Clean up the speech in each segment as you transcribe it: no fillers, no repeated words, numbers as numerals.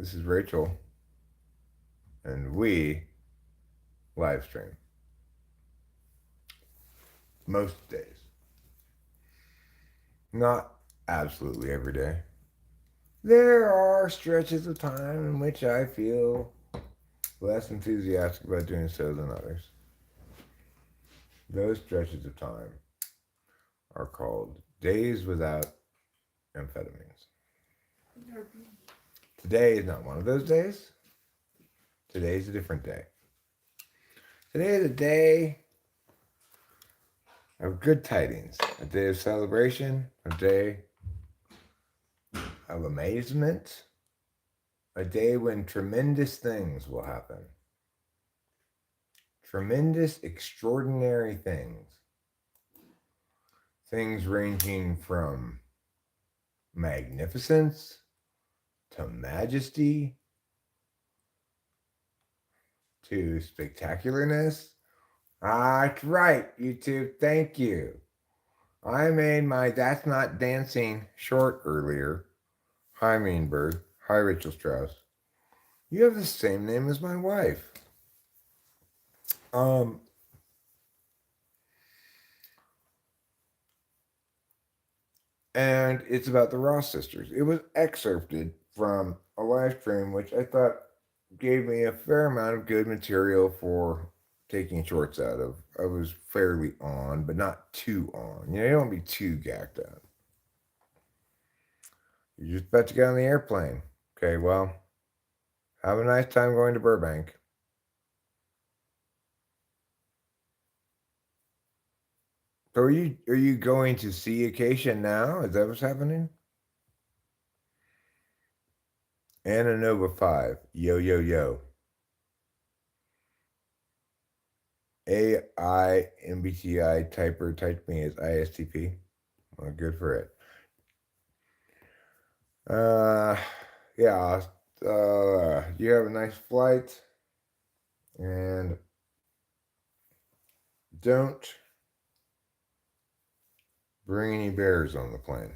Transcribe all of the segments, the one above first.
This is Rachel, and we live stream most days. Not absolutely every day. There are stretches of time in which I feel less enthusiastic about doing so than others. Those stretches of time are called days without amphetamines. Today is not one of those days. Today is a different day. Today is a day of good tidings, a day of celebration, a day of amazement, a day when tremendous things will happen. Tremendous, extraordinary things. Things ranging from magnificence to majesty to spectacularness. That's right, YouTube. Thank you. I made my That's Not Dancing short earlier. Hi, Mean Bird. Hi, Rachel Strauss. You have the same name as my wife. And it's about the Ross sisters. It was excerpted from a live stream, which I thought gave me a fair amount of good material for taking shorts out of. I was fairly on, but not too on. You don't be too gacked out. You're just about to get on the airplane. Okay, well, have a nice time going to Burbank. So are you going to see Acacia now? Is that what's happening? Ananova 5. Yo, yo, yo. AI MBTI typer typed me as ISTP. Well, good for it. Yeah. You have a nice flight, and don't bring any bears on the plane.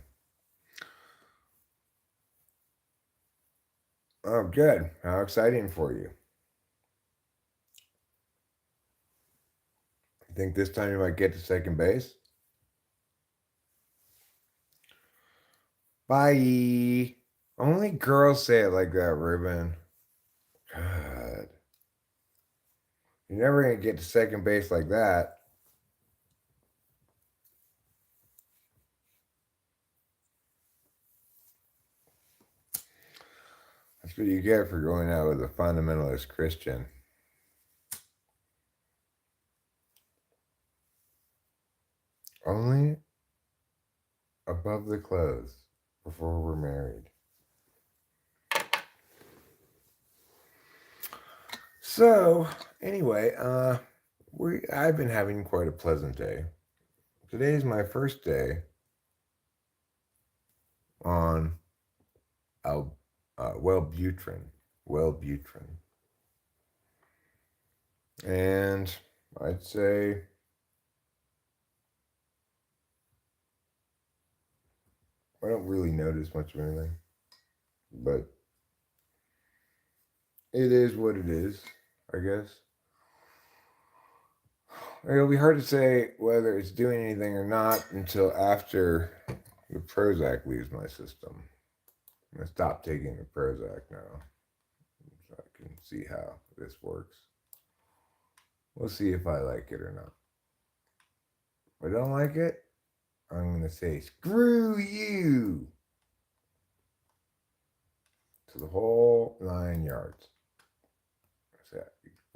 Oh, good. How exciting for you. Think this time you might get to second base? Bye. Only girls say it like that, Reuben. God. You're never going to get to second base like that. That's what you get for going out with a fundamentalist Christian. Only above the clothes before we're married. So, anyway, I've been having quite a pleasant day. Today is my first day on Wellbutrin. Wellbutrin. And I'd say I don't really notice much of anything, but it is what it is, I guess. It'll be hard to say whether it's doing anything or not until after the Prozac leaves my system. I'm going to stop taking the Prozac now so I can see how this works. We'll see if I like it or not. If I don't like it, I'm going to say, screw you! To the whole 9 yards.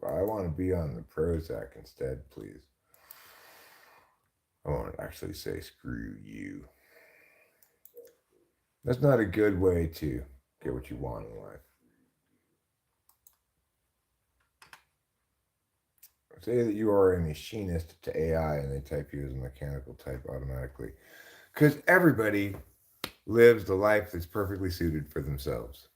I want to be on the Prozac instead, please. I won't actually say screw you. That's not a good way to get what you want in life. Say that you are a machinist to AI and they type you as a mechanical type automatically. Because everybody lives the life that's perfectly suited for themselves.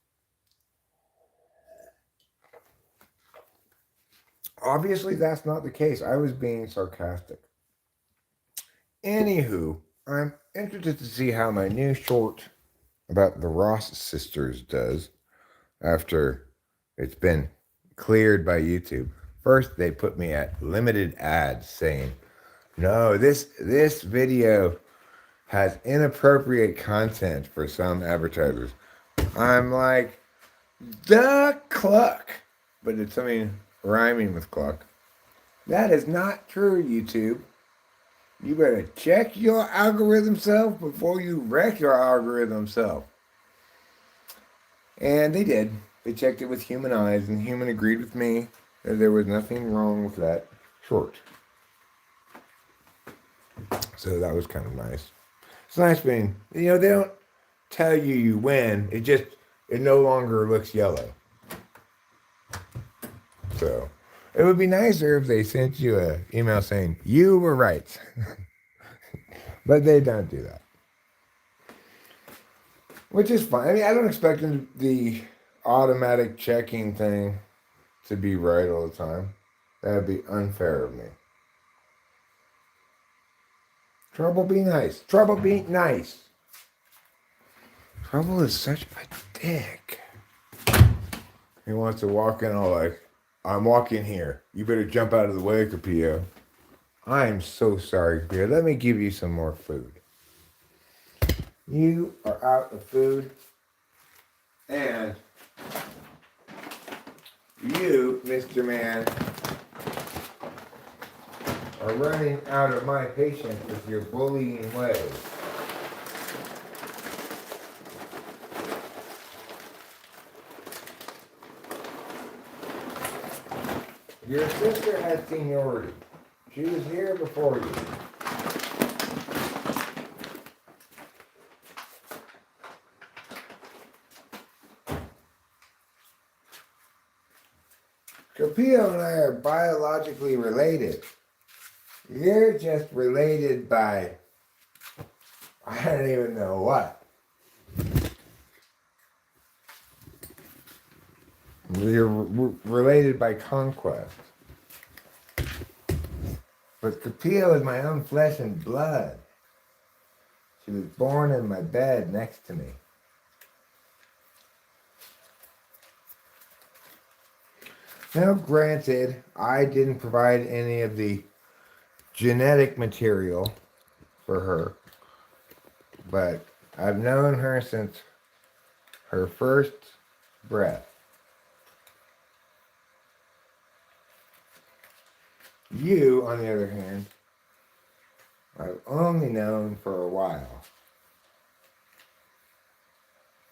Obviously, that's not the case. I was being sarcastic. Anywho, I'm interested to see how my new short about the Ross sisters does. after it's been cleared by YouTube. First, they put me at limited ads saying, no, this video has inappropriate content for some advertisers. I'm like, the cluck. But it's something rhyming with cluck. That is not true, YouTube. You better check your algorithm self before you wreck your algorithm self. And they did. They checked it with human eyes, and human agreed with me that there was nothing wrong with that short. So that was kind of nice. It's nice being, they don't tell you win. It no longer looks yellow. So it would be nicer if they sent you an email saying, you were right. But they don't do that. Which is fine. I mean, I don't expect the automatic checking thing to be right all the time. That would be unfair of me. Trouble be nice. Trouble be nice. Trouble is such a dick. He wants to walk in all like, I'm walking here. You better jump out of the way, Capillo. I am so sorry, Capillo. Let me give you some more food. You are out of food. And you, Mr. Man, are running out of my patience with your bullying ways. Your sister has seniority. She was here before you. Capillo and I are biologically related. You're just related by, I don't even know what. You're related by conquest. But Capillo is my own flesh and blood. She was born in my bed next to me. Now, granted, I didn't provide any of the genetic material for her, but I've known her since her first breath. You, on the other hand, I've only known for a while.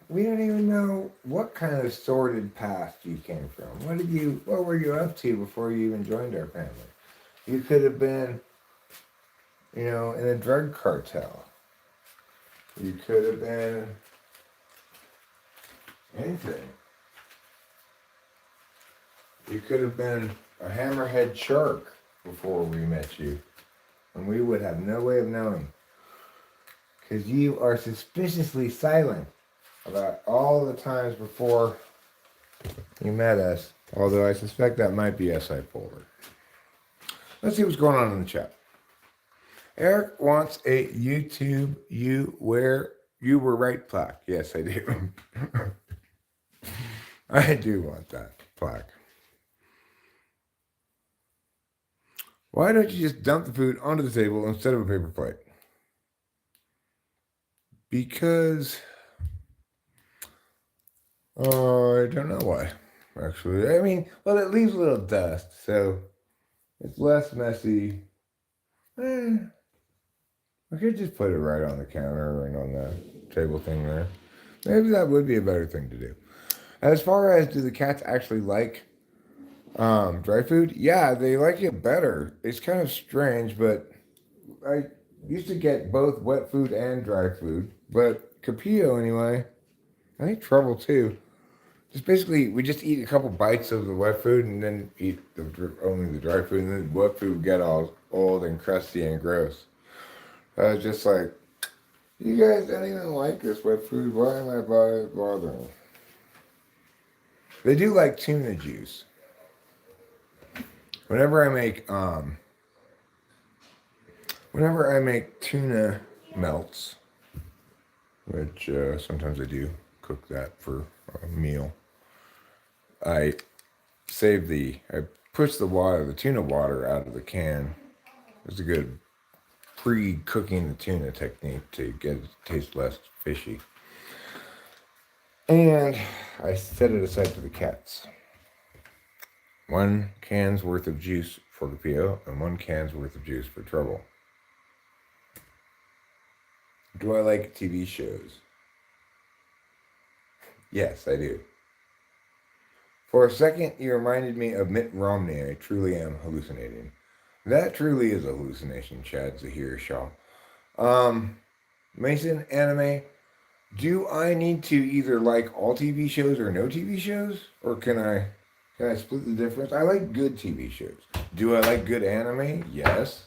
We don't even know what kind of sordid past you came from. What were you up to before you even joined our family? You could have been, in a drug cartel. You could have been anything. You could have been a hammerhead shark before we met you. And we would have no way of knowing. Because you are suspiciously silent about all the times before you met us. Although I suspect that might be SI Polar. Let's see what's going on in the chat. Eric wants a YouTube you were right plaque. Yes, I do. I do want that plaque. Why don't you just dump the food onto the table instead of a paper plate? Because I don't know why, actually. I mean, well, it leaves a little dust, so it's less messy. I could just put it right on the counter and on the table thing there. Maybe that would be a better thing to do. As far as do the cats actually like dry food? Yeah, they like it better. It's kind of strange, but I used to get both wet food and dry food. But Capillo, anyway, I think Trouble too. Just basically, we just eat a couple bites of the wet food and then eat only the dry food, and then the wet food would get all old and crusty and gross. I was just like, you guys don't even like this wet food. Why am I bothering? They do like tuna juice. Whenever I make tuna melts, which sometimes I do cook that for a meal. I pushed the tuna water out of the can. It's a good pre-cooking the tuna technique to get it to taste less fishy. And I set it aside for the cats. 1 can's worth of juice for Capio and 1 can's worth of juice for Trouble. Do I like TV shows? Yes, I do. For a second, you reminded me of Mitt Romney. I truly am hallucinating. That truly is a hallucination, Chad Zahir Shaw. Mason, anime. Do I need to either like all TV shows or no TV shows? Or can I split the difference? I like good TV shows. Do I like good anime? Yes.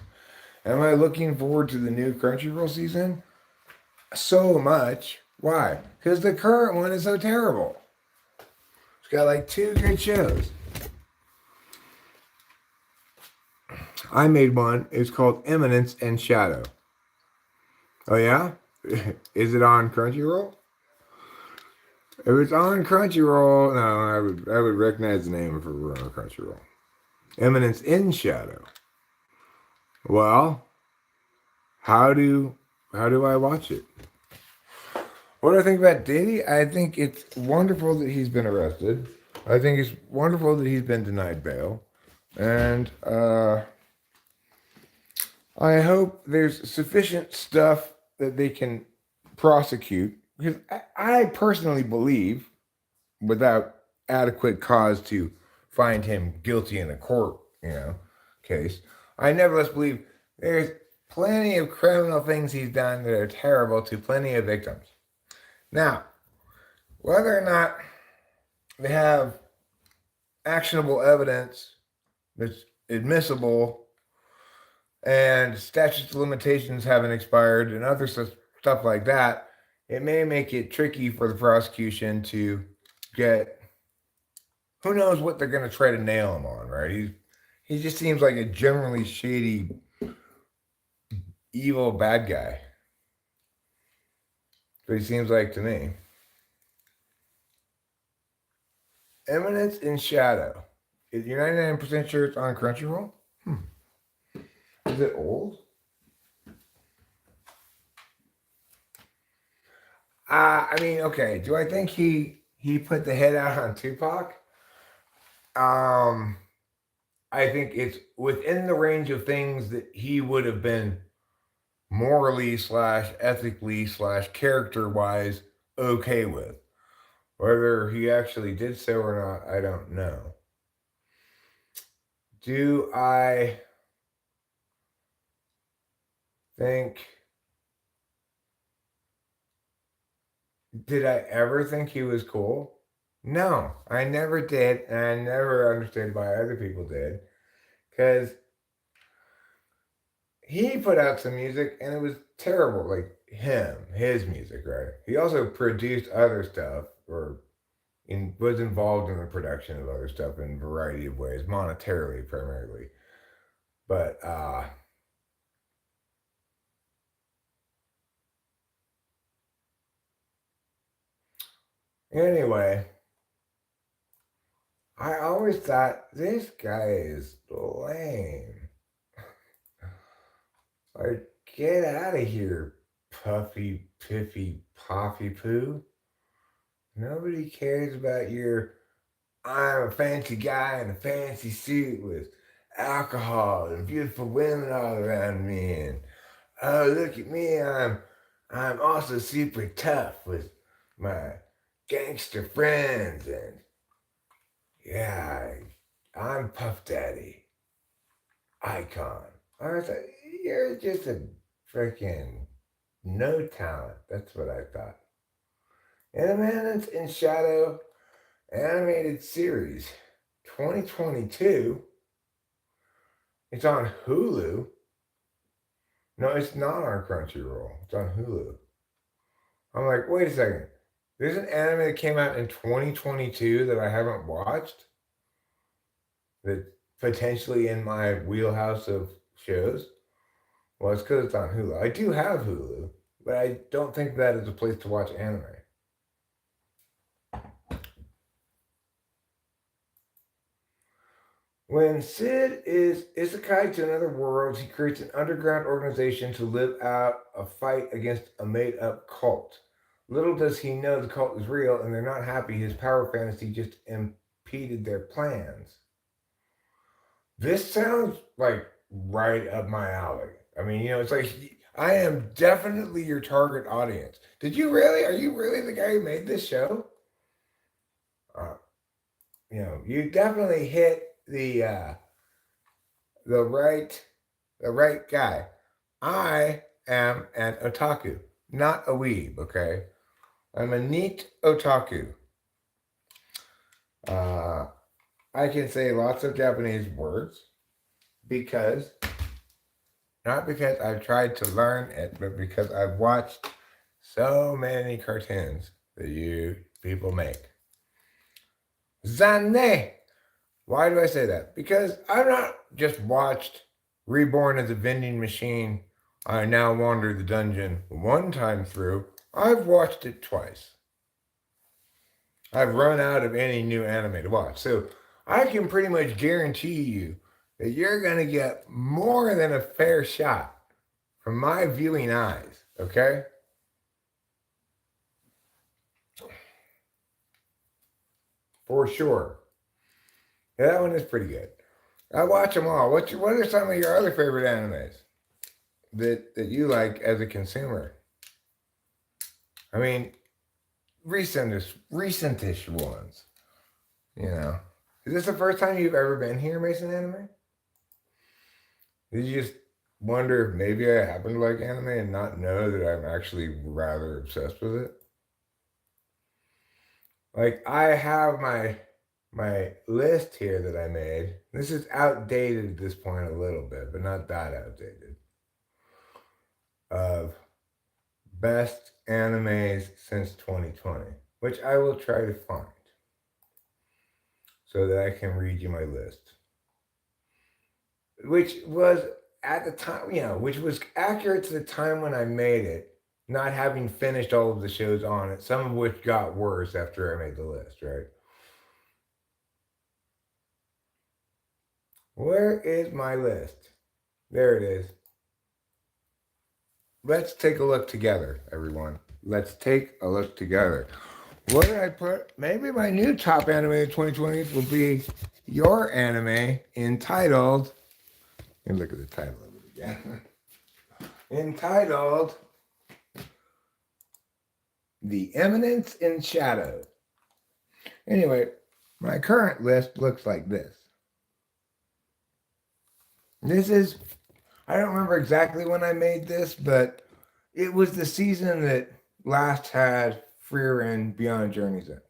Am I looking forward to the new Crunchyroll season? So much. Why? Because the current one is so terrible. It's got like 2 good shows. I made one. It's called Eminence and Shadow. Oh yeah? Is it on Crunchyroll? If it's on Crunchyroll, no, I would recognize the name if it were on Crunchyroll. Eminence in Shadow. Well, how do I watch it? What do I think about Diddy? I think it's wonderful that he's been arrested. I think it's wonderful that he's been denied bail. And I hope there's sufficient stuff that they can prosecute. Because I personally believe, without adequate cause to find him guilty in a court, case, I nevertheless believe there's plenty of criminal things he's done that are terrible to plenty of victims. Now, whether or not they have actionable evidence that's admissible and statutes of limitations haven't expired and other stuff like that, it may make it tricky for the prosecution to get, who knows what they're going to try to nail him on, right? He just seems like a generally shady, evil, bad guy. But he seems like to me. Eminence in Shadow. You're 99% sure it's on Crunchyroll? Is it old? I mean, okay. Do I think he put the head out on Tupac? I think it's within the range of things that he would have been morally / ethically / character-wise okay with. Whether he actually did so or not, I don't know. Do I think... Did I ever think he was cool? No, I never did, and I never understood why other people did. Because he put out some music, and it was terrible. Like his music, right? He also produced other stuff, or was involved in the production of other stuff in a variety of ways, monetarily primarily. But anyway, I always thought this guy is lame. Like, get out of here, Puffy, Piffy, Poffy Poo. Nobody cares about your, I'm a fancy guy in a fancy suit with alcohol and beautiful women all around me, and oh, look at me, I'm also super tough with my gangster friends, and yeah, I'm Puff Daddy, icon. I was like, you're just a freaking no talent. That's what I thought. Eminence in Shadow animated series, 2022. It's on Hulu. No, it's not on Crunchyroll. It's on Hulu. I'm like, wait a second. There's an anime that came out in 2022 that I haven't watched. That's potentially in my wheelhouse of shows. Well, it's because it's on Hulu. I do have Hulu, but I don't think that is a place to watch anime. When Sid is Isekai to another world, he creates an underground organization to live out a fight against a made up cult. Little does he know the cult is real and they're not happy his power fantasy just impeded their plans. This sounds like right up my alley. I mean, it's like I am definitely your target audience. Did you really? Are you really the guy who made this show? Uh, you definitely hit the right the right guy. I am an otaku, not a weeb. Okay, I'm a neat otaku. Uh, I can say lots of Japanese words because not because I've tried to learn it, but because I've watched so many cartoons that you people make. Zane! Why do I say that? Because I've not just watched Reborn as a Vending Machine, I Now Wander the Dungeon one time through. I've watched it twice. I've run out of any new anime to watch. So I can pretty much guarantee you that you're going to get more than a fair shot from my viewing eyes, okay? For sure. Yeah, that one is pretty good. I watch them all. What are some of your other favorite animes that you like as a consumer? I mean, recentish ones. Is this the first time you've ever been here, Mason Anime? Did you just wonder if maybe I happen to like anime and not know that I'm actually rather obsessed with it? Like I have my list here that I made. This is outdated at this point a little bit, but not that outdated. Of best animes since 2020, which I will try to find so that I can read you my list. Which was at the time, which was accurate to the time when I made it, not having finished all of the shows on it, some of which got worse after I made the list, right? Where is my list? There it is. Let's take a look together, everyone. Let's take a look together. What did I put? Maybe my new top anime of 2020 will be your anime entitled. And look at the title of it again. Entitled The Eminence in Shadow. Anyway, my current list looks like this. This is, I don't remember exactly when I made this, but it was the season that last had Frieren Beyond Journeys in,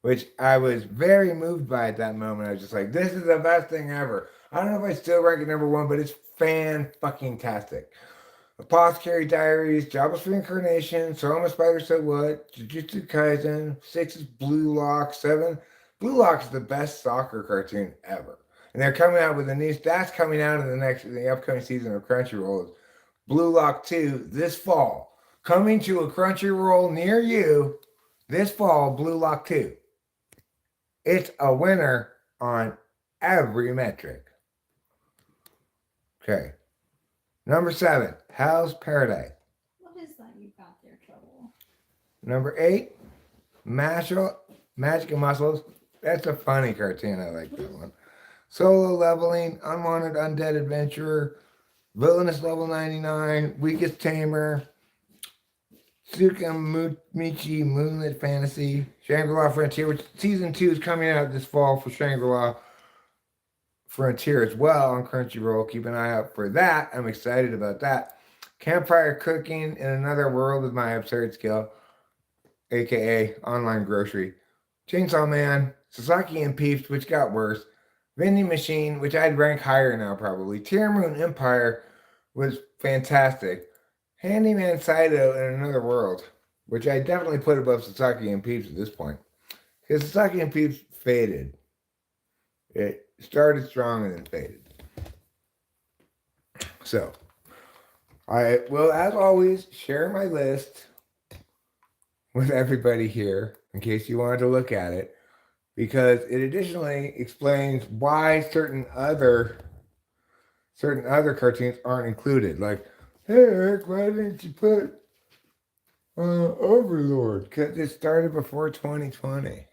which I was very moved by at that moment. I was just like, this is the best thing ever. I don't know if I still rank it number one, but it's fan-fucking-tastic. Apothecary Diaries, Jobless Reincarnation, Soma Spider So What, Jujutsu Kaisen, 6 is Blue Lock, 7. Blue Lock is the best soccer cartoon ever. And they're coming out with a new, that's coming out in the upcoming season of Crunchyroll. Blue Lock 2 this fall. Coming to a Crunchyroll near you this fall, Blue Lock 2. It's a winner on every metric. Okay. Number 7, Hell's Paradise. What is that you got there, Trouble? Number 8, Magic and Muscles. That's a funny cartoon. I like that one. Solo Leveling, Unwanted Undead Adventurer, Villainous Level 99, Weakest Tamer, Tsuka Michi Moonlit Fantasy, Shangri-La Frontier, which season 2 is coming out this fall for Shangri-La Frontier as well on Crunchyroll. Keep an eye out for that. I'm excited about that. Campfire Cooking in Another World with My Absurd Skill, aka Online Grocery. Chainsaw Man, Sasaki and Peeps, which got worse. Vending Machine, which I'd rank higher now probably. Tier Moon Empire was fantastic. Handyman Saito in Another World, which I definitely put above Sasaki and Peeps at this point. Because Sasaki and Peeps faded. It started strong and then faded. So, I will, as always, share my list with everybody here in case you wanted to look at it. because it additionally explains why certain other cartoons aren't included. Like, hey Eric, why didn't you put Overlord? Because it started before 2020.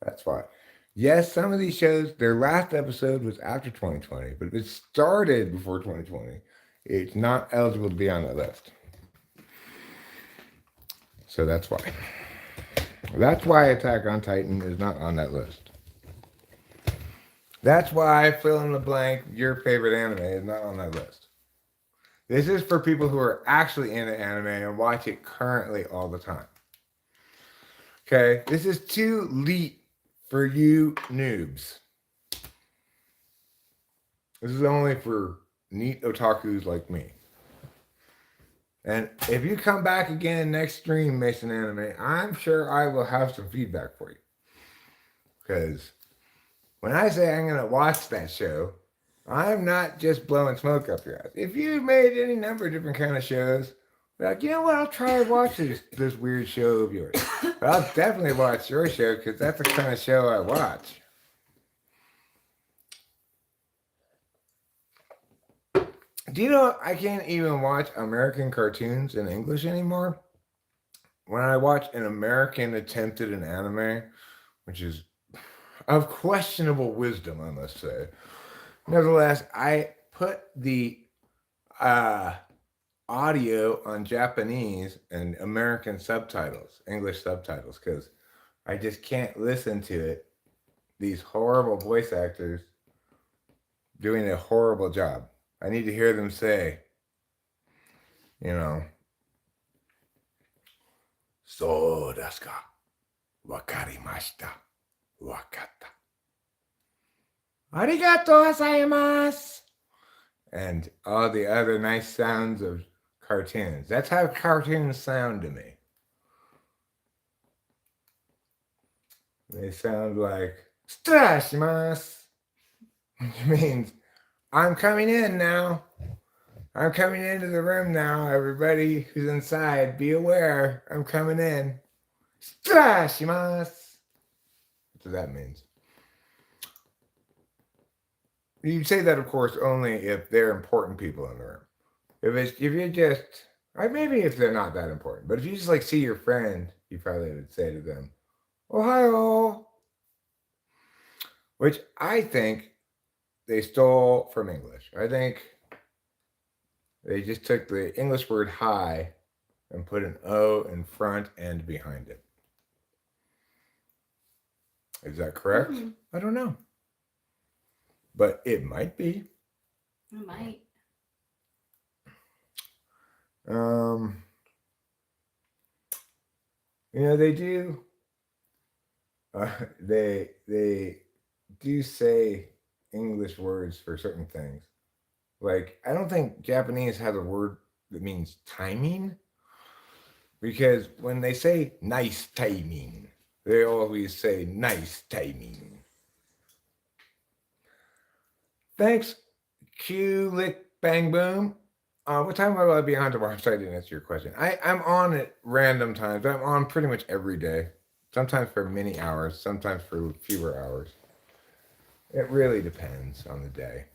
That's why. Yes, some of these shows, their last episode was after 2020, but if it started before 2020, it's not eligible to be on that list. So that's why. That's why Attack on Titan is not on that list. That's why fill in the blank, your favorite anime is not on that list. This is for people who are actually into anime and watch it currently all the time. Okay, this is too elite for you noobs. This is only for neat otakus like me. And if you come back again next stream, Mason Anime, I'm sure I will have some feedback for you. Because when I say I'm going to watch that show, I'm not just blowing smoke up your ass. If you made any number of different kind of shows, like, you know what, I'll try to watch this weird show of yours. But I'll definitely watch your show because that's the kind of show I watch. Do you know I can't even watch American cartoons in English anymore? When I watch an American attempted an anime, which is of questionable wisdom, I must say. Nevertheless, I put the audio on Japanese and American subtitles, English subtitles, because I just can't listen to it. These horrible voice actors doing a horrible job. I need to hear them say, so desu ka? Wakarimashita. Wakata. Arigatou gozaimasu. And all the other nice sounds of cartoons. That's how cartoons sound to me. They sound like "Strashimasu," which means I'm coming in now. I'm coming into the room now. Everybody who's inside, be aware. I'm coming in. Strashimasu. That's what that means. You say that, of course, only if they're important people in the room. If you're just, or maybe if they're not that important, but if you just like see your friend, you probably would say to them, "Ohio," which I think they stole from English. I think they just took the English word "hi" and put an O in front and behind it. Is that correct? Mm-hmm. I don't know, but it might be. It might. They do. They do say English words for certain things. Like, I don't think Japanese has a word that means timing, because when they say nice timing, they always say nice timing. Thanks, Q Lick Bang Boom. What time will I be on tomorrow? Sorry, I didn't answer your question. I'm on at random times. I'm on pretty much every day. Sometimes for many hours, sometimes for fewer hours. It really depends on the day.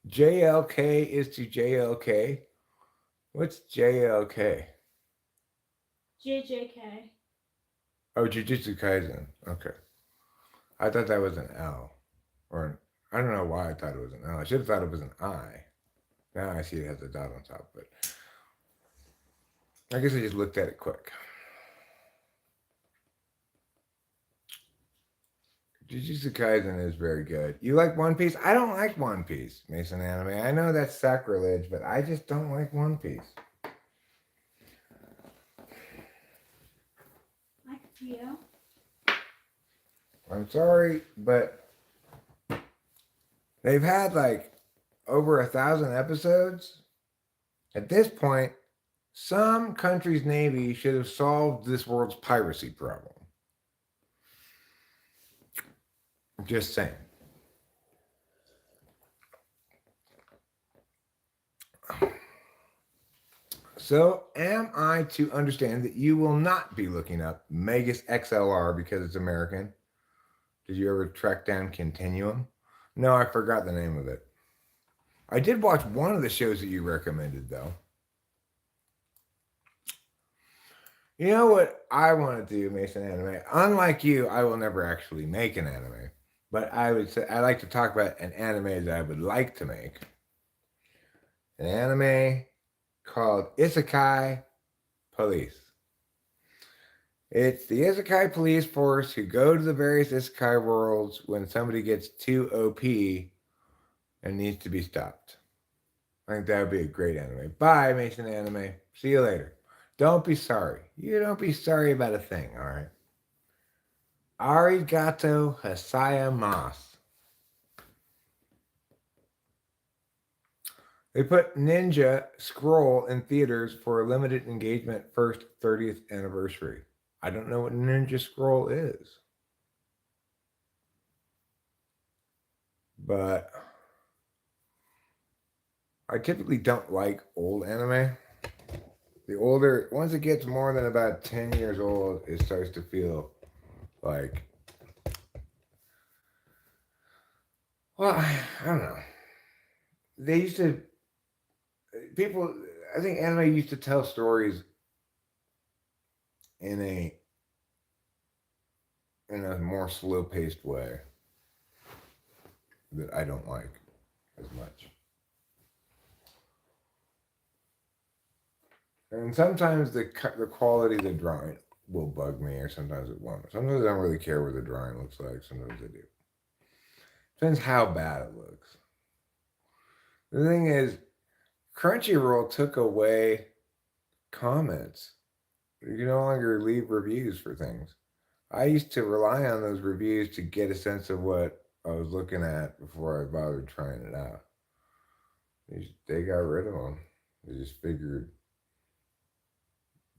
JLK is to JLK. What's JLK? JJK. Oh, Jujutsu Kaisen. Okay. I thought that was an L. Or I don't know why I thought it was an L. I should have thought it was an I. Now I see it has a dot on top, but I guess I just looked at it quick. Jujutsu Kaisen is very good. You like One Piece? I don't like One Piece, Mason Anime. I know that's sacrilege, but I just don't like One Piece. I could see you. I'm sorry, but they've had like over 1,000 episodes. At this point, some country's navy should have solved this world's piracy problem. Just saying. So, am I to understand that you will not be looking up Megas XLR because it's American? Did you ever track down Continuum? No, I forgot the name of it. I did watch one of the shows that you recommended, though. You know what I want to do, Mason Anime? Unlike you, I will never actually make an anime. But I would say I like to talk about an anime that I would like to make. An anime called Isekai Police. It's the Isekai police force who go to the various Isekai worlds when somebody gets too OP and needs to be stopped. I think that would be a great anime. Bye, Mason Anime. See you later. Don't be sorry. You don't be sorry about a thing, all right? Arigato Hasayamasu. They put Ninja Scroll in theaters for a limited engagement first 30th anniversary. I don't know what Ninja Scroll is. But I typically don't like old anime. The older, once it gets more than about 10 years old, it starts to feel like, well, I don't know. They used to, people, I think anime used to tell stories in a more slow-paced way that I don't like as much. And sometimes the quality of the drawing will bug me, or sometimes it won't. Sometimes I don't really care what the drawing looks like. Sometimes I do. Depends how bad it looks. The thing is, Crunchyroll took away comments. You can no longer leave reviews for things. I used to rely on those reviews to get a sense of what I was looking at before I bothered trying it out. They got rid of them. They just figured,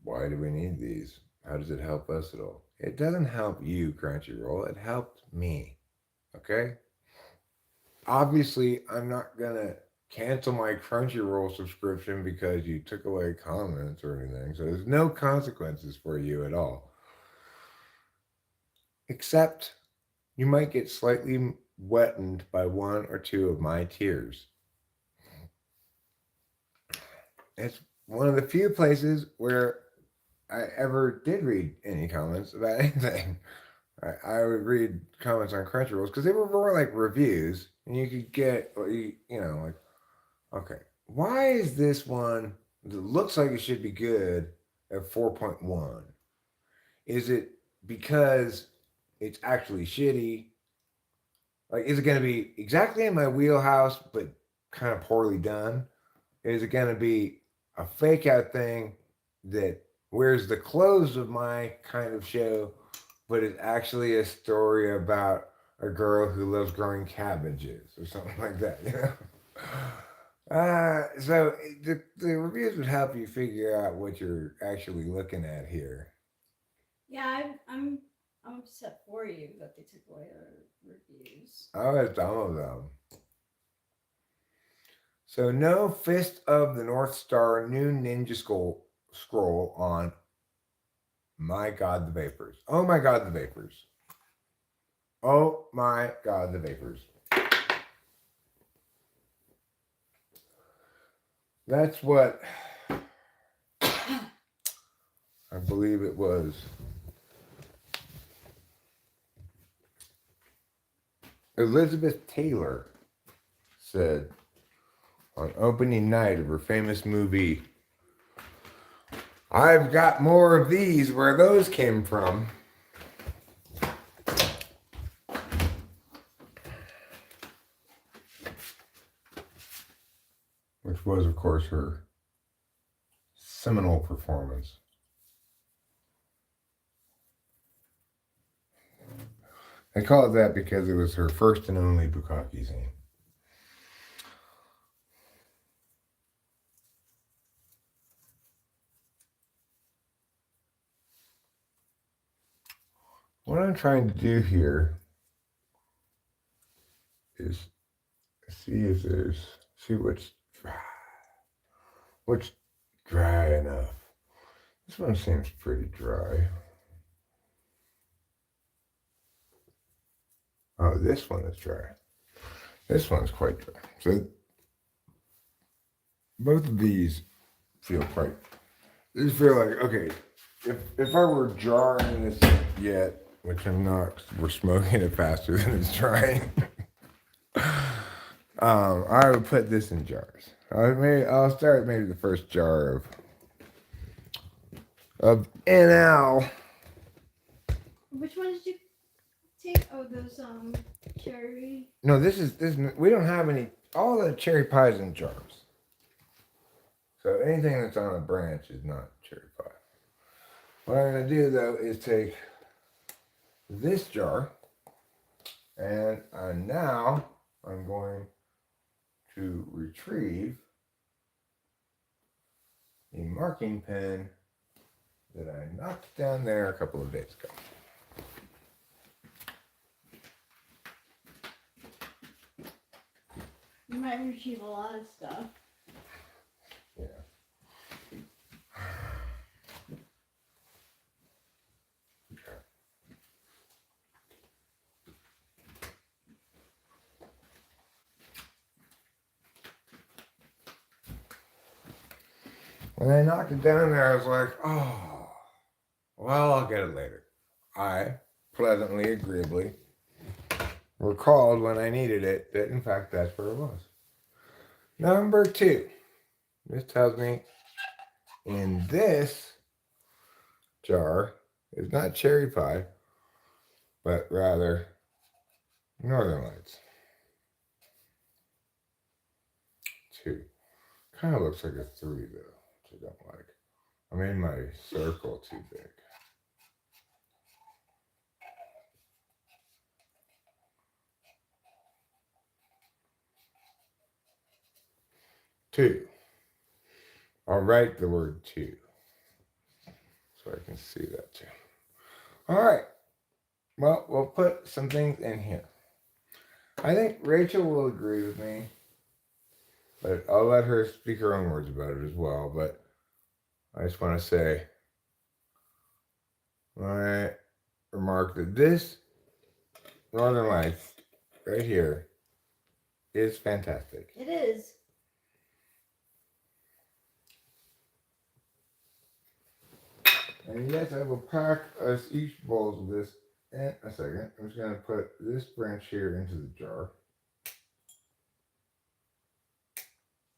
why do we need these? How does it help us at all? It doesn't help you, Crunchyroll. It helped me. Okay? Obviously, I'm not going to cancel my Crunchyroll subscription because you took away comments or anything. So there's no consequences for you at all. Except you might get slightly wetted by one or two of my tears. It's one of the few places where I ever did read any comments about anything. I would read comments on Crunchyroll because they were more like reviews, and you could get, like, okay, why is this one that looks like it should be good at 4.1? Is it because it's actually shitty? Like, is it going to be exactly in my wheelhouse, but kind of poorly done? Is it going to be a fake out thing that wears the clothes of my kind of show, but it's actually a story about a girl who loves growing cabbages or something like that, you know? So the reviews would help you figure out what you're actually looking at here. Yeah, I'm upset for you that they took away the reviews. I was some of them. So no Fist of the North Star new Ninja scroll on My God the Vapors. Oh my God the Vapors. Oh my God the Vapors. That's what I believe it was. Elizabeth Taylor said on opening night of her famous movie, I've got more of these where those came from. Which was, of course, her seminal performance. I call it that because it was her first and only bukkake scene. What I'm trying to do here is see which dry enough. This one seems pretty dry. Oh, this one is dry. This one's quite dry. So both of these feel quite. These feel like okay. If I were jarring this yet, which I'm not, 'cause we're smoking it faster than it's drying. I would put this in jars. I'll start maybe the first jar of NL. Which one did you take? Oh, those cherry. No, this. We don't have any. All the cherry pies in jars. So anything that's on a branch is not cherry pie. What I'm going to do though is take this jar, and now I'm going to retrieve a marking pen that I knocked down there a couple of days ago. You might retrieve a lot of stuff. Yeah. Okay. When I knocked it down there, I was like, oh, well, I'll get it later. I pleasantly, agreeably recalled when I needed it that, in fact, that's where it was. Number 2. This tells me in this jar is not cherry pie, but rather Northern Lights. 2. Kind of looks like a 3, though, which I don't like. I made my circle too big. Two. I'll write the word 2 so I can see that too. All right. Well, we'll put some things in here. I think Rachel will agree with me, but I'll let her speak her own words about it as well. But I just want to say, I remark that this Northern Lights right here is fantastic. It is. And yes, I will pack us each bowls of this in a second. I'm just going to put this branch here into the jar.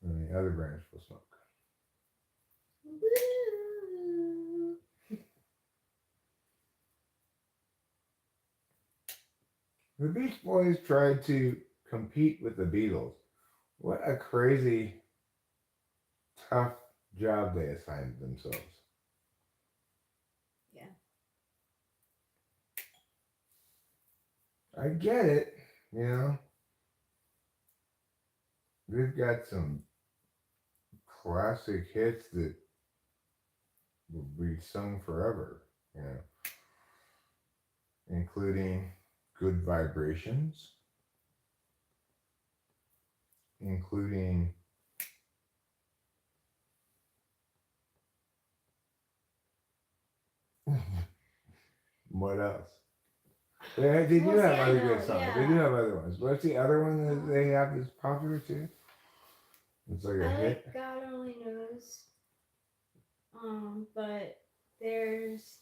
And the other branch will smoke. The Beach Boys tried to compete with the Beatles. What a crazy, tough job they assigned themselves. Yeah. I get it, you know. They've got some classic hits that will be sung forever, you know, including Good Vibrations, including what else? They do Well, have see, I other know, good songs. yeah. They do have other ones. What's the other one that they have that's popular too? It's like a I hit. like God Only Knows. But there's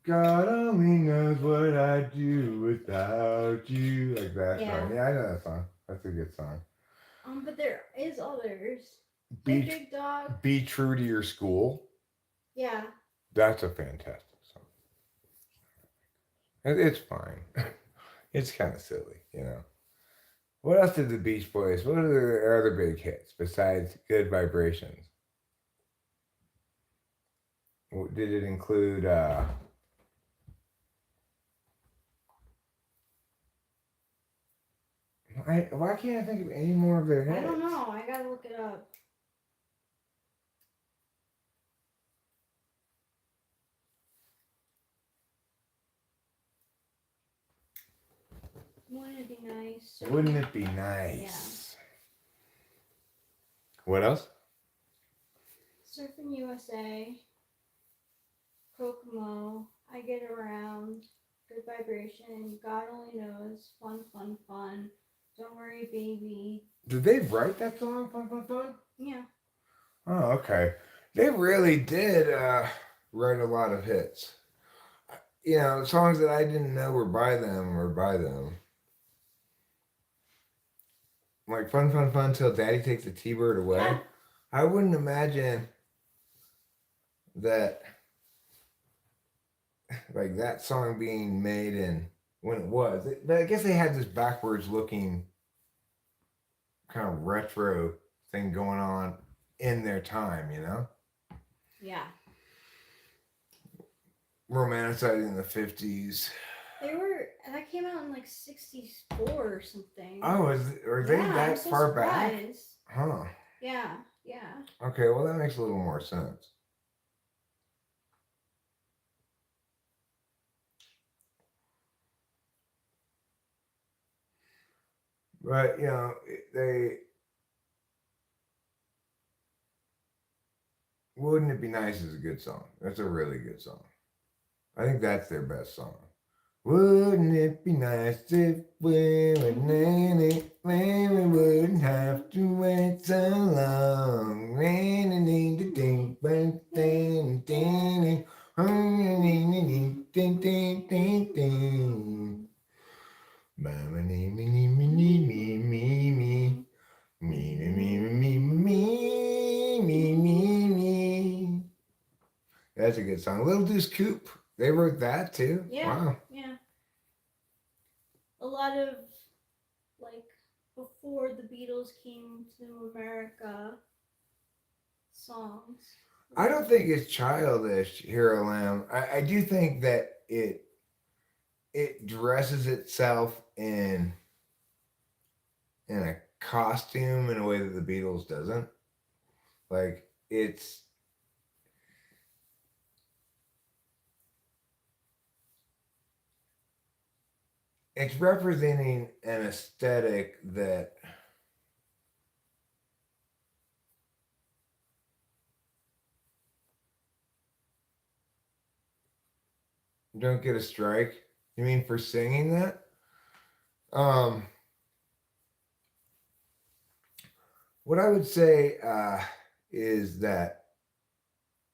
God only knows what I'd do without you. Like that Yeah. song. Yeah, I know that song. That's a good song. but there is others. Be, Big Dog. Be True to Your School. Yeah. That's a fantastic song. It's fine. It's kind of silly, you know. What else did the Beach Boys? What are their other big hits besides Good Vibrations? Did it include why can't I think of any more of their hits? I don't know. I gotta look it up. Wouldn't it be nice? Wouldn't it be nice? What else? Surfing USA, Kokomo, I Get Around, Good Vibration, God Only Knows, Fun, Fun, Fun, Don't Worry, Baby. Did they write that song? Fun, fun, fun. Yeah. Oh, okay. They really did write a lot of hits. You know, songs that I didn't know were by them were by them. Like Fun, Fun, Fun Till Daddy Takes the T-Bird Away. Yeah. I wouldn't imagine that, like, that song being made in when it was. But I guess they had this backwards looking kind of retro thing going on in their time, you know? Yeah. Romanticizing the 50s. That came out in like 64 or something. Oh, are they Yeah, that I'm so far back? surprised. Huh. Yeah. Okay, well, that makes a little more sense. But, you know, Wouldn't It Be Nice is a good song. That's a really good song. I think that's their best song. Wouldn't it be nice if we were in it, when we wouldn't have to wait so long? That's a good song. Little Deuce Coupe. They wrote that too. Yeah. Wow. Yeah. A lot of, like, before the Beatles came to America, songs. I don't think it's childish, Hero Lamb. I do think that it dresses itself in a costume in a way that the Beatles doesn't. Like it's representing an aesthetic that don't get a strike. You mean for singing that? What I would say is that,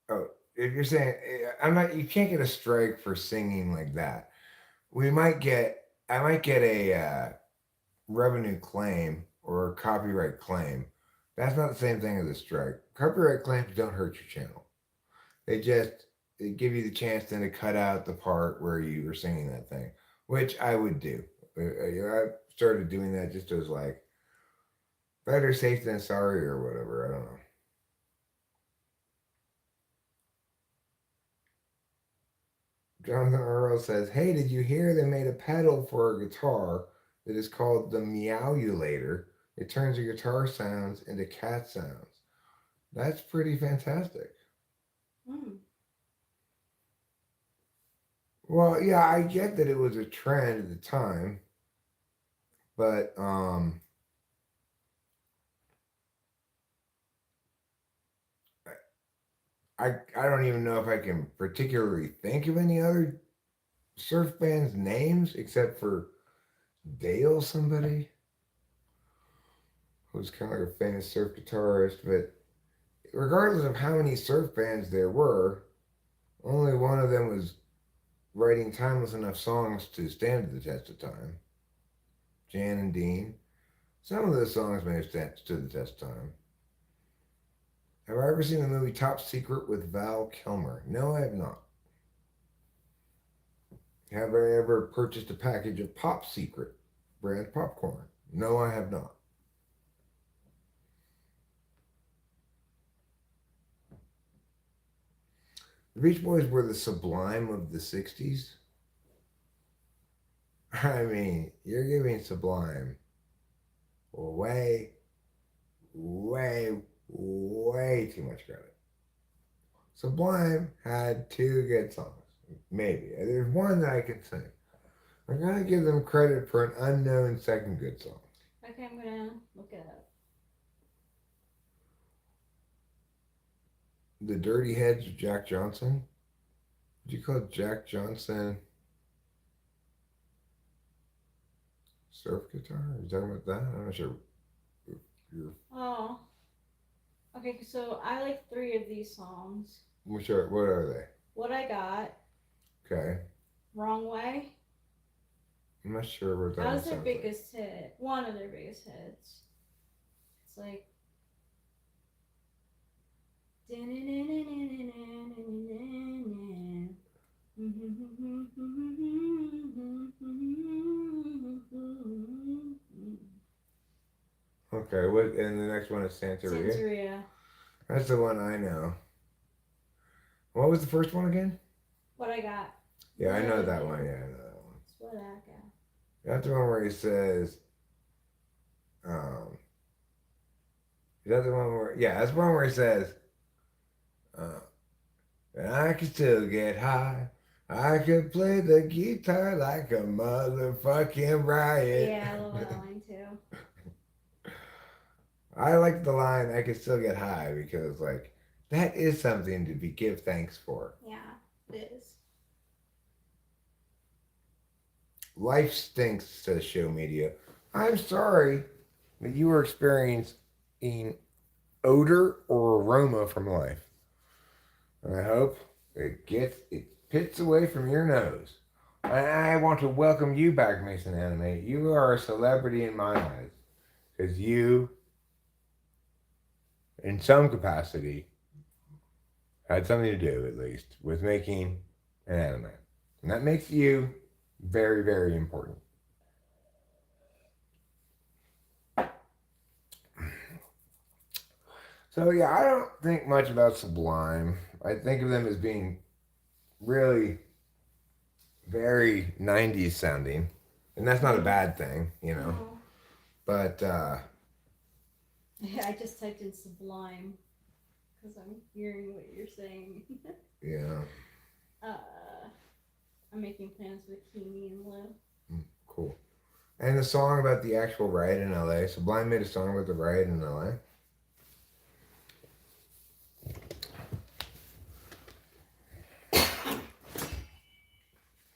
oh, if you're saying I'm not, you can't get a strike for singing like that. I might get a revenue claim or a copyright claim. That's not the same thing as a strike. Copyright claims don't hurt your channel. They give you the chance then to cut out the part where you were singing that thing, which I would do. I started doing that just as like better safe than sorry or whatever. I don't know. Jonathan Earl says, "Hey, did you hear they made a pedal for a guitar that is called the Meowulator? It turns your guitar sounds into cat sounds. That's pretty fantastic." Mm. Well, yeah, I get that it was a trend at the time, but I don't even know if I can particularly think of any other surf bands names except for Dale somebody who's kind of like a famous surf guitarist. But regardless of how many surf bands there were, only one of them was writing timeless enough songs to stand the test of time. Jan and Dean. Some of those songs may have stood the test of time. Have I ever seen the movie Top Secret with Val Kilmer? No, I have not. Have I ever purchased a package of Pop Secret brand popcorn? No, I have not. The Beach Boys were the Sublime of the 60s. I mean, you're giving Sublime way, way, way too much credit. Sublime had two good songs. Maybe. There's one that I can sing. I'm going to give them credit for an unknown second good song. Okay, I'm gonna look it up. the Dirty Heads of Jack Johnson. Did you call Jack Johnson surf guitar? Are you talking about that? I'm not sure. Oh. Okay, so I like 3 of these songs. What are they? What I Got. Okay. Wrong Way. I'm not sure what that That was their sounds biggest hit. One of their biggest hits. It's like. Okay, what? And the next one is Santeria. Santeria. That's the one I know. What was the first one again? What I Got. Yeah, I know that one. Yeah, I know that one. It's What I Got. That's the one where he says, is that the one where? Yeah, that's the one where he says, and I can still get high. I could play the guitar like a motherfucking riot. Yeah, I love that line too. I like the line, I can still get high, because, like, that is something to give thanks for. Yeah, it is. Life stinks, says Show Media. I'm sorry that you are experiencing odor or aroma from life. And I hope it pits away from your nose. And I want to welcome you back, Mason Anime. You are a celebrity in my eyes. Because you, in some capacity, had something to do, at least, with making an anime. And that makes you very, very important. So yeah, I don't think much about Sublime. I think of them as being really very 90s sounding. And that's not a bad thing, you know. No. But I just typed in Sublime because I'm hearing what you're saying. yeah. I'm making plans with Kimi and Lou. Cool. And the song about the actual riot in LA. Sublime made a song about the riot in LA.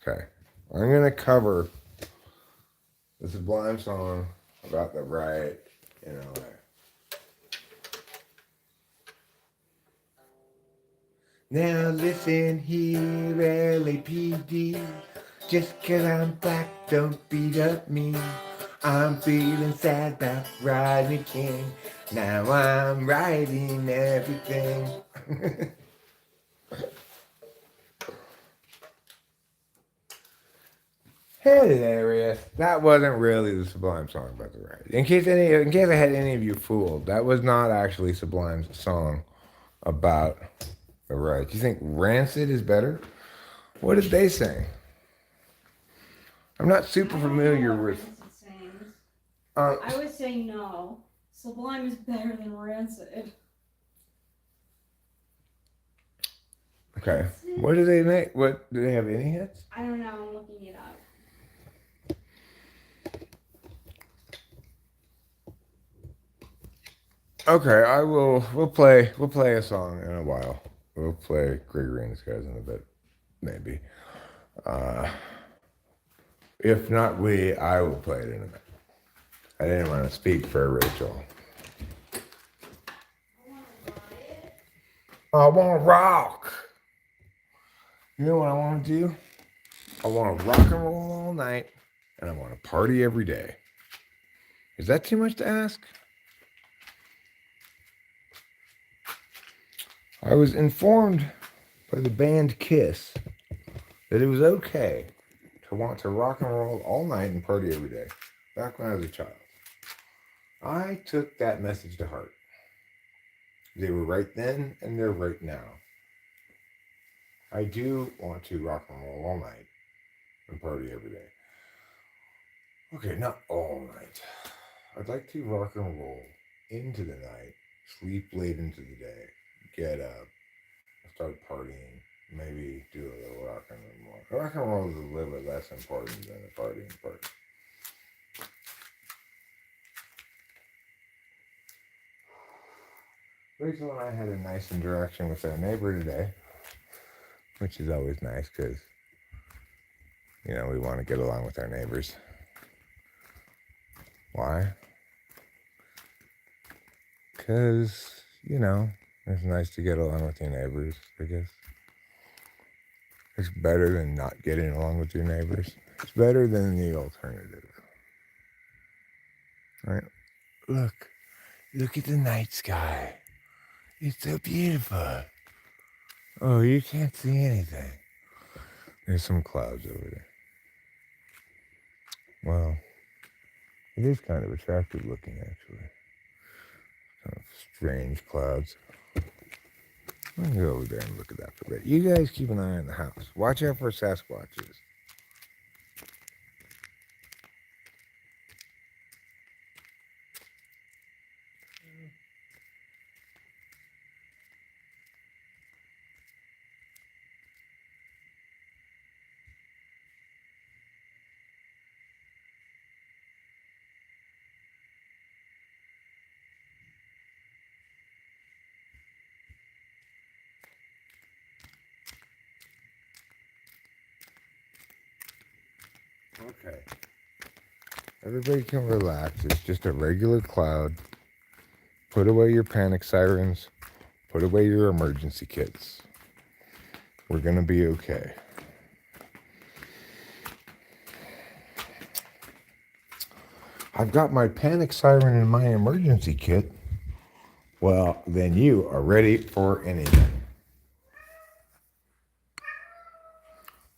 Okay. I'm going to cover the Sublime song about the riot in LA. Now listen here, LAPD. Just 'cause I'm black, don't beat up me. I'm feeling sad about riding again. Now I'm writing everything. Hilarious. That wasn't really the Sublime song about the riot. In case I had any of you fooled, that was not actually Sublime's song about the riot. You think Rancid is better? What did they sing? I'm not super familiar with. I would say no. Sublime is better than Rancid. Okay. What do they make? What do they have any hits? I don't know. I'm looking it up. Okay, I will. We'll play a song in a while. We'll play Gregory and the Skies in a bit, maybe. If not, I will play it in a minute. I didn't want to speak for Rachel. I want to rock. You know what I want to do? I want to rock and roll all night, and I want to party every day. Is that too much to ask? I was informed by the band Kiss that it was okay to want to rock and roll all night and party every day, back when I was a child. I took that message to heart. They were right then and they're right now. I do want to rock and roll all night and party every day. Okay, not all night. I'd like to rock and roll into the night, sleep late into the day, get up, start partying, maybe do a little rock and roll. Rock and roll is a little bit less important than a partying party. Rachel and I had a nice interaction with our neighbor today, which is always nice because, you know, we want to get along with our neighbors. Why? Because, you know, it's nice to get along with your neighbors, I guess. It's better than not getting along with your neighbors. It's better than the alternative. Right? Look at the night sky. It's so beautiful. Oh, you can't see anything. There's some clouds over there. Well, it is kind of attractive looking, actually. Kind of strange clouds. I'm going to go over there and look at that for a bit. You guys keep an eye on the house. Watch out for Sasquatches. Okay. Everybody can relax. It's just a regular cloud. Put away your panic sirens. Put away your emergency kits. We're going to be okay. I've got my panic siren and my emergency kit. Well, then you are ready for anything.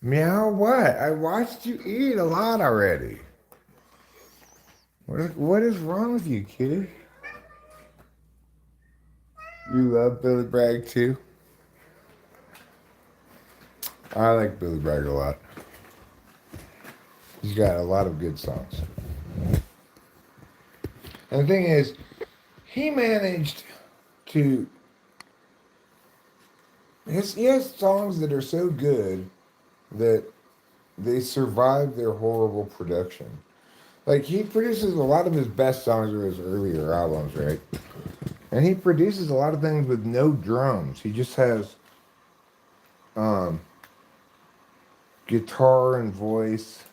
Meow what? I watched you eat a lot already. What is wrong with you, kitty? You love Billy Bragg too? I like Billy Bragg a lot. He's got a lot of good songs. And the thing is, he managed to... He has songs that are so good that they survive their horrible production. Like, he produces a lot of his best songs are his earlier albums, right? And he produces a lot of things with no drums. He just has guitar and voice.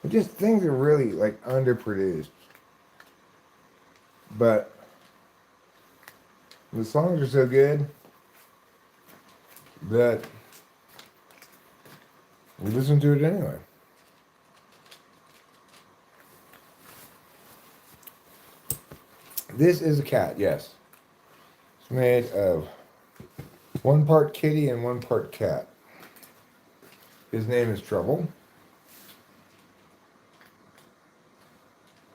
Just things are really, like, underproduced. But the songs are so good that we listen to it anyway. This is a cat, yes. It's made of 1 part kitty and 1 part cat. His name is Trouble.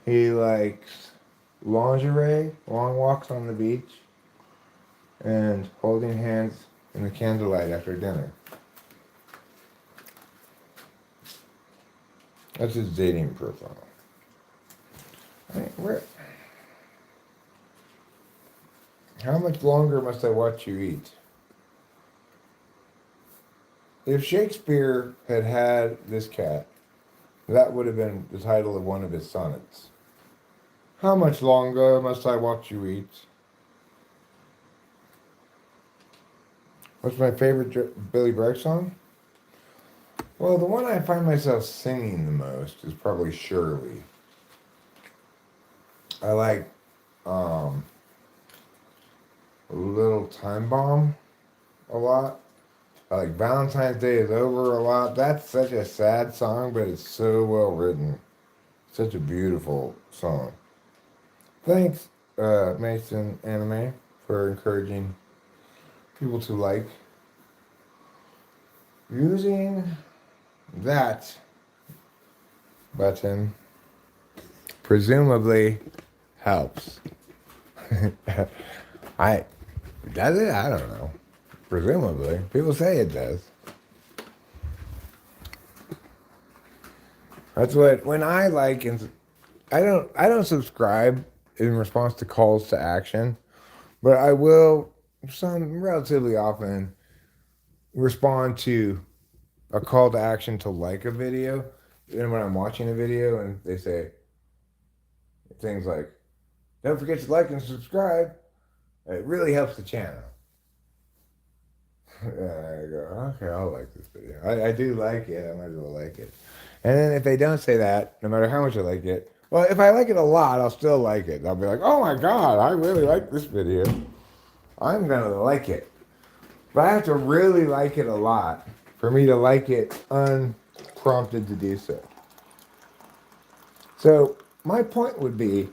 He likes lingerie, long walks on the beach, and holding hands in the candlelight after dinner. That's his dating profile. How much longer must I watch you eat? If Shakespeare had had this cat, that would have been the title of one of his sonnets. How much longer must I watch you eat? What's my favorite Billy Bragg song? Well, the one I find myself singing the most is probably Shirley. I like Little Time Bomb a lot. I like Valentine's Day is Over a lot. That's such a sad song, but it's so well written. Such a beautiful song. Thanks, Mason Anime, for encouraging people to like. Using that button presumably helps. Does it? I don't know. Presumably. People say it does. That's what, when I like, and I don't subscribe in response to calls to action, but I will some relatively often respond to a call to action to like a video. And when I'm watching a video and they say things like, don't forget to like and subscribe, It really helps the channel. I go, okay, I'll like this video. I do like it. I might as well like it. And then if they don't say that, no matter how much I like it, well, if I like it a lot, I'll still like it. I'll be like, oh my God, I really like this video. I'm going to like it. But I have to really like it a lot for me to like it unprompted to do so. So my point would be,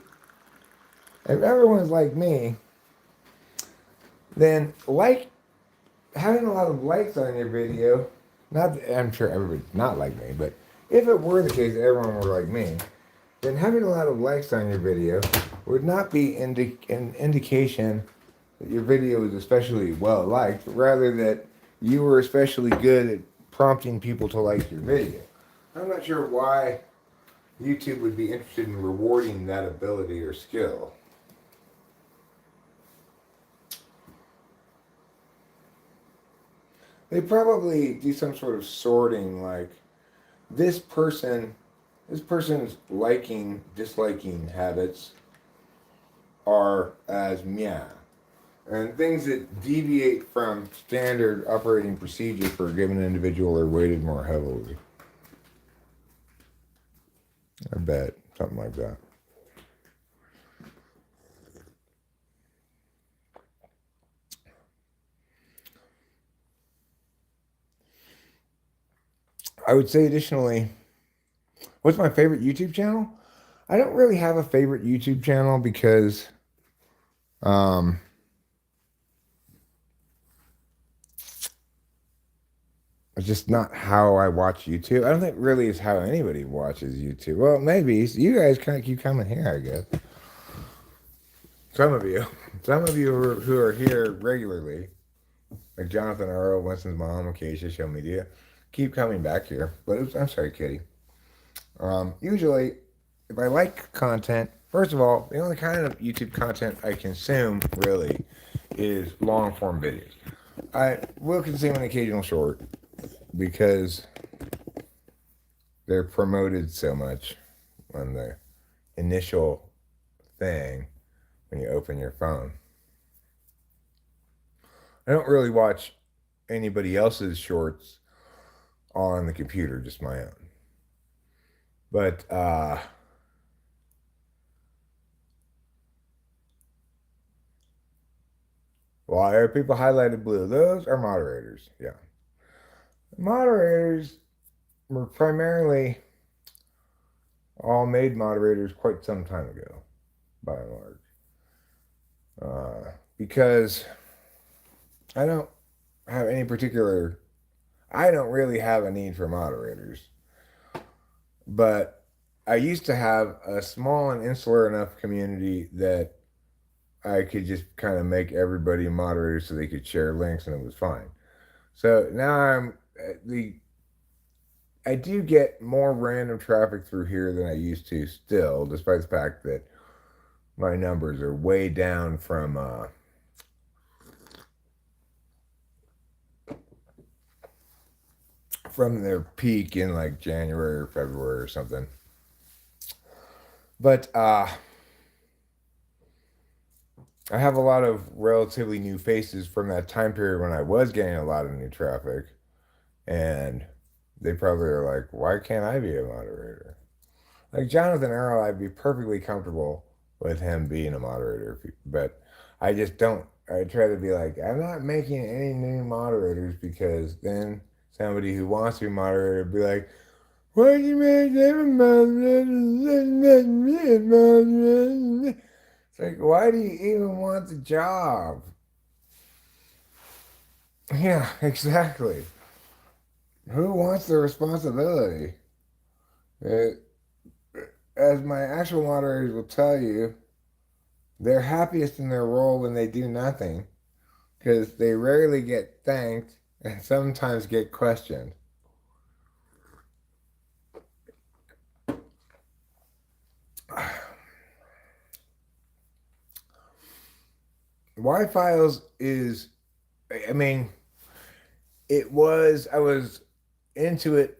if everyone's like me, then like having a lot of likes on your video, not that I'm sure everybody's not like me, but if it were the case that everyone were like me, then having a lot of likes on your video would not be an indication that your video is especially well liked, but rather that you were especially good at prompting people to like your video. I'm not sure why YouTube would be interested in rewarding that ability or skill. They probably do some sort of sorting, like this person's liking, disliking habits are as meow. And things that deviate from standard operating procedure for a given individual are weighted more heavily. I bet. Something like that. I would say additionally, what's my favorite YouTube channel? I don't really have a favorite YouTube channel because it's just not how I watch YouTube. I don't think really is how anybody watches YouTube. Well, maybe you guys kind of keep coming here, I guess. Some of you who are here regularly, like Jonathan Earl, Winston's mom, Acacia, Show Media, keep coming back here. But I'm sorry, Kitty. Usually, if I like content, first of all, the only kind of YouTube content I consume really is long form videos. I will consume an occasional short because they're promoted so much on the initial thing when you open your phone. I don't really watch anybody else's shorts on the computer, just my own. But why are people highlighted blue? Those are moderators. Yeah. Moderators were primarily all made moderators quite some time ago, by and large. Because I don't really have a need for moderators. But I used to have a small and insular enough community that I could just kind of make everybody moderators so they could share links and it was fine. So now I do get more random traffic through here than I used to still, despite the fact that my numbers are way down from their peak in like January or February or something. But I have a lot of relatively new faces from that time period when I was getting a lot of new traffic. And they probably are like, why can't I be a moderator? Like Jonathan Earl, I'd be perfectly comfortable with him being a moderator. But I just don't. I try to be like, I'm not making any new moderators because then somebody who wants to be moderator would be like, why do you make them a moderator? It's like, why do you even want the job? Yeah, exactly. Who wants the responsibility? As my actual moderators will tell you, they're happiest in their role when they do nothing because they rarely get thanked and sometimes get questioned. Y-Files is, I mean, I was into it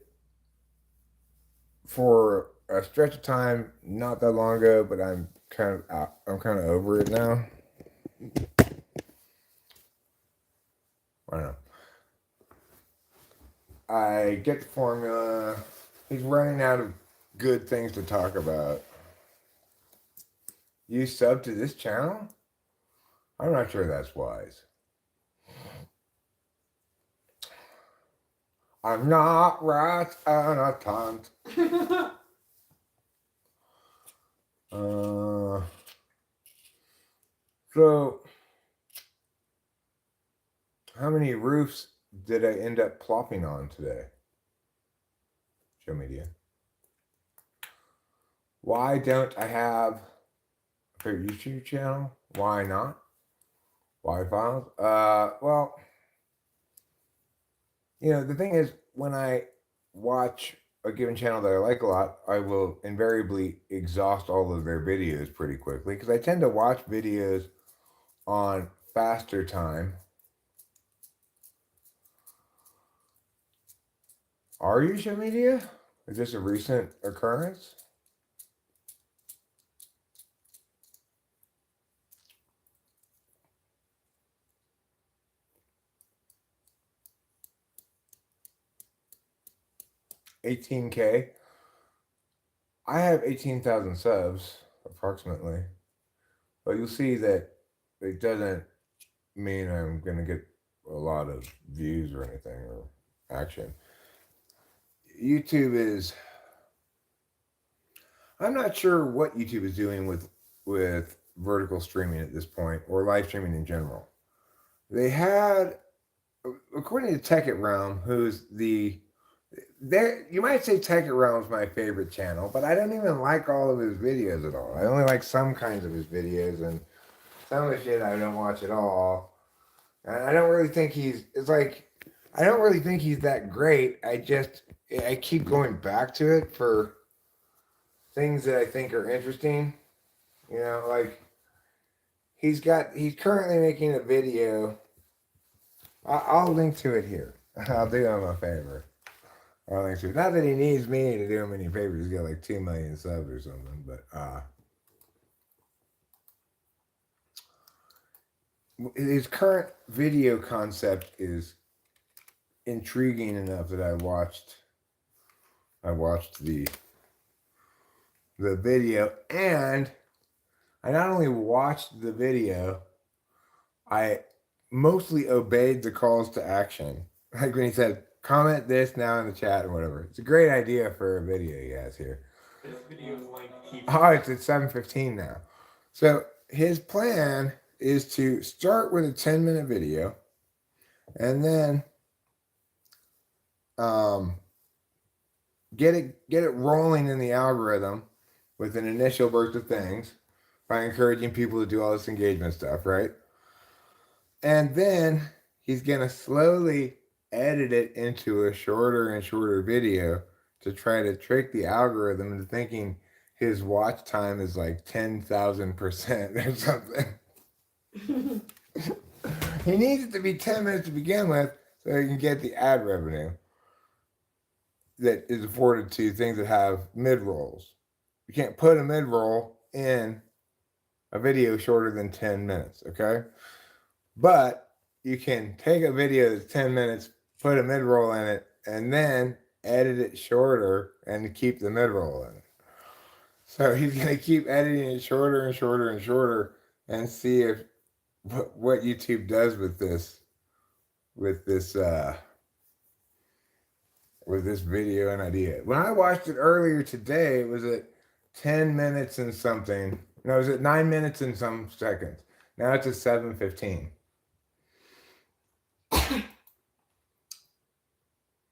for a stretch of time not that long ago, but I'm kind of over it now. I don't know. I get the formula. He's running out of good things to talk about. You sub to this channel? I'm not sure that's wise. I'm not right and a cunt. So, how many roofs did I end up plopping on today? Show media. Why don't I have a favorite YouTube channel? Why not? Why files? Well, you know, the thing is, when I watch a given channel that I like a lot, I will invariably exhaust all of their videos pretty quickly because I tend to watch videos on faster time. Are you show media? Is this a recent occurrence? $18K. I have 18,000 subs, approximately. But you'll see that it doesn't mean I'm going to get a lot of views or anything or action. YouTube is... I'm not sure what YouTube is doing with vertical streaming at this point, or live streaming in general. They had, according to Tech It Realm, who's the... you might say Tech It Realm's my favorite channel, but I don't even like all of his videos at all. I only like some kinds of his videos, and some of the shit I don't watch at all. And I don't really think I don't really think he's that great. I keep going back to it for things that I think are interesting. You know, like he's currently making a video. I'll link to it here. I'll do him a favor. I'll link to it. Not that he needs me to do him any favors. He's got like 2 million subs or something, but his current video concept is intriguing enough that I watched the video, and I not only watched the video, I mostly obeyed the calls to action. Like when he said, comment this now in the chat or whatever. It's a great idea for a video he has here. This video's link keeps... Oh, it's at 7:15 now. So his plan is to start with a 10-minute video and then get it rolling in the algorithm with an initial burst of things by encouraging people to do all this engagement stuff, right? And then he's gonna slowly edit it into a shorter and shorter video to try to trick the algorithm into thinking his watch time is like 10,000% or something. He needs it to be 10 minutes to begin with so he can get the ad revenue that is afforded to things that have mid-rolls. You can't put a mid-roll in a video shorter than 10 minutes, okay? But you can take a video that's 10 minutes, put a mid-roll in it, and then edit it shorter and keep the mid-roll in it. So he's going to keep editing it shorter and shorter and shorter and see if what YouTube does with this video and idea. When I watched it earlier today, it was at 10 minutes and something. No, it was at 9 minutes and some seconds. Now it's at 7:15.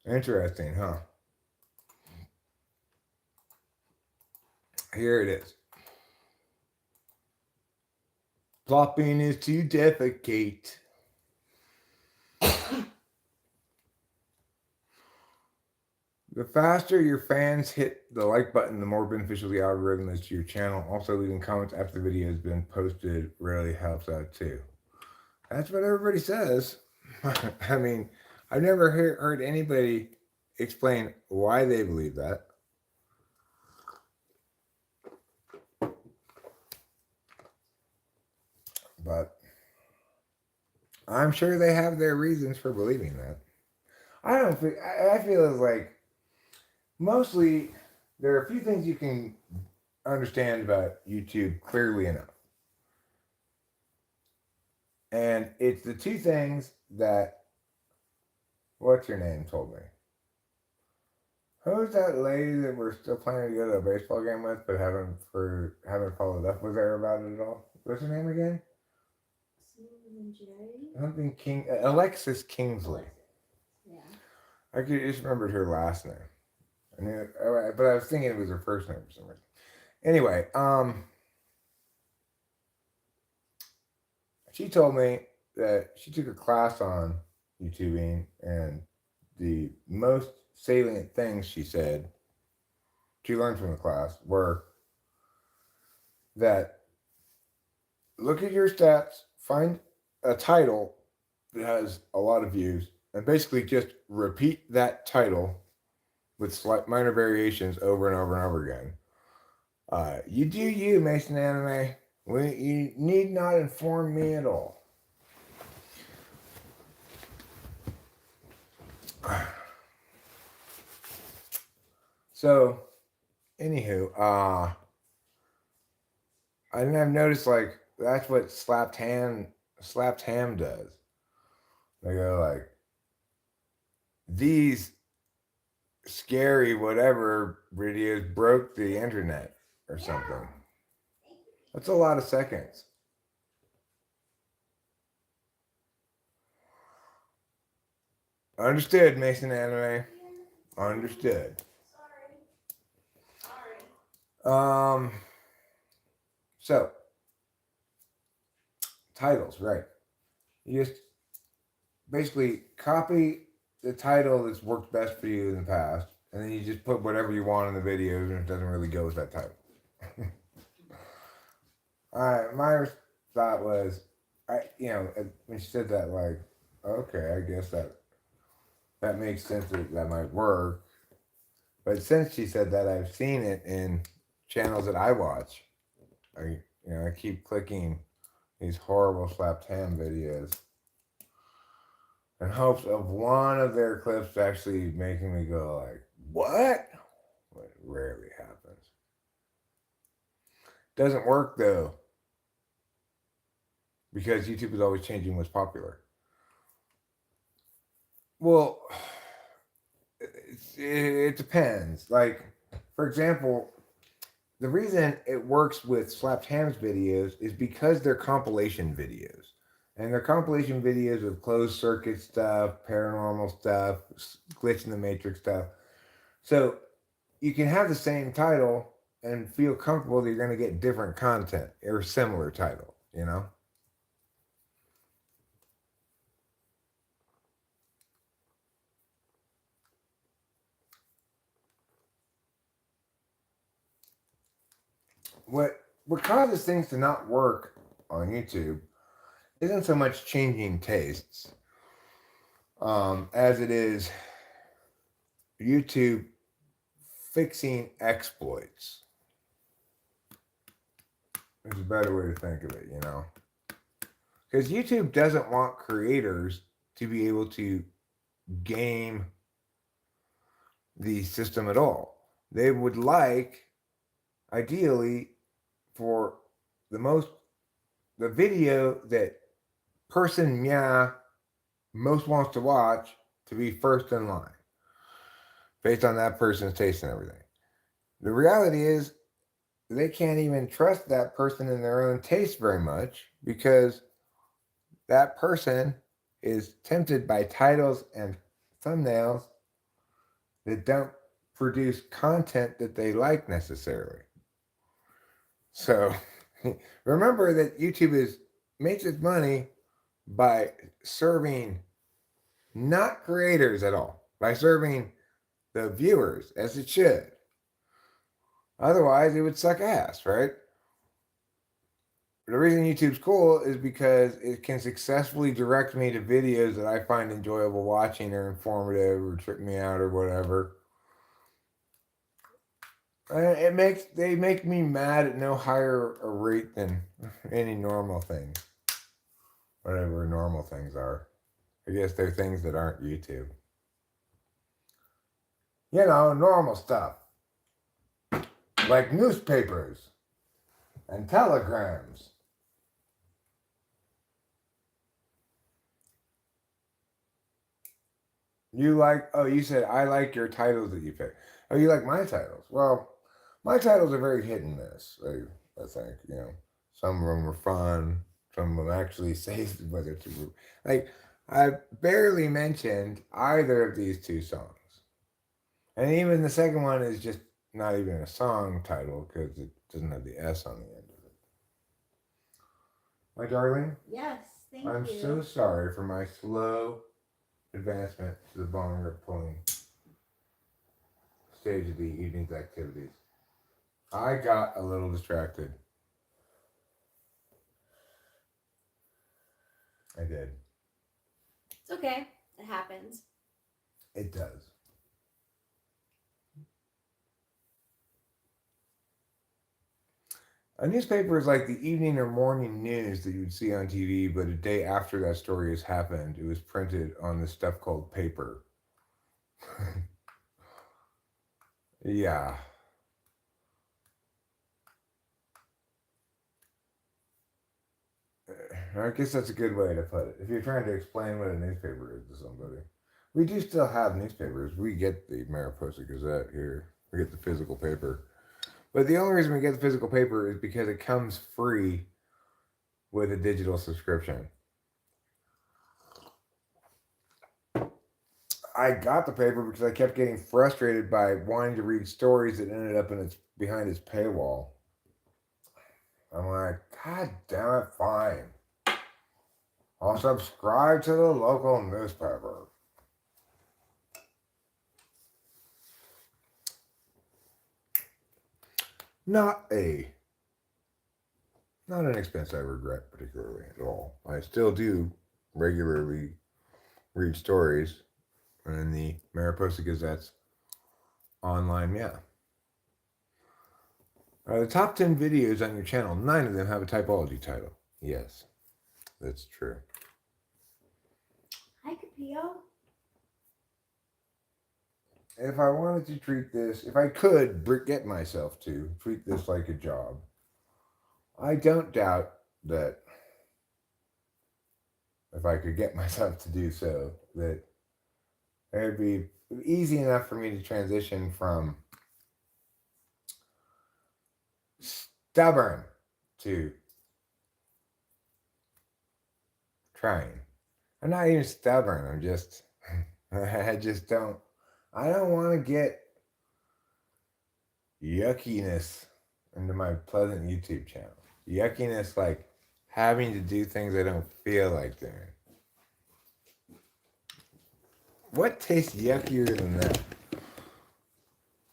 Interesting, huh? Here it is. Plopping is to defecate. The faster your fans hit the like button, the more beneficial the algorithm is to your channel. Also, leaving comments after the video has been posted really helps out too. That's what everybody says. I mean, I've never heard anybody explain why they believe that. But I'm sure they have their reasons for believing that. I don't feel. I feel it's like mostly there are a few things you can understand about YouTube clearly enough, and it's the two things that what's her name told me. Who's that lady that we're still planning to go to a baseball game with, but haven't followed up with her about it at all? What's her name again? Something King Alexis Kingsley. Yeah. I just remembered her last name. I knew, but I was thinking it was her first name for some reason. Anyway, she told me that she took a class on YouTubing, and the most salient things she said she learned from the class were that look at your stats, find a title that has a lot of views, and basically just repeat that title with slight minor variations over and over and over again. You do you, Mason Anime. You need not inform me at all. So, anywho, I've noticed like that's what slapped ham does. They go like these scary whatever videos broke the internet or something. That's a lot of seconds. Understood, Mason Anime. Understood. Sorry. So titles, right? You just basically copy the title that's worked best for you in the past, and then you just put whatever you want in the videos, and it doesn't really go with that title. All right, my thought was, when she said that, like, okay, I guess that makes sense that might work. But since she said that, I've seen it in channels that I watch. I keep clicking these horrible slapped ham videos in hopes of one of their clips actually making me go like, what? Well, it rarely happens. Doesn't work though, because YouTube is always changing what's popular. Well, it depends. Like, for example, the reason it works with slapped hams videos is because they're compilation videos. And they're compilation videos of closed circuit stuff, paranormal stuff, glitch in the matrix stuff. So you can have the same title and feel comfortable that you're going to get different content or similar title, you know? What causes things to not work on YouTube isn't so much changing tastes as it is YouTube fixing exploits. There's a better way to think of it, you know? Because YouTube doesn't want creators to be able to game the system at all. They would like, ideally, for the video that person most wants to watch to be first in line based on that person's taste and everything. The reality is they can't even trust that person in their own taste very much because that person is tempted by titles and thumbnails that don't produce content that they like necessarily. So remember that YouTube makes its money by serving not creators at all, by serving the viewers as it should. Otherwise, it would suck ass, right? The reason YouTube's cool is because it can successfully direct me to videos that I find enjoyable watching or informative or trip me out or whatever. They make me mad at no higher a rate than any normal thing. whatever normal things are. I guess they're things that aren't YouTube. You know, normal stuff. Like newspapers and telegrams. You like, oh, you said, I like your titles that you pick. Oh, you like my titles? Well, my titles are very hit and miss. I think, you know, some of them are fun. Some of them actually say whether it's like, I barely mentioned either of these two songs. And even the second one is just not even a song title because it doesn't have the S on the end of it. My darling? Yes, thank I'm you. so sorry for my slow advancement to the bong rip pulling stage of the evening's activities. I got a little distracted. I did. It's okay. It happens. It does. A newspaper is like the evening or morning news that you would see on TV, but a day after that story has happened, it was printed on this stuff called paper. Yeah. I guess that's a good way to put it. If you're trying to explain what a newspaper is to somebody, we do still have newspapers. We get the Mariposa Gazette here. We get the physical paper. But the only reason we get the physical paper is because it comes free with a digital subscription. I got the paper because I kept getting frustrated by wanting to read stories that ended up behind its paywall. I'm like, God damn it, fine. I'll subscribe to the local newspaper. Not an expense I regret particularly at all. I still do regularly read stories in the Mariposa Gazette's online, yeah. The top 10 videos on your channel, 9 of them have a typology title. Yes, that's true. Hi, Capio. If I wanted to treat this, if I could get myself to treat this like a job, I don't doubt that if I could get myself to do so, that it would be easy enough for me to transition from stubborn to trying. I'm not even stubborn. I'm just, I don't want to get yuckiness into my pleasant YouTube channel. Yuckiness like having to do things I don't feel like doing. What tastes yuckier than that?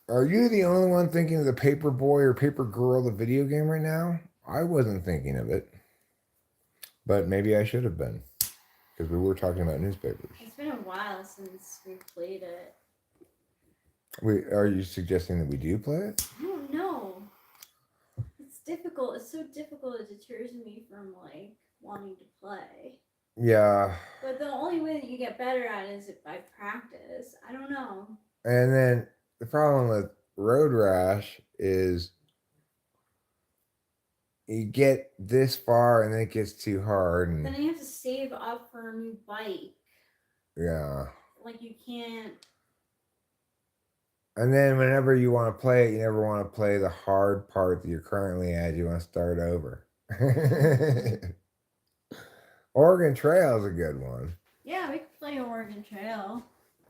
Are you the only one thinking of the Paper Boy or Paper Girl, the video game right now? I wasn't thinking of it. But maybe I should have been. Because we were talking about newspapers. It's been a while since we played it. Are you suggesting that we do play it? I don't know. It's difficult. It's so difficult. It deters me from like wanting to play. Yeah. But the only way that you get better at it is by practice. I don't know. And then the problem with Road Rash is you get this far and then it gets too hard. And then you have to save up for a new bike. Yeah. Like you can't. And then whenever you want to play it, you never want to play the hard part that you're currently at. You want to start over. Oregon Trail is a good one. Yeah, we could play Oregon Trail.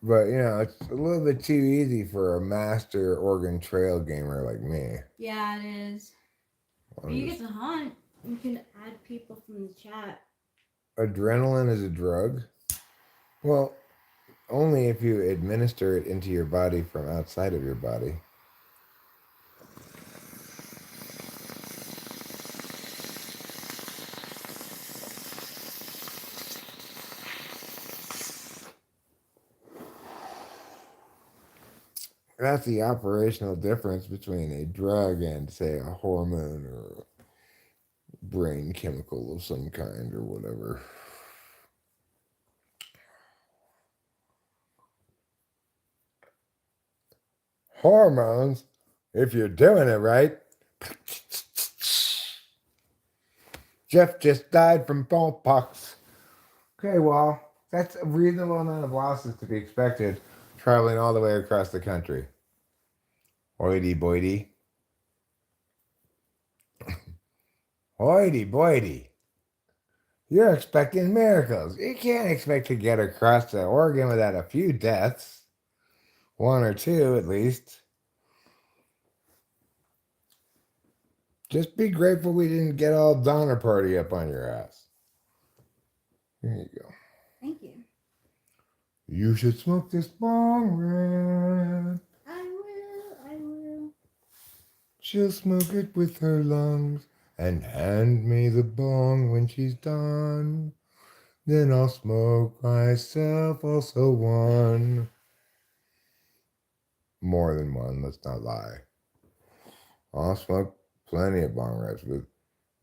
But, you know, it's a little bit too easy for a master Oregon Trail gamer like me. Yeah, it is. But you get to hunt. You can add people from the chat. Adrenaline is a drug? Well, only if you administer it into your body from outside of your body. That's the operational difference between a drug and, say, a hormone or a brain chemical of some kind or whatever. hormones if you're doing it right. Jeff just died from smallpox. Okay, well, that's a reasonable amount of losses to be expected traveling all the way across the country. Hoity boity. Hoity boity. You're expecting miracles. You can't expect to get across to Oregon without a few deaths. One or two, at least. Just be grateful we didn't get all Donner Party up on your ass. Here you go. Thank you. You should smoke this bong, Red. I will. She'll smoke it with her lungs and hand me the bong when she's done. Then I'll smoke myself also one. More than one, let's not lie. I'll smoke plenty of bong rips with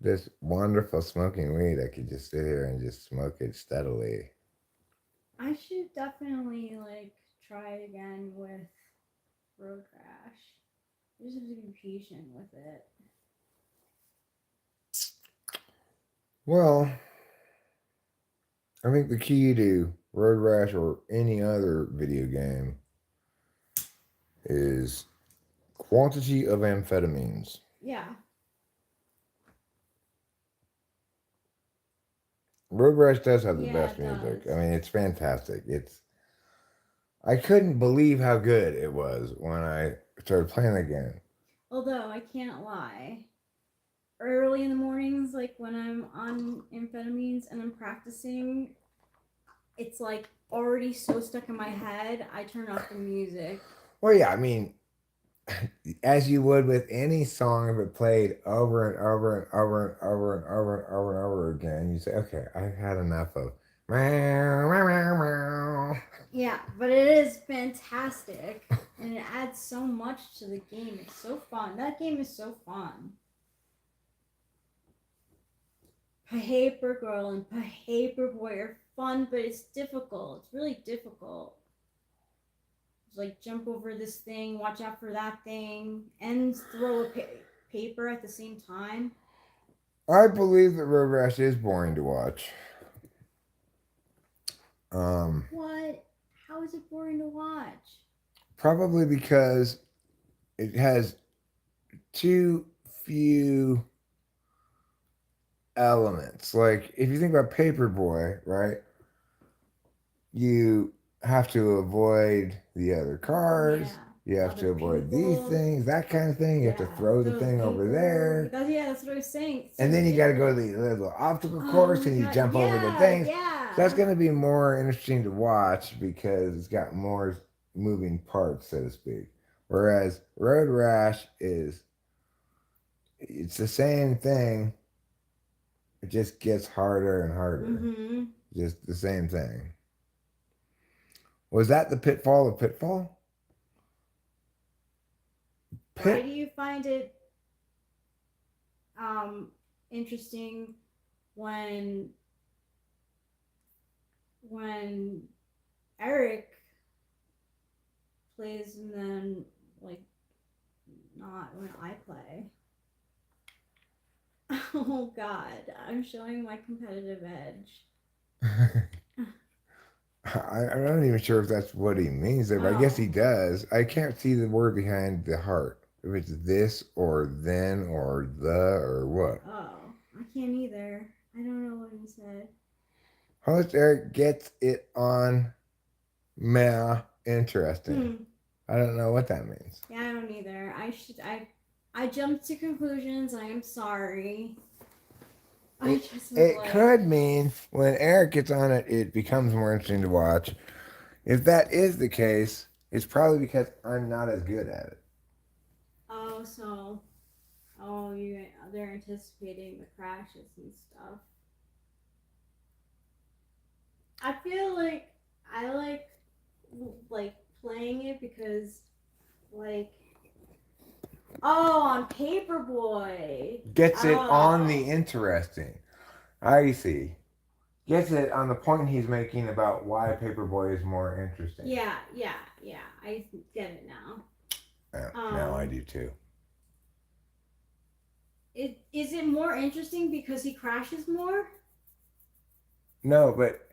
this wonderful smoking weed. I could just sit here and just smoke it steadily. I should definitely try it again with Road Rash. I just have to be patient with it. Well, I think the key to Road Rash or any other video game is quantity of amphetamines. Yeah. Road Rash does have the Yeah, best it music. does. I mean, it's fantastic. I couldn't believe how good it was when I started playing the game. Although I can't lie, early in the mornings, when I'm on amphetamines and I'm practicing, it's already so stuck in my head. I turn off the music. Well, yeah, I mean, as you would with any song, if it played over and over and over and over and over and over and over again, you say, okay, I've had enough of. Yeah, but it is fantastic, and it adds so much to the game. It's so fun. That game is so fun. Paper Girl and Paper Boy are fun, but it's difficult. It's really difficult. It's jump over this thing, watch out for that thing, and throw a paper at the same time. I believe that Road Rash is boring to watch. What? How is it boring to watch? Probably because it has too few elements. Like, if you think about Paperboy, right? You have to avoid the other cars. Yeah. You have to avoid these things, that kind of thing. You have to throw the thing over there. That's what I was saying. And then you got to go to the little obstacle course and you jump over the things. Yeah. So that's going to be more interesting to watch because it's got more moving parts, so to speak. Whereas Road Rash it's the same thing. It just gets harder and harder. Mm-hmm. Just the same thing. Was that the pitfall of Pitfall? Why do you find it interesting when Eric plays and then not when I play? Oh God, I'm showing my competitive edge. I'm not even sure if that's what he means there, but I guess he does. I can't see the word behind the heart. If it's this or then or the or what. Oh, I can't either. I don't know what he said. How much Eric gets it on meh interesting. I don't know what that means. Yeah, I don't either. I jumped to conclusions. I am sorry. It could mean when Eric gets on it, it becomes more interesting to watch. If that is the case, it's probably because I'm not as good at it. They're anticipating the crashes and stuff. I feel like I like playing it because on Paperboy. Gets it on the interesting. I see. Gets it on the point he's making about why Paperboy is more interesting. Yeah. I get it now. Now I do too. Is it more interesting because he crashes more? No, but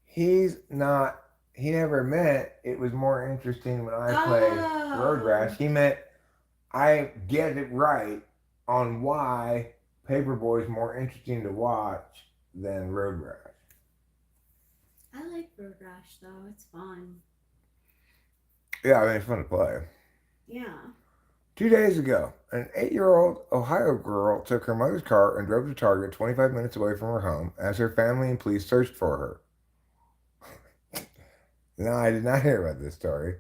he's not. He never meant it was more interesting when I played Road Rash. He meant I get it right on why Paperboy is more interesting to watch than Road Rash. I like Road Rash though. It's fun. Yeah, I mean, it's fun to play. Yeah. 2 days ago, an 8-year-old Ohio girl took her mother's car and drove to Target 25 minutes away from her home as her family and police searched for her. No, I did not hear about this story.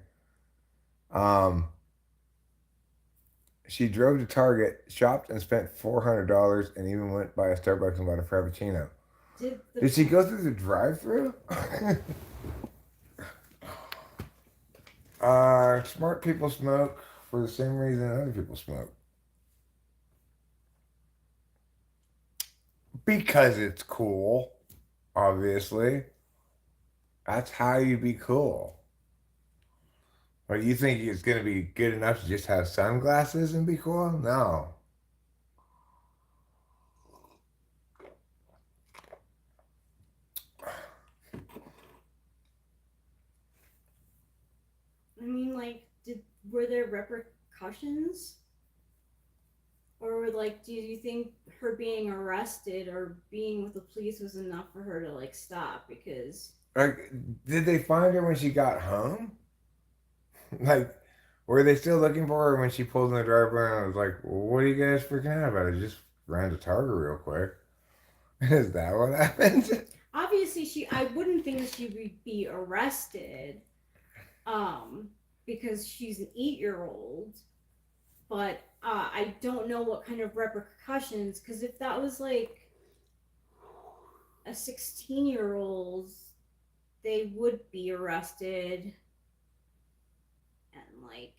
She drove to Target, shopped, and spent $400, and even went by a Starbucks and bought a Frappuccino. Did she go through the drive-thru? Smart people smoke for the same reason other people smoke. Because it's cool, obviously. That's how you be cool. Or you think it's going to be good enough to just have sunglasses and be cool? No. I mean, like, were there repercussions? Or, like, do you think her being arrested or being with the police was enough for her to, like, stop? Because... Like, did they find her when she got home? Like, were they still looking for her when she pulled in the driveway and I was like, well, what are you guys freaking out about? I just ran to Target real quick. Is that what happened? Obviously, I wouldn't think that she would be arrested, because she's an 8-year-old. But I don't know what kind of repercussions, because if that was like a 16-year-old, they would be arrested. And like,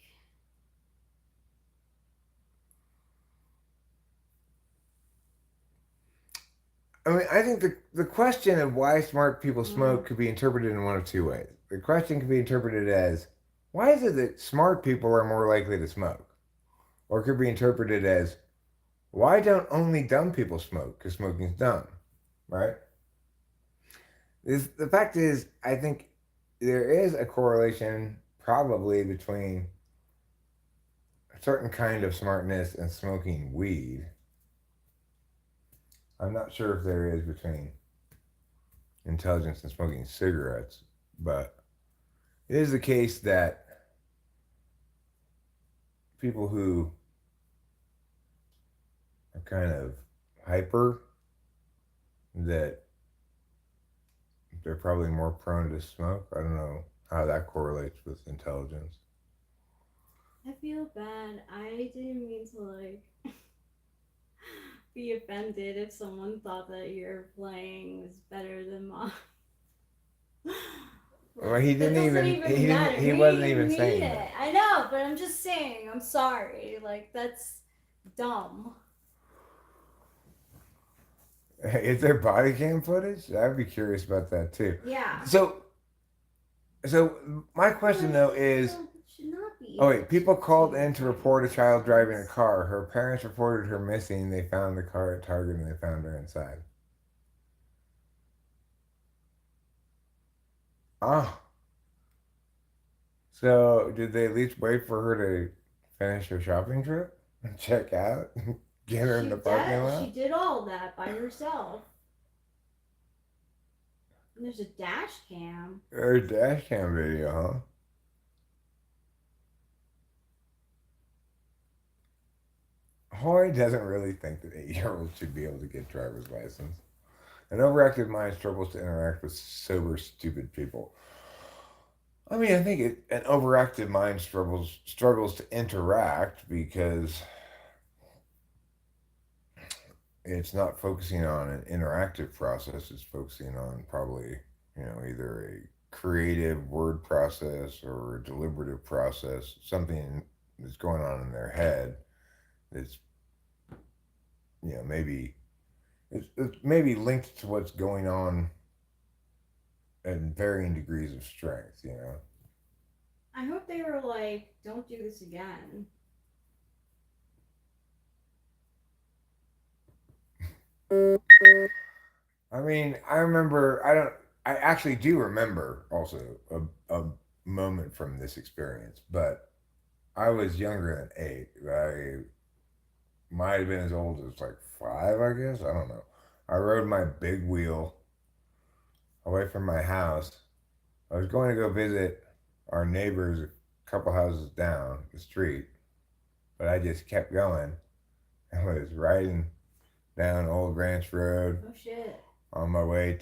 I mean, I think the question of why smart people smoke could be interpreted in one of two ways. The question could be interpreted as, why is it that smart people are more likely to smoke? Or it could be interpreted as, why don't only dumb people smoke? Because smoking's dumb, right? The fact is, I think there is a correlation probably between a certain kind of smartness and smoking weed. I'm not sure if there is between intelligence and smoking cigarettes, but it is the case that people who are kind of hyper, that they're probably more prone to smoke. I don't know how that correlates with intelligence. I feel bad. I didn't mean to like be offended if someone thought that your playing was better than mine. Well, he didn't even matter. he wasn't even saying that. I know, but I'm just saying. I'm sorry. Like, that's dumb. Is there body cam footage? I'd be curious about that too. Yeah. So my question though is, Should not be. oh wait, people called in to report a child driving a car. Her parents reported her missing. They found the car at Target and they found her inside. Ah. So did they at least wait for her to finish her shopping trip and check out? Get her in the parking lot? She did all that by herself. And there's a dash cam. Or dash cam video, huh? Hoy doesn't really think that 8-year-olds should be able to get driver's license. An overactive mind struggles to interact with sober, stupid people. I mean, I think an overactive mind struggles to interact because it's not focusing on an interactive process. It's focusing on probably, either a creative word process or a deliberative process, something that's going on in their head that's, maybe it's maybe linked to what's going on at varying degrees of strength, I hope they were like, don't do this again. I mean, I actually do remember also a moment from this experience, but I was younger than 8. I might have been as old as like 5, I guess. I don't know. I rode my big wheel away from my house. I was going to go visit our neighbors a couple houses down the street, but I just kept going. I was riding down Old Ranch Road Oh shit. on my way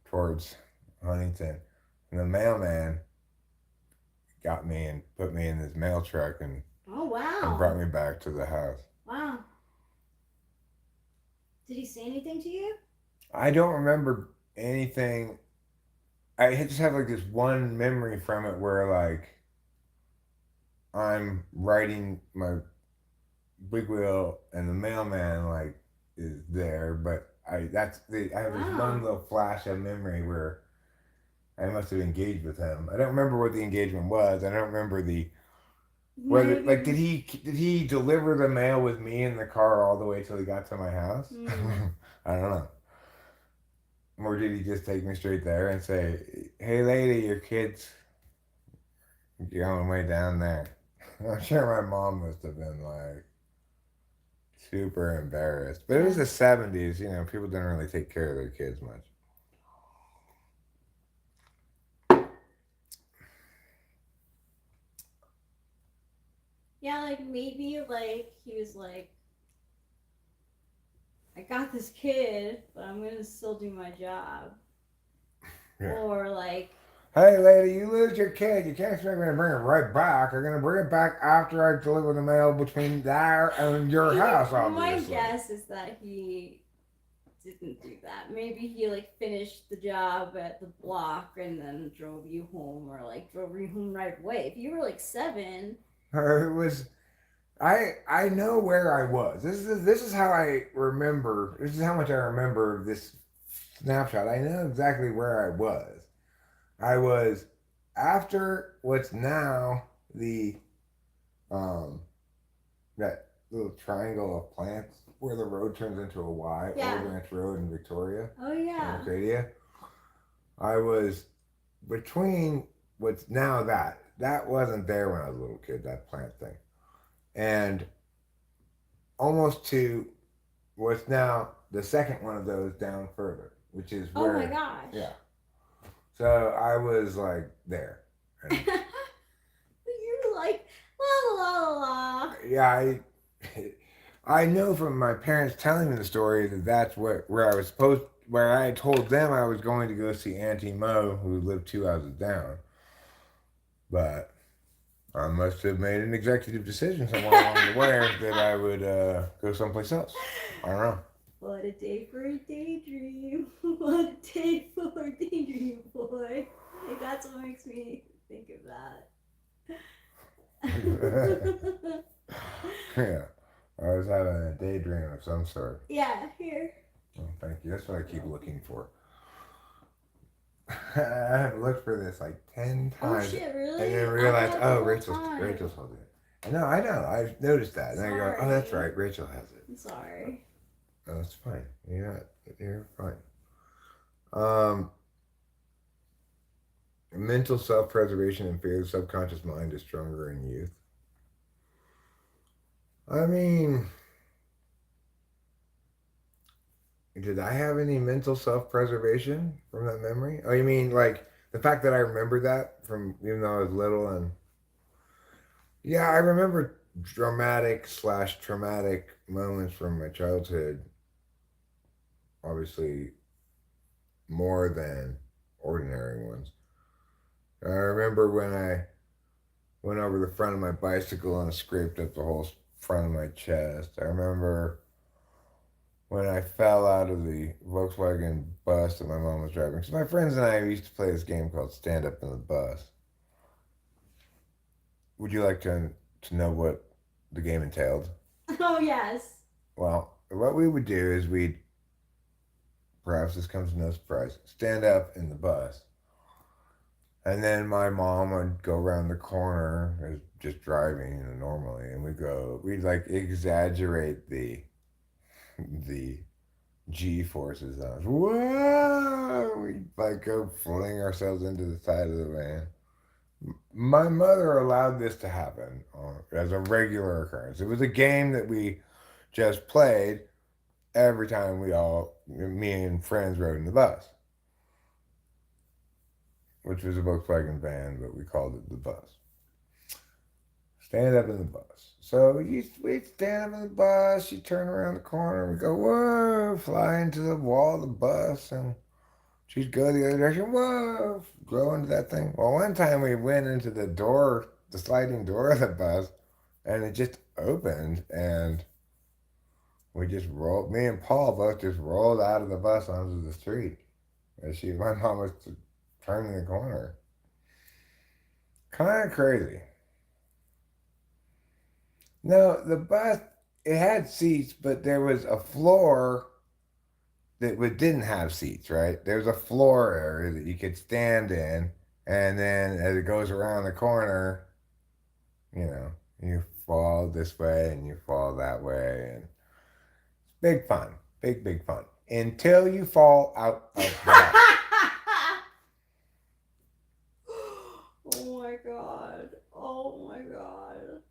towards Huntington. And the mailman got me and put me in his mail truck and Oh brought wow. me back to the house. Wow. Did he say anything to you? I don't remember anything. I just have like this one memory from it where like I'm riding my big wheel and the mailman like is there, but I have this one Wow. little flash of memory where I must have engaged with him. I don't remember what the engagement was. I don't remember the whether like Maybe. did he deliver the mail with me in the car all the way till he got to my house? Hmm. I don't know. Or did he just take me straight there and say, "Hey, lady, your kid's going way down there"? I'm sure my mom must have been like super embarrassed. But it was Yeah. the 70s, people didn't really take care of their kids much. Yeah, like maybe like he was like, I got this kid, but I'm gonna still do my job. Yeah. Or like, Hey, lady, you lose your kid. You can't expect me to bring it right back. I'm going to bring it back after I deliver the mail between there and your house, my obviously. guess is that he didn't do that. Maybe he like finished the job at the block and then drove you home, or like drove you home right away. If you were like 7, It was. I know where I was. This is how I remember. This is how much I remember this snapshot. I know exactly where I was. I was after what's now the um that little triangle of plants where the road turns into a Y, yeah. Old Ranch Road in Victoria, Oh yeah. Arcadia. I was between what's now that wasn't there when I was a little kid, that plant thing, and almost to what's now the second one of those down further, which is Oh my where, gosh. yeah. So I was like there. And You're like la la la la. yeah, I know from my parents telling me the story that that's where I was supposed where I told them I was going to go see Auntie Mo, who lived 2 houses down, but I must have made an executive decision somewhere along the way that I would go someplace else. I don't know. What a day for a daydream. What a day for a daydream, boy. Like, that's what makes me think of that. Yeah, I was having a daydream of some sort. Yeah, here. Oh, thank you. That's what I keep looking for. I have looked for this like 10 Oh times. shit, really? And then I've realized, had the oh, whole Rachel's time. holding it. I know. I've noticed that. And I go, oh, that's Sorry. right. Rachel has it. I'm sorry. Oh, that's fine. You're fine. Um, mental self-preservation and fear of the subconscious mind is stronger in youth. I mean, did I have any mental self-preservation from that memory? Oh, you mean like the fact that I remember that from even though I was little and yeah, I remember dramatic/traumatic moments from my childhood, obviously more than ordinary ones. I remember when I went over the front of my bicycle and scraped up the whole front of my chest. I remember when I fell out of the Volkswagen bus that my mom was driving. Because my friends and I used to play this game called Stand Up in the Bus. Would you like to know what the game entailed? Oh, yes. Well, what we would do is perhaps this comes to no surprise, stand up in the bus. And then my mom would go around the corner, just driving, normally, and we'd like exaggerate the G forces on us. Whoa! We'd like go fling ourselves into the side of the van. My mother allowed this to happen as a regular occurrence. It was a game that we just played every time me and friends rode in the bus, which was a Volkswagen van, but we called it the bus. Stand up in the bus. So we'd stand up in the bus, you turn around the corner, we go, whoa, fly into the wall of the bus, and she'd go the other direction, whoa, go into that thing. Well, one time we went into the sliding door of the bus, and it just opened, and we just rolled, me and Paul both just rolled out of the bus onto the street. And my mom was turning the corner. Kind of crazy. No, the bus, it had seats, but there was a floor didn't have seats, right? There's a floor area that you could stand in, and then as it goes around the corner, you fall this way and you fall that way, and big fun, big fun, until you fall out of the bus. Oh my god. Oh my god.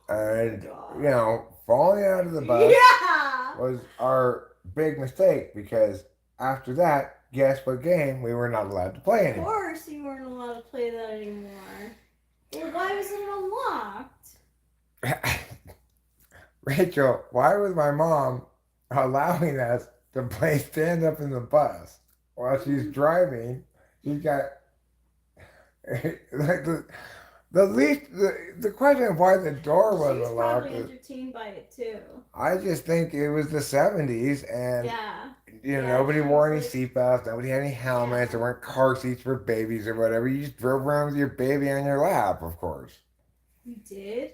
And, God. falling out of the bus Yeah! was our big mistake, because after that, guess what game we were not allowed to play Of anymore? course you weren't allowed to play that anymore. Well, why was it unlocked? Rachel, why was my mom allowing us to play stand up in the bus while she's driving? She's got like the question of why the door wasn't She's locked. probably entertained by it too. I just think it was the 70s, and Yeah. nobody she wore was any like- seatbelts, nobody had any helmets, there weren't car seats for babies or whatever. You just drove around with your baby on your lap, of course. You did?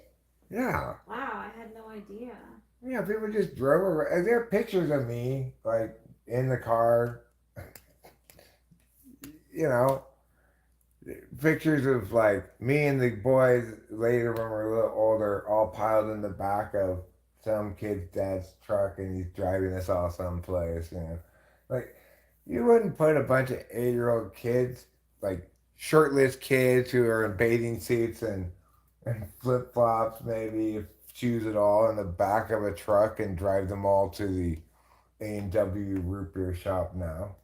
Yeah. Wow, I had no idea. Yeah, people just drove around. There are pictures of me, like, in the car. Pictures of, like, me and the boys later when we're a little older, all piled in the back of some kid's dad's truck, and he's driving us all someplace, Like, you wouldn't put a bunch of 8-year-old kids, like, shirtless kids who are in bathing suits and flip-flops, maybe, shoes at all, in the back of a truck and drive them all to the A&W root beer shop now.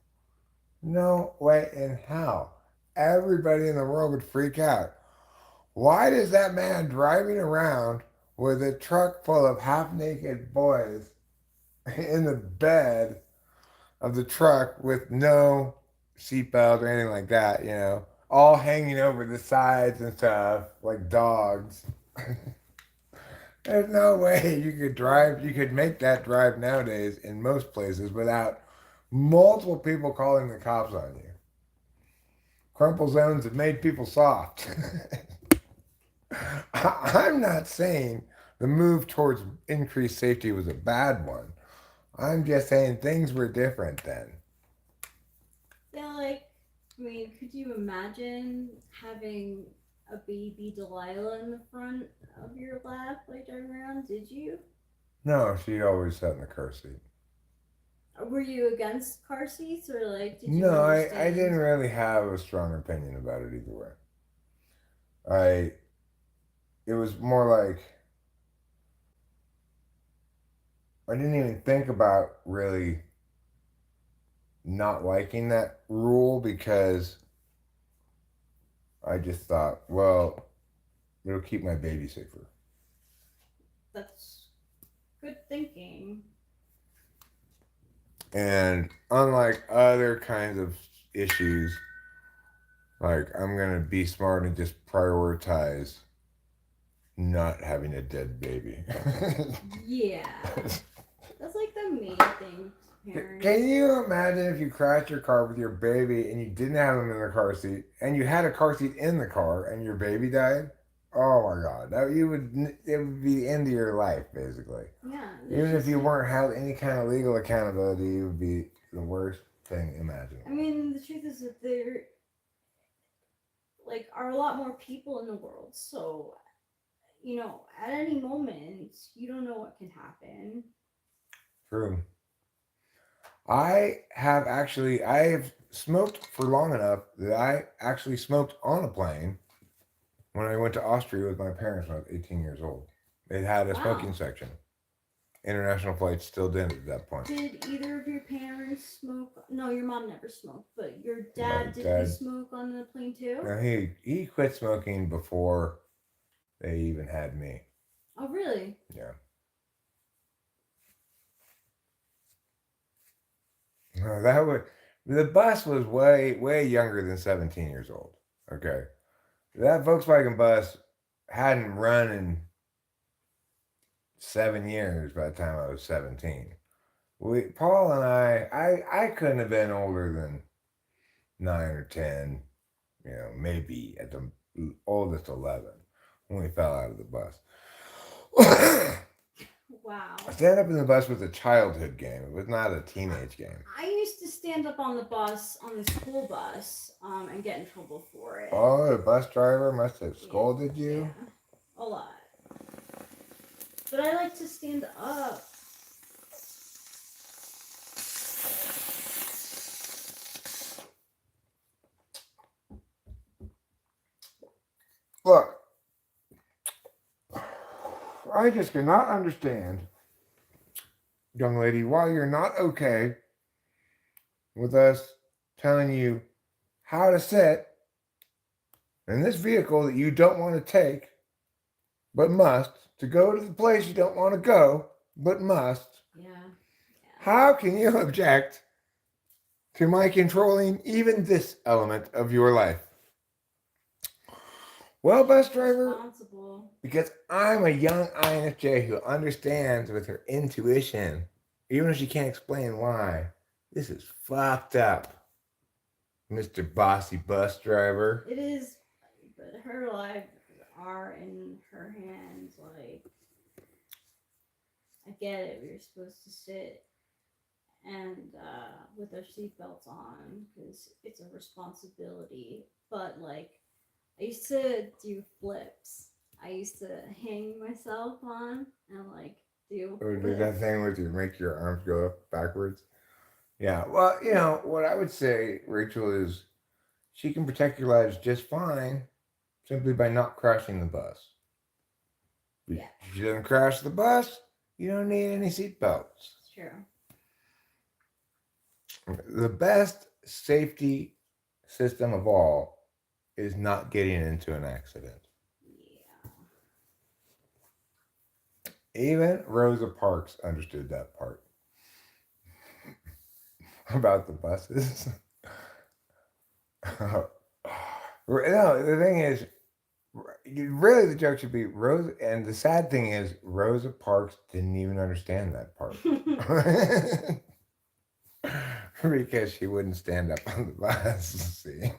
No way in hell. Everybody in the world would freak out. Why does that man driving around with a truck full of half-naked boys in the bed of the truck with no seatbelt or anything like that, all hanging over the sides and stuff like dogs? There's no way you could make that drive nowadays in most places without multiple people calling the cops on you. Crumple zones have made people soft. I'm not saying the move towards increased safety was a bad one. I'm just saying things were different then. Yeah, could you imagine having a baby Delilah in the front of your lap, driving around? Did you? No, she always sat in the car seat. Were you against car seats, or did you No, I understand? didn't really have a strong opinion about it either way. It was more like I didn't even think about really not liking that rule, because I just thought, well, it'll keep my baby safer. That's good thinking. And unlike other kinds of issues, like, I'm going to be smart and just prioritize not having a dead baby. Yeah. That's the main thing. Parents. Can you imagine if you crashed your car with your baby and you didn't have him in the car seat, and you had a car seat in the car and your baby died? Oh my God. It would be the end of your life, basically. Yeah. Even if you weren't held any kind of legal accountability, it would be the worst thing imaginable. I mean, the truth is that like are a lot more people in the world. So, you know, at any moment, you don't know what can happen. True. I have smoked for long enough that I actually smoked on a plane when I went to Austria with my parents when I was 18 years old. It had a smoking Wow. section. International flights still didn't at that point. Did either of your parents smoke? No, your mom never smoked, but your My dad, did he dad, smoke on the plane too? no, he quit smoking before they even had me. Oh, really? Yeah. No, the bus was way younger than 17 years old. Okay. That Volkswagen bus hadn't run in 7 years by the time I was 17. Paul and I couldn't have been older than 9 or 10, maybe at the oldest 11 when we fell out of the bus. Wow. Stand up in the bus was a childhood game. It was not a teenage game. I used to stand up on the bus, on the school bus, and get in trouble for it. Oh, the bus driver must have scolded you? Yeah, a lot. But I like to stand up. Look, I just cannot understand, young lady, why you're not okay with us telling you how to sit in this vehicle that you don't want to take, but must, to go to the place you don't want to go, but must. Yeah. How can you object to my controlling even this element of your life? Well, bus driver, Responsible. because I'm a young INFJ who understands with her intuition, even if she can't explain why, this is fucked up, Mr. Bossy Bus Driver. It is, but her lives are in her hands. Like, I get it. We were supposed to sit and with our seatbelts on because it's a responsibility. But like, I used to do flips. I used to hang myself on and like do. Or do that thing where you make your arms go up backwards. Yeah, well, what I would say, Rachel, is she can protect your lives just fine simply by not crashing the bus. Yeah. If she doesn't crash the bus, you don't need any seatbelts. It's true. The best safety system of all is not getting into an accident. Yeah. Even Rosa Parks understood that part about the buses. No, the thing is, really the joke should be Rosa, and the sad thing is Rosa Parks didn't even understand that part. Because she wouldn't stand up on the bus. See?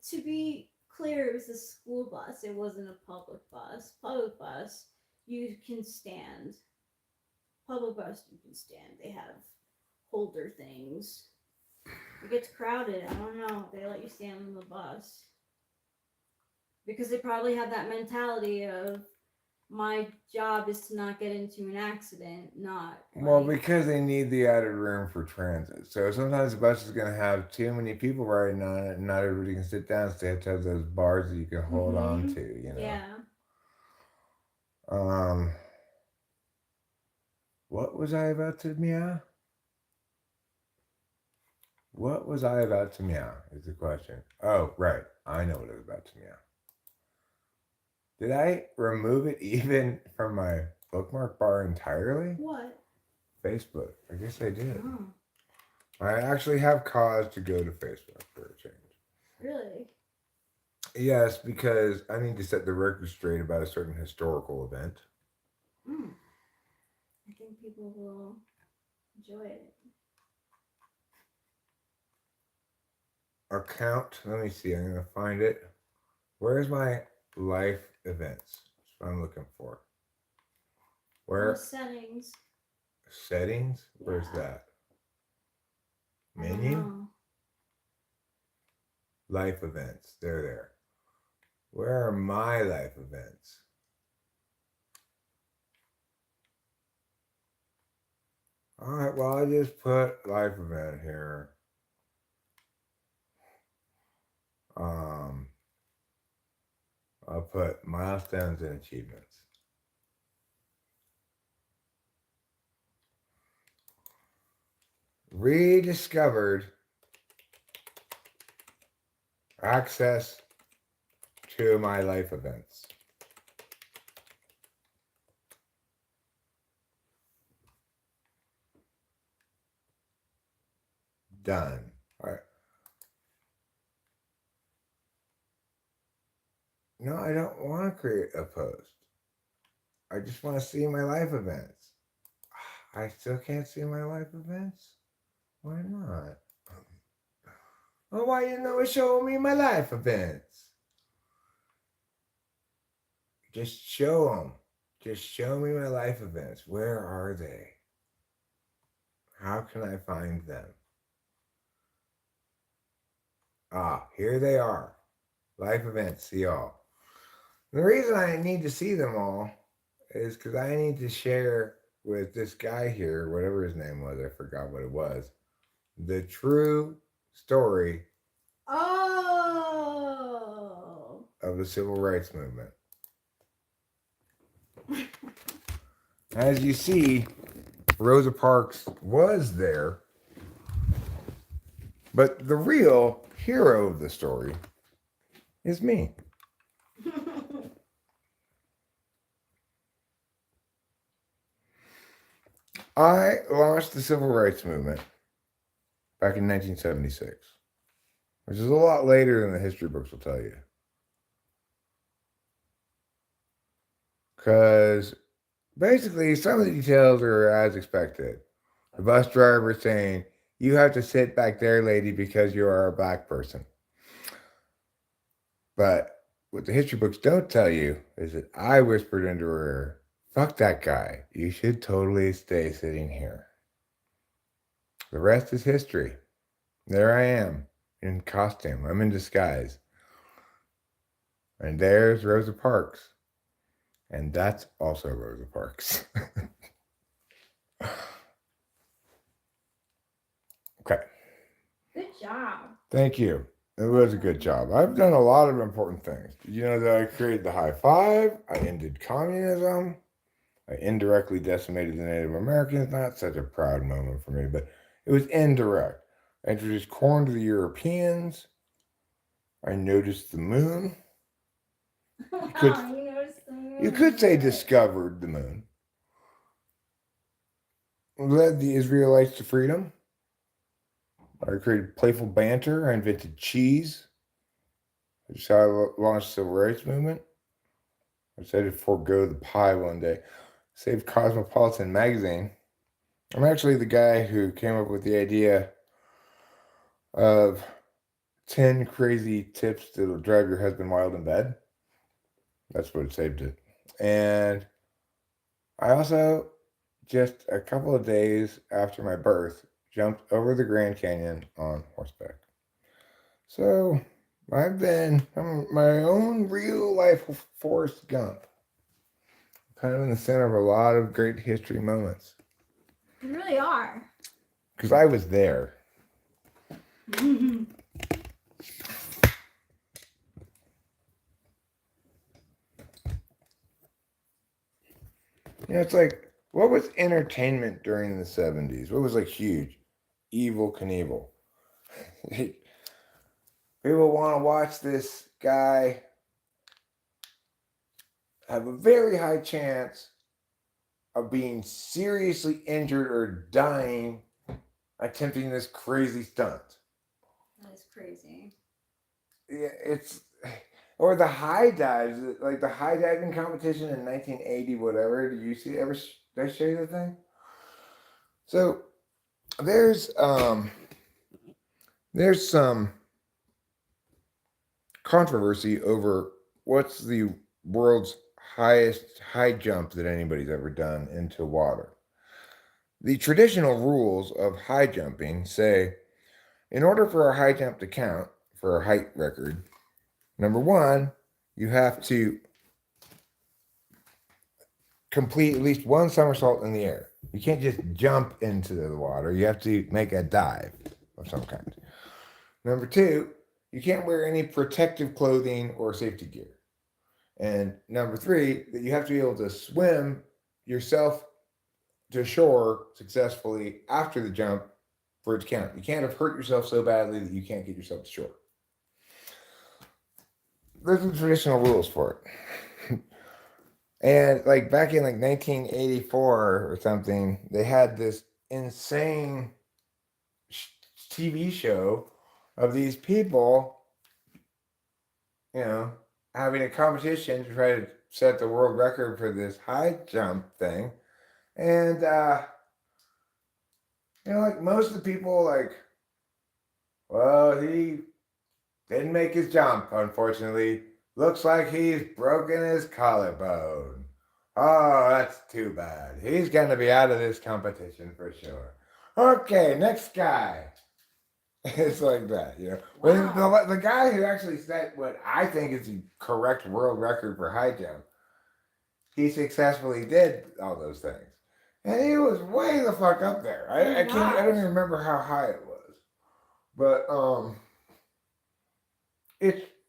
To be clear, it was a school bus. It wasn't a public bus. Public bus, you can stand. Public bus, you can stand. They have holder things. It gets crowded. I don't know. They let you stand on the bus because they probably have that mentality of my job is to not get into an accident, not. Well, because they need the added room for transit. So sometimes the bus is going to have too many people riding on it, and not everybody can sit down. So they have to have those bars that you can hold on to. Yeah. What was I about to meow? What was I about to meow? Is the question. Oh, right. I know what I was about to meow. Did I remove it even from my bookmark bar entirely? What? Facebook. I guess I did. Oh, I actually have cause to go to Facebook for a change. really? Yes, because I need to set the record straight about a certain historical event. I think people will enjoy it. Account. Let me see. I'm going to find it. Where's my life events? That's what I'm looking for. Where? Settings. Settings? Where's Yeah. that? Menu? life events. They're there. Where are my life events? All right, well, I just put life event here. I'll put milestones and achievements. Rediscovered access to my life events. Done. All right. No, I don't want to create a post. I just want to see my life events. I still can't see my life events? Why not? Oh, why you never show me my life events? Just show them. Just show me my life events. Where are they? How can I find them? Ah, here they are. Life events, see all. The reason I need to see them all is because I need to share with this guy here, whatever his name was, I forgot what it was, the true story of the civil rights movement. As you see, Rosa Parks was there, but the real hero of the story is me. I launched the civil rights movement back in 1976, which is a lot later than the history books will tell you. Because basically, some of the details are as expected. The bus driver saying, "You have to sit back there, lady, because you are a black person." But what the history books don't tell you is that I whispered into her ear, "Fuck that guy. You should totally stay sitting here." The rest is history. There I am in costume. I'm in disguise. And there's Rosa Parks. And that's also Rosa Parks. Okay. Good job. Thank you. It was a good job. I've done a lot of important things. Did you know that I created the high five? I ended communism. I indirectly decimated the Native Americans. Not such a proud moment for me, but it was indirect. I introduced corn to the Europeans. I noticed the moon. You could say discovered the moon. Led the Israelites to freedom. I created playful banter. I invented cheese. That's how I launched the civil rights movement. I decided to forego the pie one day. Saved Cosmopolitan magazine. I'm actually the guy who came up with the idea of 10 crazy tips that'll drive your husband wild in bed. That's what saved it. And I also, just a couple of days after my birth, jumped over the Grand Canyon on horseback. So I'm my own real life Forrest Gump. Kind of in the center of a lot of great history moments. You really are. Because I was there. It's like, what was entertainment during the 70s? What was like huge? Evel Knievel. People want to watch this guy have a very high chance of being seriously injured or dying attempting this crazy stunt. That is crazy. Yeah, or the high dives, like the high diving competition in 1980, whatever. Did you see? Did I show you the thing? So there's some controversy over what's the world's highest high jump that anybody's ever done into water. The traditional rules of high jumping say, in order for a high jump to count, for a height record. Number one, you have to complete at least one somersault in the air. You can't just jump into the water. You have to make a dive of some kind. Number two, you can't wear any protective clothing or safety gear. And number three, that you have to be able to swim yourself to shore successfully after the jump for it to count. You can't have hurt yourself so badly that you can't get yourself to shore. Those are the traditional rules for it. And like back in like 1984 or something, they had this insane TV show of these people, you know, having a competition to try to set the world record for this high jump thing. And, you know, like most of the people, like, well, he didn't make his jump, unfortunately. Looks like he's broken his collarbone. Oh, that's too bad. He's going to be out of this competition for sure. Okay, next guy. It's like that, you know. Wow. The guy who actually set what I think is the correct world record for high jump, he successfully did all those things. And he was way the fuck up there. I don't even remember how high it was. But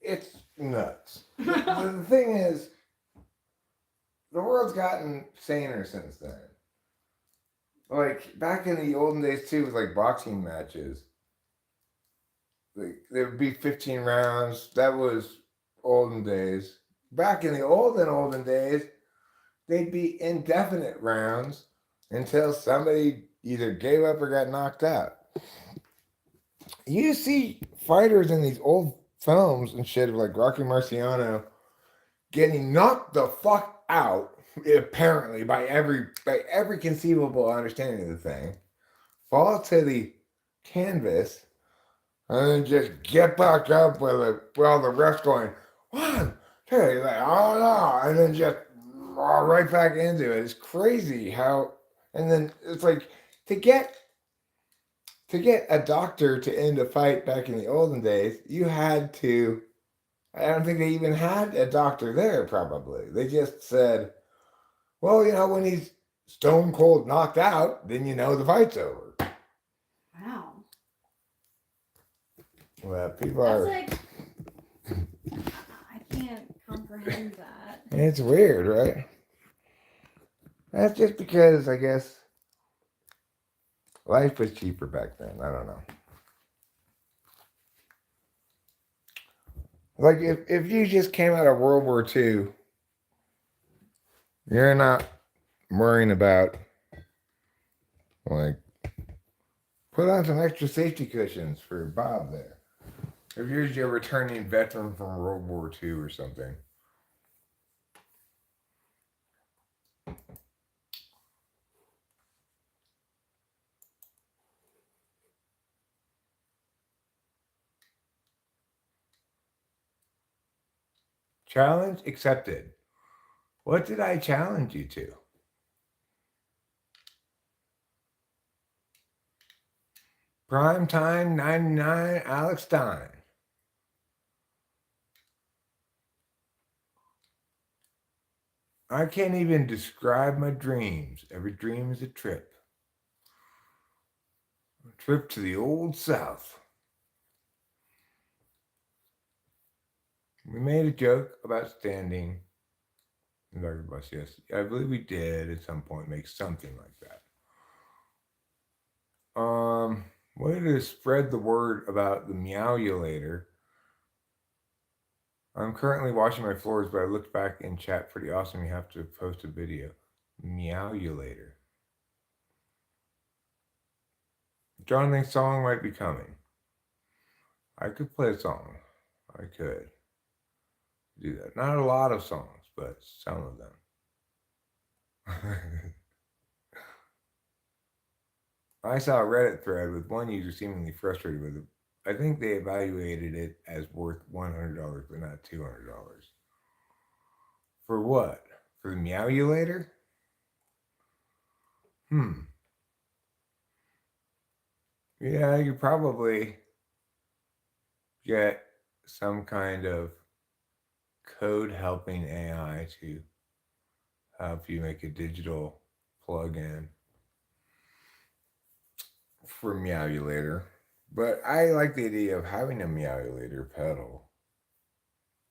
it's nuts. The thing is, the world's gotten saner since then. Like back in the olden days too, with like boxing matches, like there would be 15 rounds. That was olden days. Back in the olden days, they'd be indefinite rounds until somebody either gave up or got knocked out. You see fighters in these old films and shit of like Rocky Marciano getting knocked the fuck out, apparently by every conceivable understanding of the thing, fall to the canvas, and then just get back up with it while the ref's going, 1, 2, he's like, oh no, and then just right back into it. It's crazy how, and then it's like to get a doctor to end a fight back in the olden days, you had to. I don't think they even had a doctor there, probably. They just said, well, you know, when he's stone cold knocked out, then you know the fight's over. Wow. Well, people That's are. like, I can't comprehend that. It's weird, right? That's just because, I guess, life was cheaper back then. I don't know. Like, if you just came out of World War II, you're not worrying about, like, put on some extra safety cushions for Bob there. If you're just a returning veteran from World War II or something. Challenge accepted. What did I challenge you to? Primetime 99 Alex Stein. I can't even describe my dreams. Every dream is a trip. A trip to the old South. We made a joke about standing in the bus. Yes, I believe we did at some point make something like that. Way to spread the word about the meowulator. I'm currently washing my floors, but I looked back in chat. Pretty awesome. You have to post a video. Meowulator. Jonathan's song might be coming. I could play a song. I could do that. Not a lot of songs, but some of them. I saw a Reddit thread with one user seemingly frustrated with it. I think they evaluated it as worth $100, but not $200. For what? For the meowulator? Yeah, you probably get some kind of code helping AI to help you make a digital plug-in for Meowulator. But I like the idea of having a Meowulator pedal.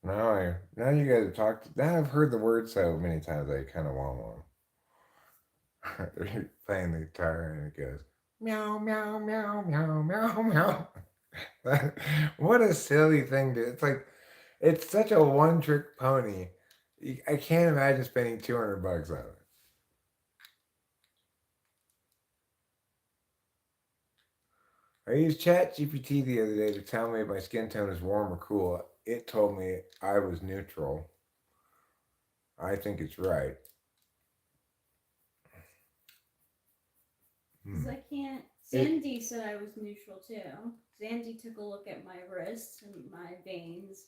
Now you guys have talked. Now I've heard the word so many times I kind of want one. You're playing the guitar and it goes meow meow meow meow meow meow. What a silly thing to! It's such a one-trick pony. I can't imagine spending $200 on it. I used ChatGPT the other day to tell me if my skin tone is warm or cool. It told me I was neutral. I think it's right. 'Cause I can't. Sandy said I was neutral too. Sandy took a look at my wrists and my veins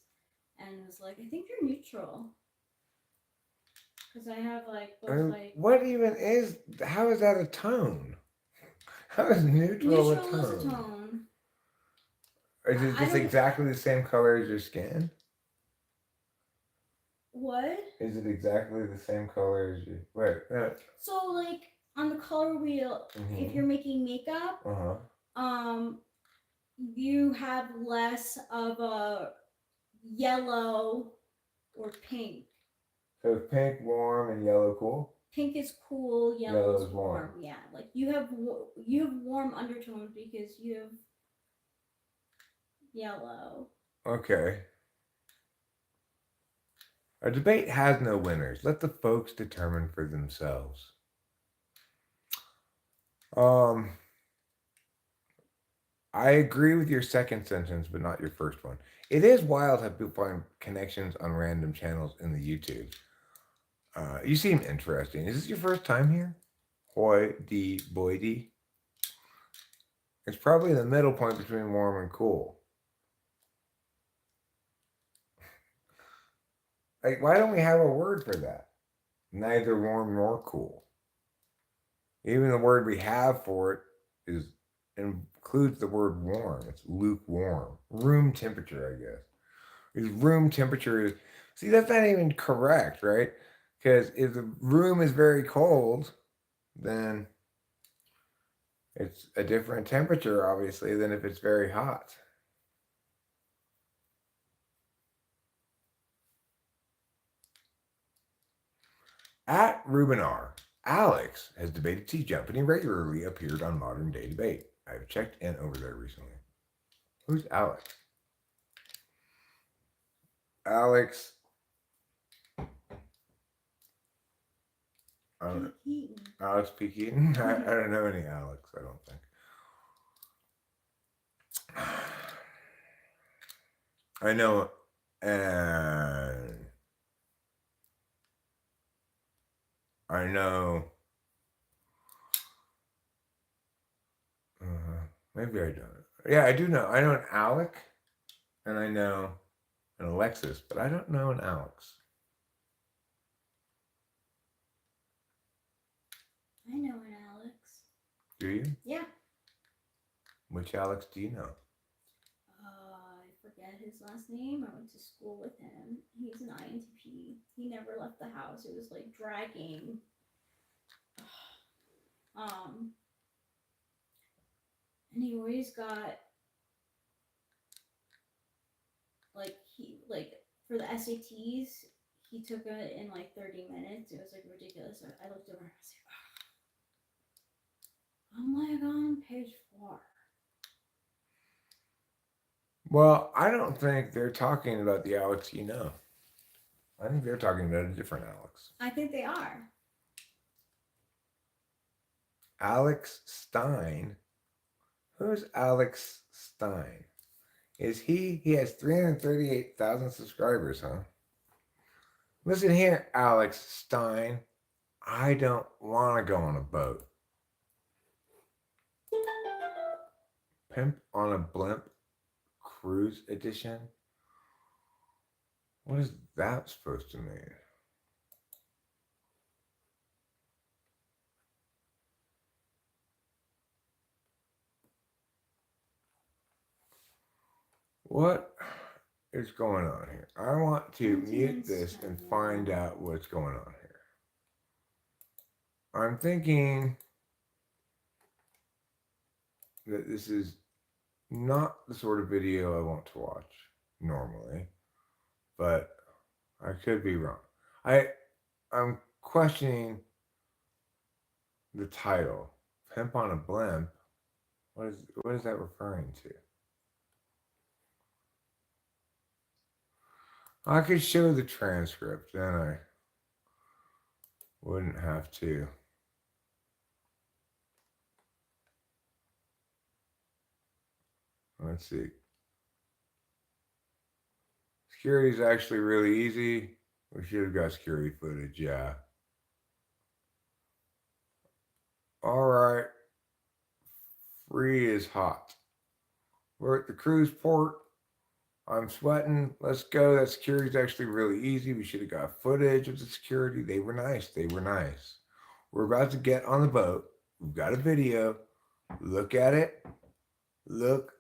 and was like, I think you're neutral. Because I have like both like. What even is? How is that a tone? How is neutral a tone? Neutral is a tone. Is it just exactly the same color as your skin? What? Is it exactly the same color as you? Wait. So like on the color wheel, if you're making makeup, you have less of a yellow or pink. So pink warm and yellow cool. Pink is cool, yellow is warm. Yeah, like you have warm undertones because you have yellow. Okay. A debate has no winners. Let the folks determine for themselves. I agree with your second sentence, but not your first one. It is wild how people find connections on random channels in the YouTube. You seem interesting. Is this your first time here? Hoy de boydy. It's probably the middle point between warm and cool. Like, why don't we have a word for that? Neither warm nor cool. Even the word we have for it includes the word warm. It's lukewarm. Room temperature, I guess. Because room temperature is... See, that's not even correct, right? Because if the room is very cold, then it's a different temperature, obviously, than if it's very hot. At Reuben R. Alex has debated T-Jump, and he regularly appeared on Modern Day Debate. I've checked in over there recently. Who's Alex? Alex. I don't know. Alex P. Keaton? I don't know any Alex, I don't think. I know, I know, maybe I don't. Yeah, I do know. I know an Alec, and I know an Alexis, but I don't know an Alex. I know an Alex. Do you? Yeah. Which Alex do you know? I forget his last name. I went to school with him. He's an INTP. He never left the house. It was like dragging. And he always got like for the SATs, he took it in like 30 minutes. It was like ridiculous. I looked over and I was like, I'm like on page 4. Well, I don't think they're talking about the Alex you know. I think they're talking about a different Alex. I think they are. Alex Stein. Who's Alex Stein? Is he has 338,000 subscribers, huh? Listen here, Alex Stein. I don't want to go on a boat. Pimp on a Blimp Cruise Edition? What is that supposed to mean? What is going on here? I want to Continents mute this and find out what's going on here. I'm thinking that this is not the sort of video I want to watch normally, but I could be wrong. I'm questioning the title, Pimp on a Blimp. What is that referring to? I could show the transcript, then I wouldn't have to. Let's see. Security is actually really easy. We should have got security footage, yeah. All right. Free is hot. We're at the cruise port. I'm sweating. Let's go. That security is actually really easy. We should have got footage of the security. They were nice. They were nice. We're about to get on the boat. We've got a video. Look at it. Look.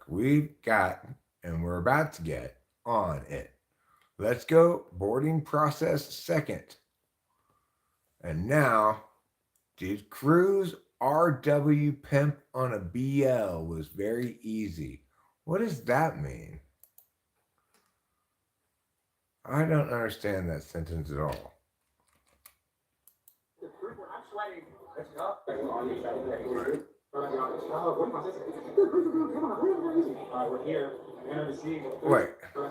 We've got, and we're about to get on it. Let's go. Boarding process second. And now, did cruise RW pimp on a BL was very easy. What does that mean? I don't understand that sentence at all. We're here. Wait. We're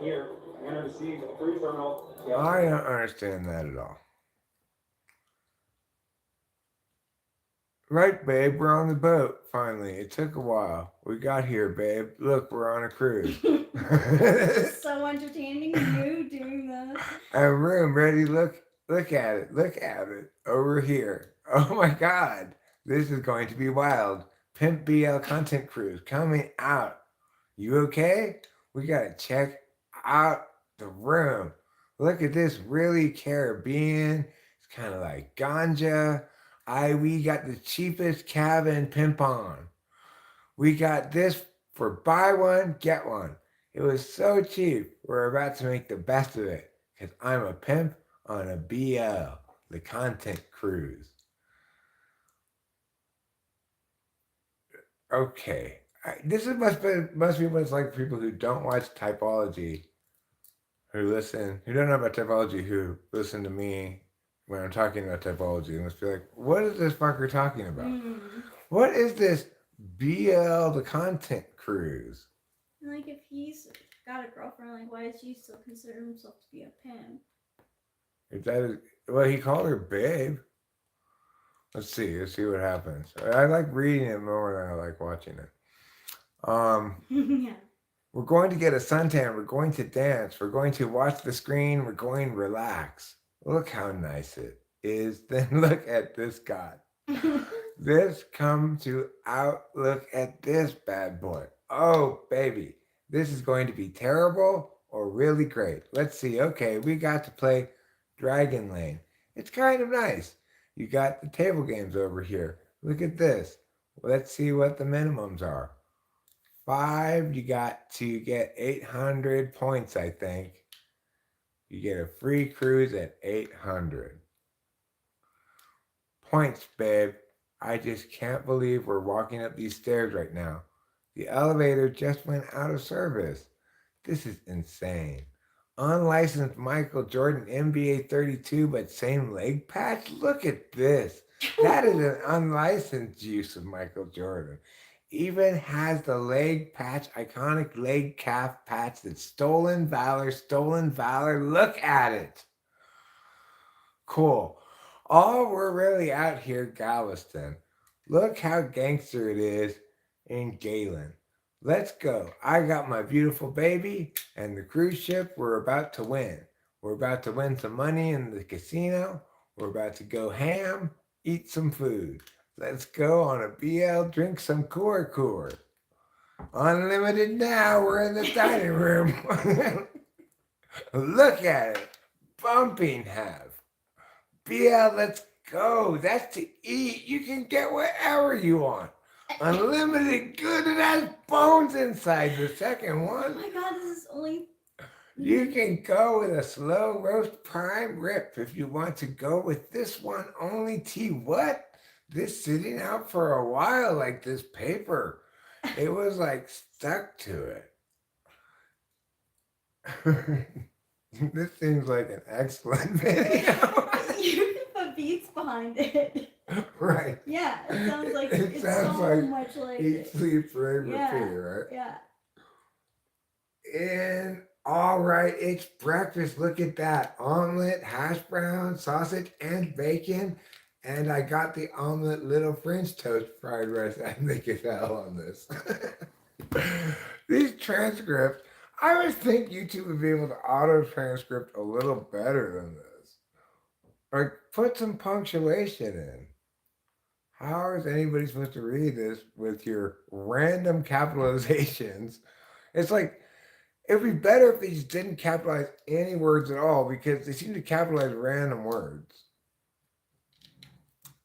here. Enter the sea, cruise terminal. I don't understand that at all. Right, babe, we're on the boat, finally. It took a while. We got here, babe. Look, we're on a cruise. So entertaining, you doing this. And room ready, look at it. Look at it. Over here. Oh my god. This is going to be wild. Pimp BL content cruise coming out. You okay? We gotta check out the room. Look at this, really Caribbean. It's kind of like ganja. We got the cheapest cabin pimp on. We got this for buy one, get one. It was so cheap. We're about to make the best of it because I'm a pimp on a BL, the content cruise. Okay. This must be what it's like for people who don't watch Typology, who don't know about Typology, who listen to me when I'm talking about Typology. They must be like, what is this fucker talking about? What is this BL, the content cruise? Like, if he's got a girlfriend, like, why does he still consider himself to be a pimp? Well, he called her babe. Let's see what happens. I like reading it more than I like watching it. Yeah. We're going to get a suntan. We're going to dance. We're going to watch the screen. We're going to relax. Look how nice it is. Then look at this guy. This come to out. Look at this bad boy. Oh, baby. This is going to be terrible or really great. Let's see. Okay, we got to play Dragon Lane. It's kind of nice. You got the table games over here. Look at this. Let's see what the minimums are. 5, you got to get 800 points, I think. You get a free cruise at 800 points, babe. I just can't believe we're walking up these stairs right now. The elevator just went out of service. This is insane. Unlicensed Michael Jordan NBA 32, but same leg patch? Look at this. That is an unlicensed use of Michael Jordan. Even has the leg patch, iconic leg calf patch that's stolen valor. Look at it. Cool. We're really out here, Galveston. Look how gangster it is in Galen. Let's go. I got my beautiful baby and the cruise ship. We're about to win. We're about to win some money in the casino. We're about to go ham, eat some food. Let's go on a BL, drink some Core. Unlimited now. We're in the dining room. Look at it. Bumping have. BL, let's go. That's to eat. You can get whatever you want. Unlimited good. It has bones inside the second Oh one. my god, this is only. You can go with a slow roast prime rib if you want to go with this one only tea. What? This sitting out for a while like this paper. It was like stuck to it. This seems like an excellent video. You can put beats behind it. Right. Yeah, it sounds like It it's sounds so like much like Eat, it. sleep, rave, Yeah. repeat, right? Yeah. And all right, it's breakfast. Look at that. Omelet, hash brown, sausage, and bacon. And I got the omelet little French toast fried rice. I think it's hell on this. These transcripts, I would think YouTube would be able to auto transcript a little better than this. Like, put some punctuation in. How is anybody supposed to read this with your random capitalizations? It's like, it'd be better if they just didn't capitalize any words at all because they seem to capitalize random words.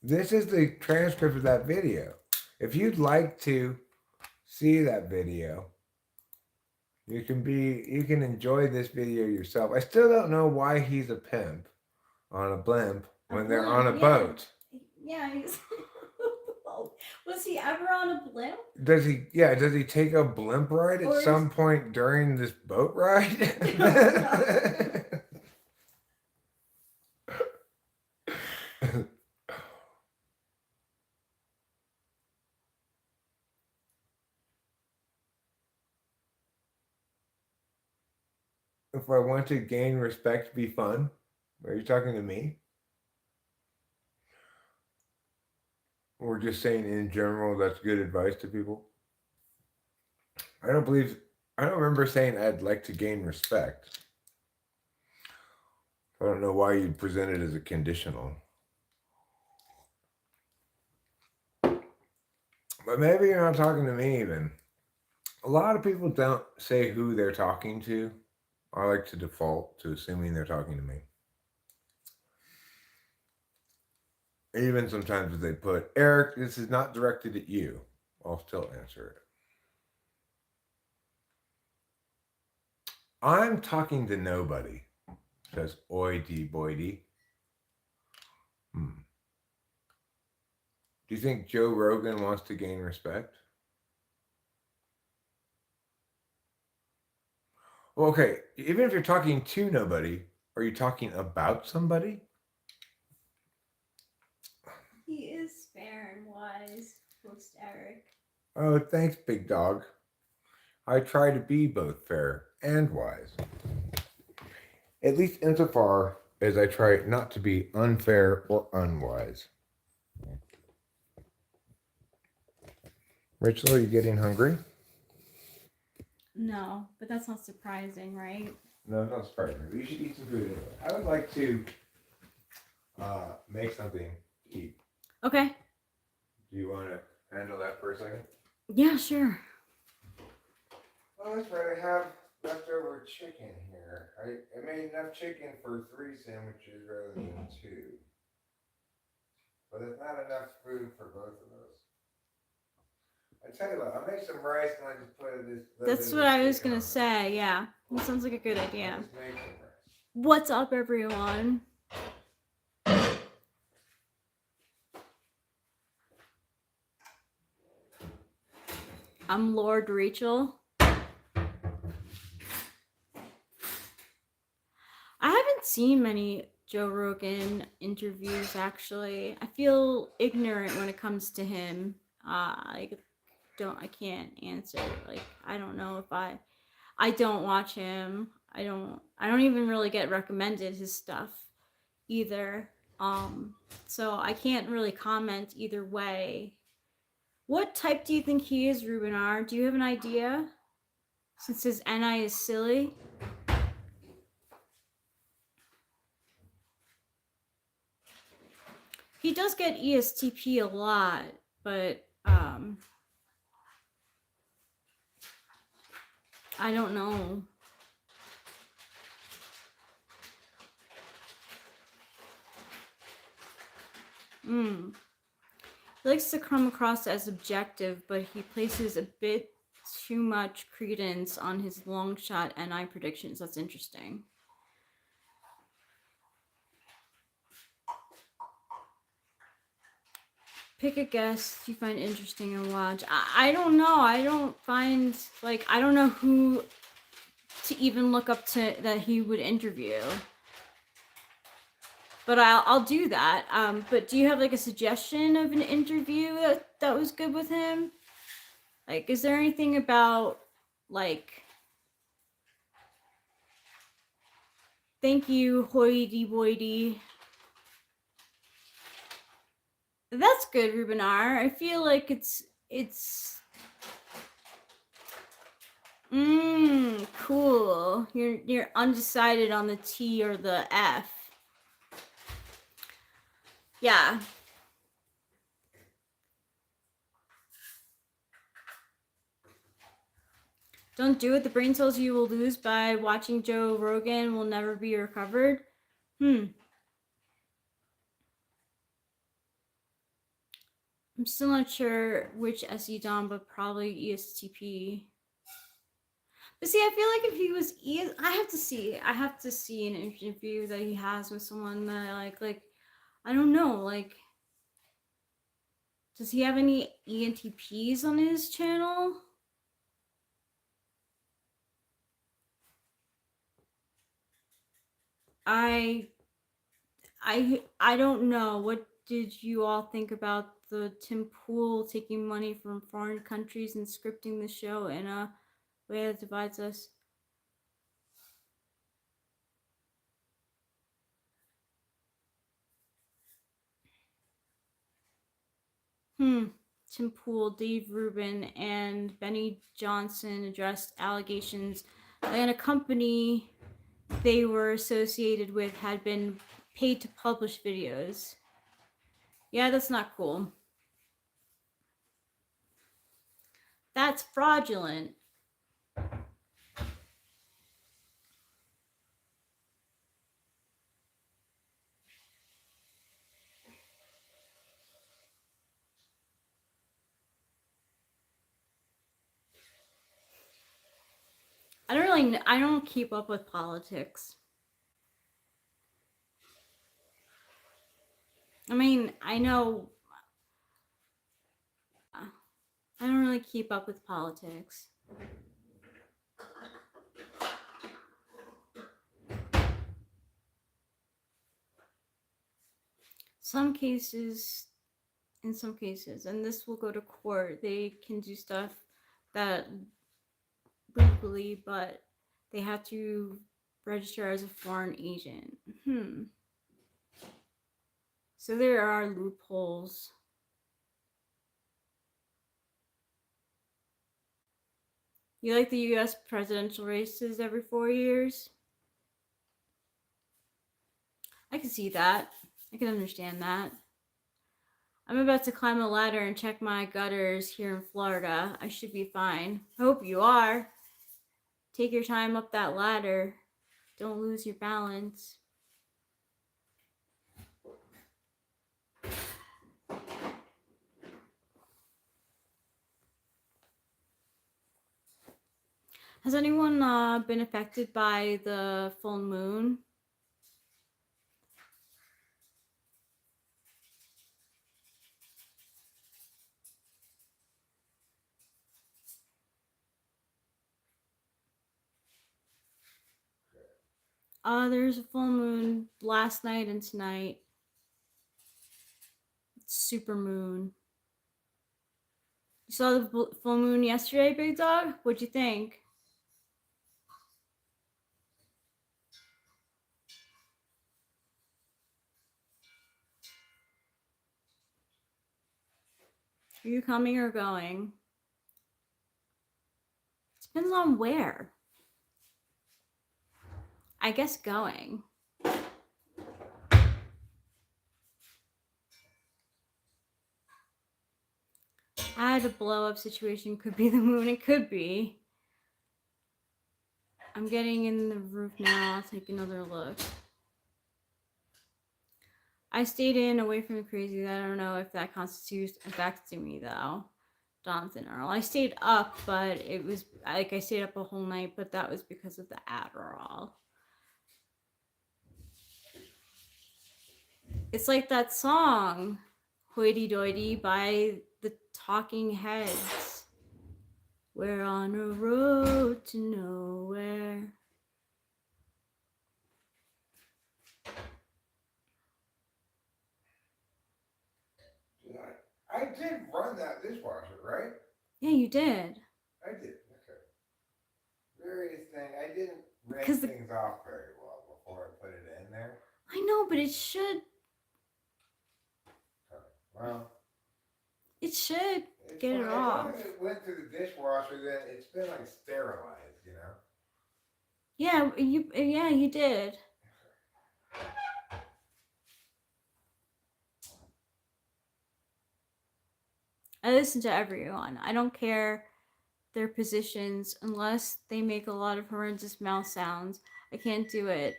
This is the transcript of that video. If you'd like to see that video, you can enjoy this video yourself. I still don't know why he's a pimp on a blimp when they're on a boat. Yeah, he's. Was he ever on a blimp? Does he take a blimp ride at some point during this boat ride? If I want to gain respect, be fun. Are you talking to me? Or just saying in general that's good advice to people? I don't remember saying I'd like to gain respect. I don't know why you'd present it as a conditional. But maybe you're not talking to me even. A lot of people don't say who they're talking to. I like to default to assuming they're talking to me. Even sometimes if they put, Eric, this is not directed at you, I'll still answer it. I'm talking to nobody, says Oidy Boydy. Do you think Joe Rogan wants to gain respect? Well, okay, even if you're talking to nobody, are you talking about somebody? He is fair and wise, post Eric. Oh, thanks, big dog. I try to be both fair and wise. At least insofar as I try not to be unfair or unwise. Rachel, are you getting hungry? No, but that's not surprising, right? No, it's not surprising. You should eat some food anyway. I would like to make something to eat. Okay. Do you want to handle that for a second? Yeah, sure. Oh, that's right. I have leftover chicken here. I made enough chicken for 3 sandwiches rather than 2. But it's not enough food for both of us. I tell you what, I'll make some rice and I just put this. That's what I was gonna say, yeah. That sounds like a good idea. Just make some rice. What's up, everyone? I'm Lord Rachel. I haven't seen many Joe Rogan interviews, actually. I feel ignorant when it comes to him. I can't answer. Like, I don't know if I don't watch him. I don't even really get recommended his stuff either. So I can't really comment either way. What type do you think he is, Reuben R? Do you have an idea? Since his NI is silly. He does get ESTP a lot, but I don't know. He likes to come across as objective, but he places a bit too much credence on his long shot NI predictions. That's interesting. Pick a guest you find interesting and watch. I don't know. I don't find, like, I don't know who to even look up to that he would interview. But I'll do that. But do you have like a suggestion of an interview that was good with him? Like, is there anything about like, thank you, hoity boity. That's good, Reuben R. I feel like it's cool. You're undecided on the T or the F. Yeah. Don't do it. The brain cells you will lose by watching Joe Rogan will never be recovered. I'm still not sure which SE Dom, but probably ESTP. But see, I feel like if he was I have to see an interview that he has with someone that like I don't know, like, does he have any ENTPs on his channel? I don't know. What did you all think about the Tim Pool taking money from foreign countries and scripting the show in a way that divides us? Tim Pool, Dave Rubin, and Benny Johnson addressed allegations that a company they were associated with had been paid to publish videos. Yeah, that's not cool. That's fraudulent. I don't keep up with politics. I mean, I know I don't really keep up with politics. In some cases, and this will go to court, they can do stuff that legally, but they have to register as a foreign agent. So there are loopholes. You like the US presidential races every 4 years? I can see that. I can understand that. I'm about to climb a ladder and check my gutters here in Florida. I should be fine. Hope you are. Take your time up that ladder. Don't lose your balance. Has anyone been affected by the full moon? There's a full moon last night and tonight. It's super moon. You saw the full moon yesterday, Big Dog? What'd you think? Are you coming or going? Depends on where. I guess going. I had a blow up situation. Could be the moon. It could be. I'm getting in the roof now. I'll take another look. I stayed in away from the crazy. I don't know if that constitutes affecting me though. Jonathan Earl. I stayed up, but it was like I stayed up a whole night, but that was because of the Adderall. It's like that song, Hoity Doity by the Talking Heads. We're on a road to nowhere. I did run that dishwasher, right? Yeah, you did. I did. Okay. Various things. I didn't rinse things off very well before I put it in there. I know, but it should. Well, it should get it off. As long as it went through the dishwasher, then it's been like sterilized, you know. Yeah, you did. I listen to everyone. I don't care their positions unless they make a lot of horrendous mouth sounds. I can't do it.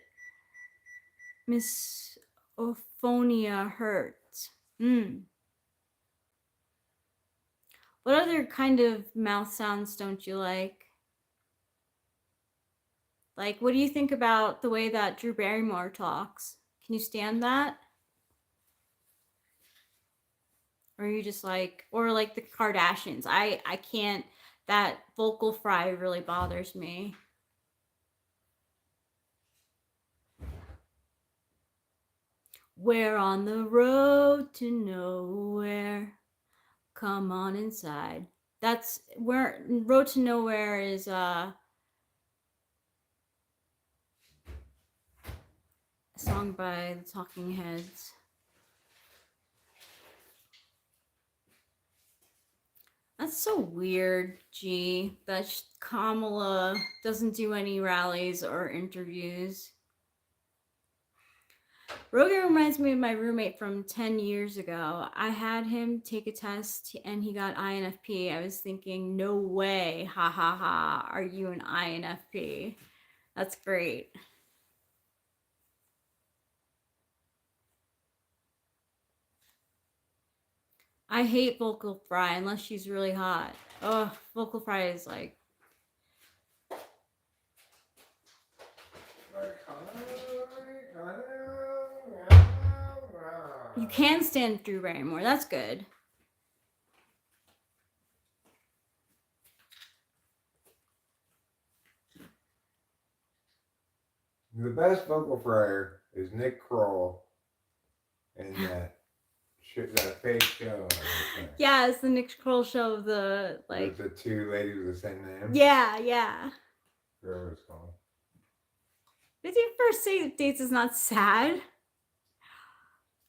Miss Ophonia hurts. What other kind of mouth sounds don't you like? Like, what do you think about the way that Drew Barrymore talks? Can you stand that? Or are you just like, or like the Kardashians? I can't, that vocal fry really bothers me. We're on the road to nowhere. Come on inside. That's where Road to Nowhere is a song by the Talking Heads. That's so weird, G, that Kamala doesn't do any rallies or interviews. Rogan reminds me of my roommate from 10 years ago. I had him take a test and he got INFP. I was thinking, no way, ha ha ha, are you an INFP? That's great. I hate vocal fry unless she's really hot. Oh, vocal fry is like. You can stand Drew Barrymore. That's good. The best vocal fryer is Nick Kroll and that fake show. Yeah, it's the Nick Kroll show of the like. With the two ladies with the same name. Yeah, yeah. Whatever it's called. 50 First Dates is not sad.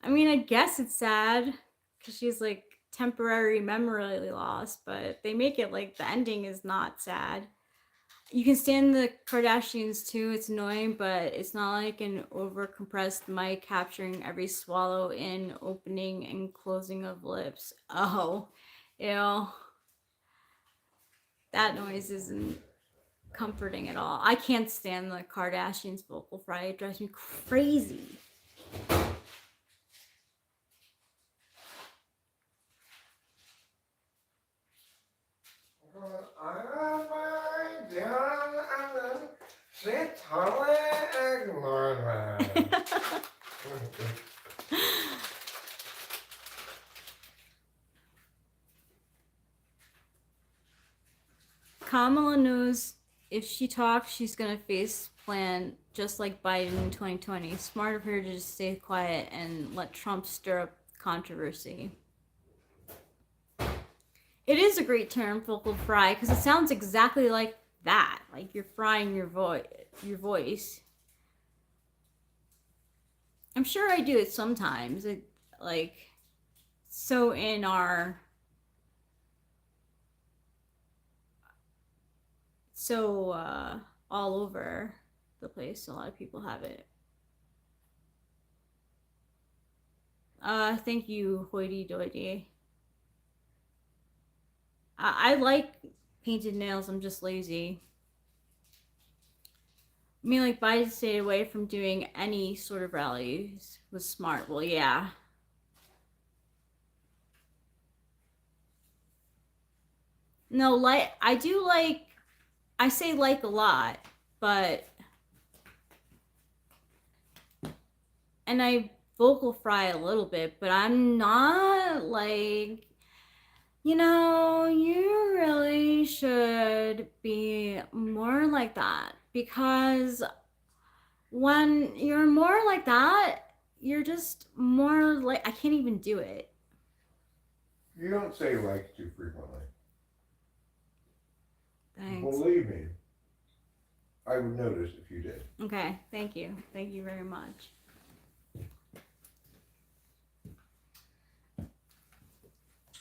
I mean, I guess it's sad because she's like temporary memory loss, but they make it like the ending is not sad. You can stand the Kardashians too. It's annoying, but it's not like an over-compressed mic capturing every swallow in, opening, and closing of lips. Oh, ew. That noise isn't comforting at all. I can't stand the Kardashians' vocal fry. It drives me crazy. Kamala knows if she talks, she's gonna face plan just like Biden in 2020. Smart of her to just stay quiet and let Trump stir up controversy. It is a great term, vocal fry, because it sounds exactly like that. Like you're frying your voice. I'm sure I do it sometimes. It like so in our all over the place. A lot of people have it. Thank you, hoity doity. I like painted nails. I'm just lazy. I mean, like, Biden stayed away from doing any sort of rallies was smart. Well, yeah. No, like, I say like a lot, but, and I vocal fry a little bit, but I'm not like, you really should be more like that, because when you're more like that, you're just more like, I can't even do it. You don't say like too frequently. Thanks. Believe me, I would notice if you did. Okay, thank you. Thank you very much.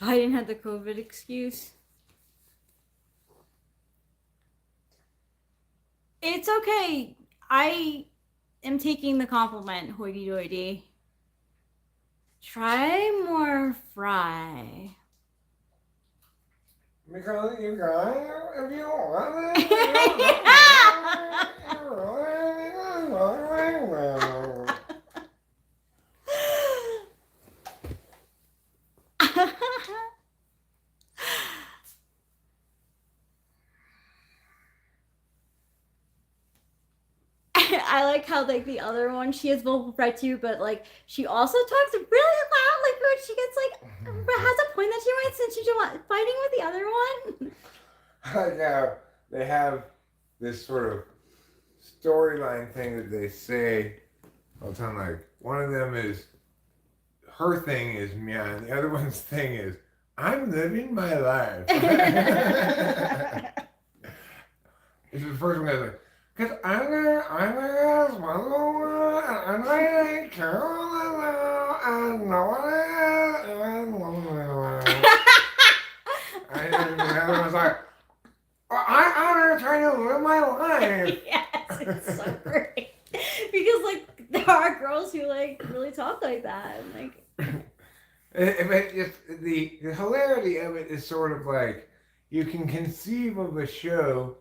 Biden had the COVID excuse. It's okay. I am taking the compliment, hoity toity. Try more fry. Because you guys, if you want I like how like the other one, she has vocal fry too, but like she also talks really loud. Like when she gets like has a point that she writes and she's fighting with the other one. Yeah, they have this sort of storyline thing that they say all the time. Like one of them is her thing is meow, and the other one's thing is I'm living my life. This is the first one that's like, because I'm gonna swallow and I Carolina and no one and the other one's like, I'm trying to live my life. Yes, it's so great. Because like there are girls who like really talk like that. And, like the hilarity of it is sort of like you can conceive of a show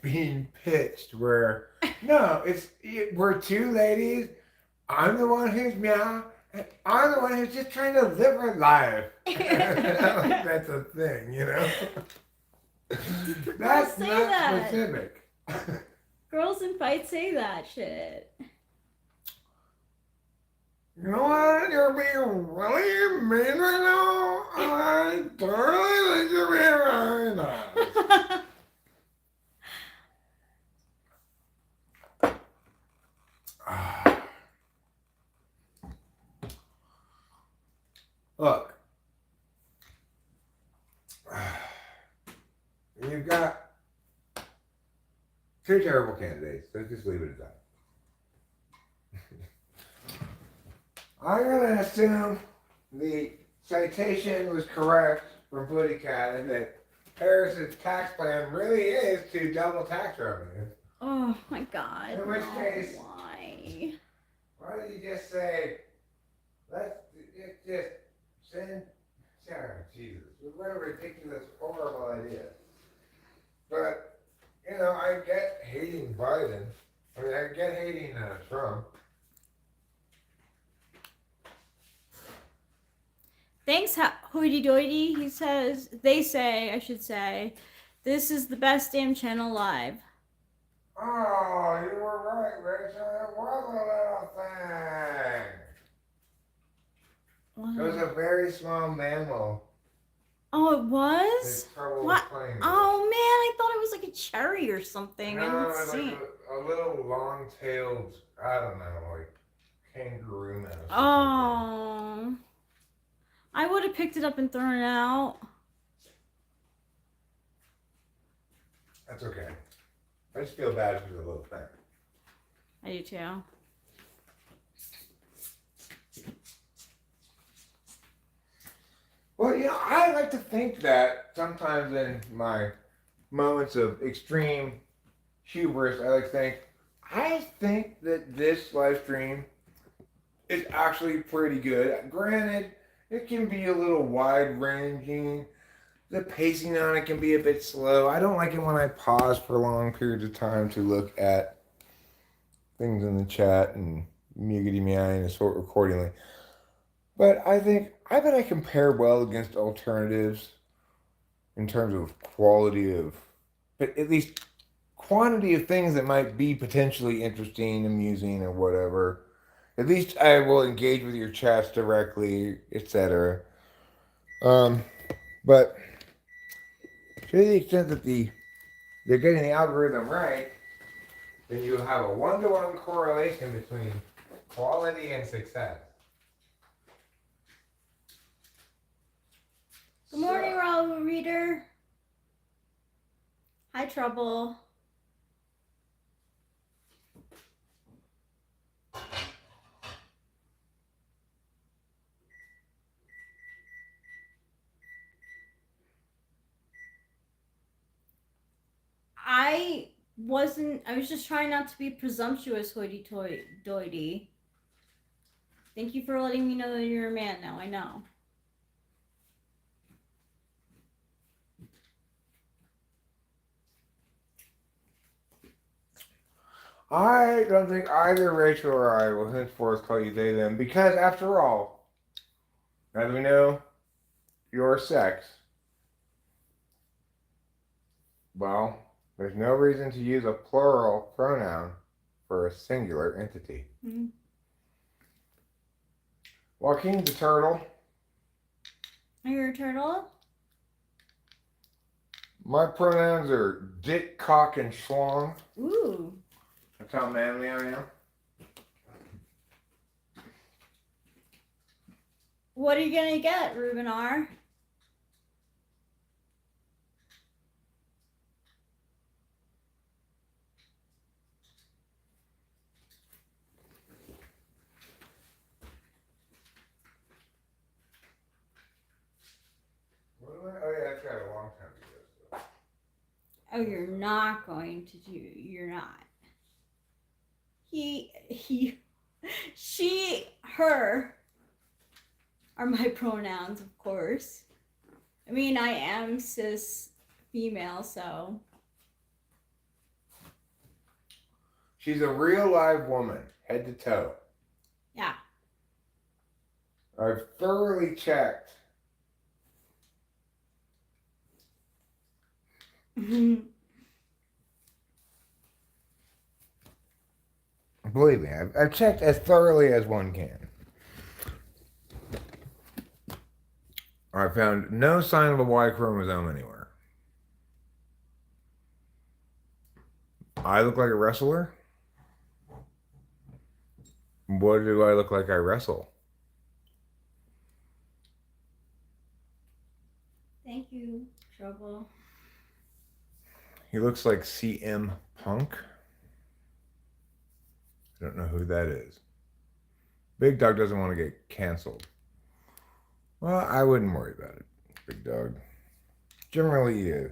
being pitched where we're two ladies. I'm the one who's meow. And I'm the one who's just trying to live her life. That's a thing, you know. That's say not that. specific. Girls in fights say that shit. You know what? You're being really mean right now. I totally think you're being really nice. Look, you've got two terrible candidates. Let's just leave it at that. I'm going to assume the citation was correct from Booty Cat and that Harris's tax plan really is to double tax revenue. Oh my god. In which case, why? Why don't you just say, let's just send, Jesus, what a ridiculous, horrible idea. But, I get hating Biden. I mean, I get hating Trump. Thanks, hoity doity. He says, I should say, this is the best damn channel live. Oh, you were right, Rachel. It was a little thing. Wow. It was a very small mammal. Oh, it was? What? Oh man, I thought it was like a cherry or something. No, I didn't it's see like a little long-tailed, I don't know, like kangaroo mouse. Oh. I would have picked it up and thrown it out. That's okay. I just feel bad for the little thing. I do too. Well, I like to think that sometimes in my moments of extreme hubris, I think that this live stream is actually pretty good. Granted, it can be a little wide-ranging. The pacing on it can be a bit slow. I don't like it when I pause for long periods of time to look at things in the chat and muggity meowing and sort accordingly. But I bet I compare well against alternatives in terms of quality of, but at least quantity of things that might be potentially interesting, amusing, or whatever. At least I will engage with your chats directly, etc. But to the extent that they're getting the algorithm right, then you have a 1-to-1 correlation between quality and success. Good morning, Raul Reader. Hi, Trouble. I was just trying not to be presumptuous, hoity-toity. Thank you for letting me know that you're a man now, I know. I don't think either Rachel or I will henceforth call you they, them, because after all, as we know, your sex, well, there's no reason to use a plural pronoun for a singular entity. Mm-hmm. Joaquin the turtle. Are you a turtle? My pronouns are dick, cock, and schlong. Ooh. That's how manly I am. What are you gonna get, Reuben R? Oh yeah, that's got a long time to go. Oh, you're not going to do. You're not. He, she, her are my pronouns, of course. I mean, I am cis female, so. She's a real live woman, head to toe. Yeah. I've thoroughly checked. Believe me, I've checked as thoroughly as one can. I found no sign of a Y chromosome anywhere. I look like a wrestler. What do I look like I wrestle? Thank you, Trouble. He looks like CM Punk. I don't know who that is. Big Dog doesn't want to get canceled. Well, I wouldn't worry about it, Big Dog. Generally, you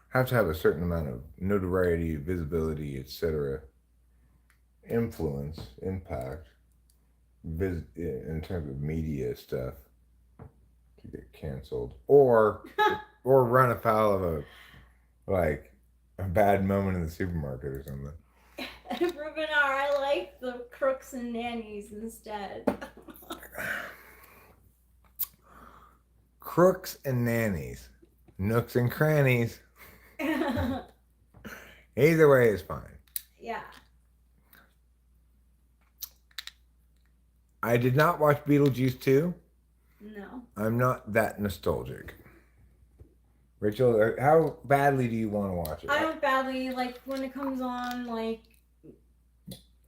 have to have a certain amount of notoriety, visibility, etc., influence, impact, in terms of media stuff to get canceled, or run afoul of a bad moment in the supermarket or something. Reuben R, I like the crooks and nannies instead. Crooks and nannies, nooks and crannies. Either way is fine. Yeah. I did not watch Beetlejuice 2. No. I'm not that nostalgic. Rachel, how badly do you want to watch it? I don't badly, like, when it comes on, like...